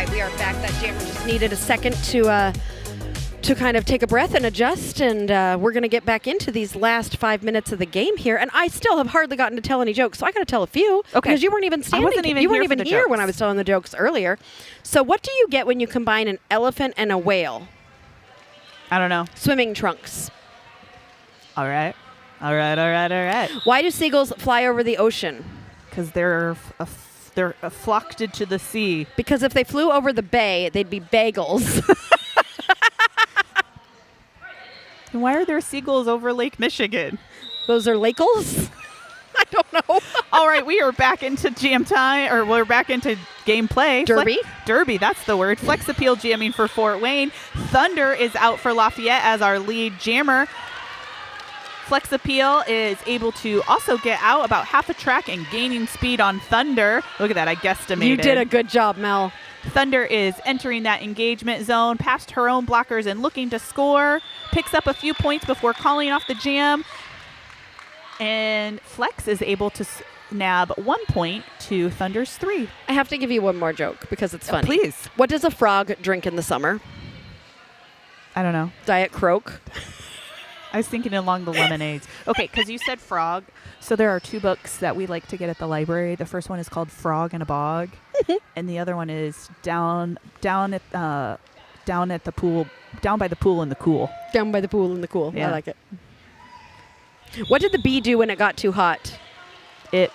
right, we are back. That jammer just needed a second to kind of take a breath and adjust, and we're going to get back into these last 5 minutes of the game here. And I still have hardly gotten to tell any jokes, so I got to tell a few. Okay. Because you weren't even standing. I wasn't even you weren't here for even the here jokes. when I was telling the jokes earlier. So what do you get when you combine an elephant and a whale? I don't know. Swimming trunks. All right. All right. Why do seagulls fly over the ocean? Because they're flocked to the sea. Because if they flew over the bay, they'd be bagels. And why are there seagulls over Lake Michigan? Those are lakels? I don't know. All right, we are back into jam time, or we're back into gameplay. Derby? Derby, that's the word. Flex Appeal jamming for Fort Wayne. Thunder is out for Lafayette as our lead jammer. Flex Appeal is able to also get out about half a track and gaining speed on Thunder. Look at that, I guesstimated. You did a good job, Mel. Thunder is entering that engagement zone past her own blockers and looking to score. Picks up a few points before calling off the jam. And Flex is able to nab 1 point to Thunder's 3. I have to give you one more joke because it's funny. Please. What does a frog drink in the summer? I don't know. Diet Coke. I was thinking along the lemonades. Okay, because you said frog. So there are 2 books that we like to get at the library. The first one is called Frog in a Bog, and the other one is down at the pool, down by the pool in the cool. Down by the pool in the cool. Yeah. I like it. What did the bee do when it got too hot? It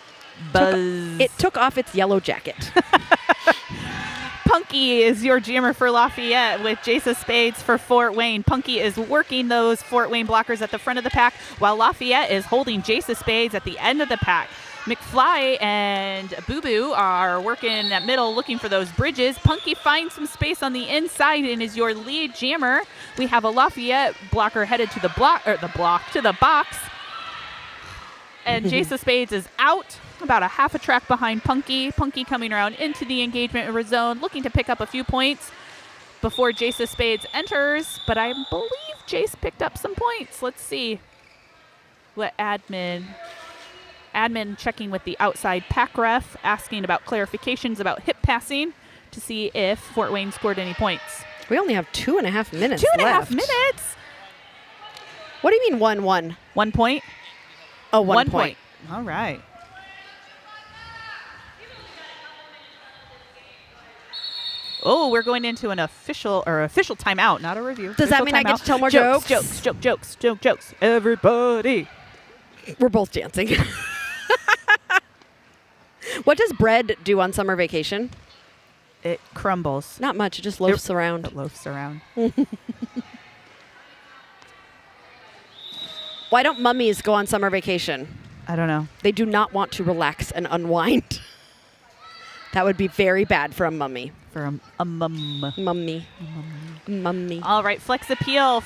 buzzed. It took off its yellow jacket. Punky is your jammer for Lafayette with Jace of Spades for Fort Wayne. Punky is working those Fort Wayne blockers at the front of the pack, while Lafayette is holding Jace of Spades at the end of the pack. McFly and Boo Boo are working at middle looking for those bridges. Punky finds some space on the inside and is your lead jammer. We have a Lafayette blocker headed to the box. And Jace of Spades is out, about a half a track behind Punky. Punky coming around into the engagement zone, looking to pick up a few points before Jace of Spades enters. But I believe Jace picked up some points. Let's see what admin checking with the outside pack ref, asking about clarifications about hip passing to see if Fort Wayne scored any points. We only have 2.5 minutes Two and a half left. minutes? What do you mean 1-1? 1 point? Oh, 1 point. All right. Oh, we're going into an official timeout, not a review. Does that Official mean I get timeout. to tell more jokes? Jokes. Everybody. We're both dancing. What does bread do on summer vacation? It crumbles. Not much. It just loafs around. It loafs around. Why don't mummies go on summer vacation? I don't know. They do not want to relax and unwind. That would be very bad for a mummy. For a mum. Mummy. All right, Flex Appeal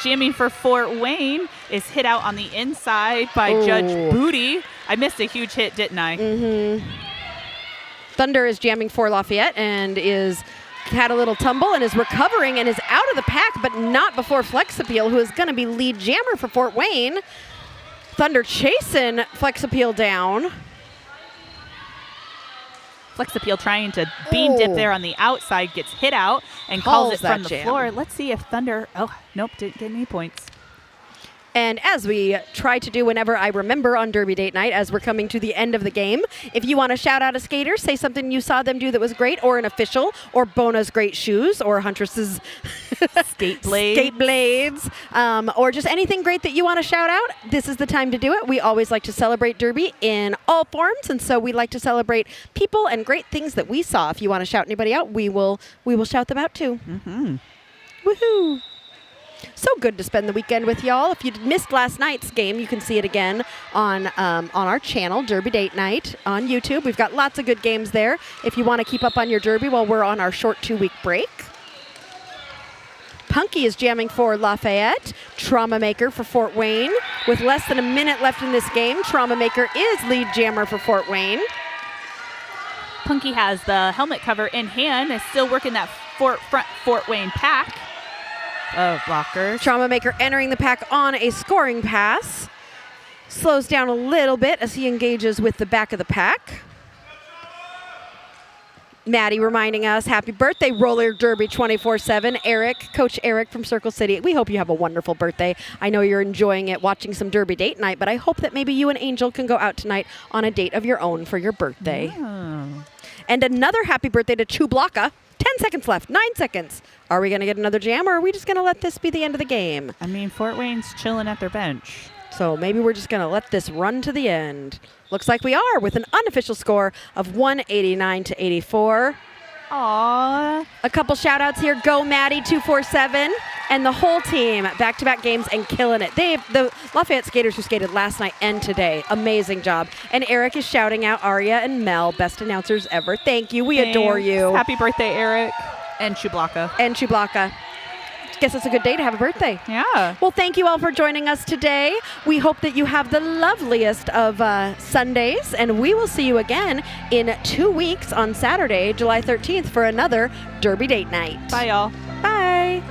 jamming for Fort Wayne is hit out on the inside by Judge Booty. I missed a huge hit, didn't I? Mm-hmm. Thunder is jamming for Lafayette and had a little tumble and is recovering and is out of the pack, but not before Flex Appeal, who is going to be lead jammer for Fort Wayne. Thunder chasing Flex Appeal down. Flex Appeal trying to bean dip there on the outside, gets hit out and calls it from the floor. Let's see if Thunder, nope, didn't get any points. And as we try to do whenever I remember on Derby Date Night, as we're coming to the end of the game, if you want to shout out a skater, say something you saw them do that was great, or an official, or Bona's great shoes, or Huntress's skate blades, or just anything great that you want to shout out, this is the time to do it. We always like to celebrate Derby in all forms, and so we like to celebrate people and great things that we saw. If you want to shout anybody out, we will shout them out too. Mm-hmm. Woohoo! So good to spend the weekend with y'all. If you missed last night's game, you can see it again on our channel, Derby Date Night on YouTube. We've got lots of good games there if you want to keep up on your Derby while we're on our short 2-week break. Punky is jamming for Lafayette. Trauma Maker for Fort Wayne. With less than a minute left in this game, Trauma Maker is lead jammer for Fort Wayne. Punky has the helmet cover in hand, is still working that front Fort Wayne pack of blockers. Trauma Maker entering the pack on a scoring pass. Slows down a little bit as he engages with the back of the pack. Maddie reminding us, happy birthday, Roller Derby 24/7. Eric, Coach Eric from Circle City. We hope you have a wonderful birthday. I know you're enjoying it, watching some Derby Date Night, but I hope that maybe you and Angel can go out tonight on a date of your own for your birthday. Oh. And another happy birthday to Chublaka. 10 seconds left, 9 seconds. Are we going to get another jam, or are we just going to let this be the end of the game? I mean, Fort Wayne's chilling at their bench. So maybe we're just going to let this run to the end. Looks like we are, with an unofficial score of 189-84. Aww. A couple shout-outs here. Go Maddie 247 and the whole team. Back-to-back games and killing it. The Lafayette skaters who skated last night and today. Amazing job. And Eric is shouting out Aria and Mel, best announcers ever. Thank you. We adore you. Happy birthday, Eric. And Chublaka. Guess it's a good day to have a birthday. Yeah. Well, thank you all for joining us today. We hope that you have the loveliest of Sundays, and we will see you again in 2 weeks on Saturday, July 13th, for another Derby Date Night. Bye, y'all. Bye.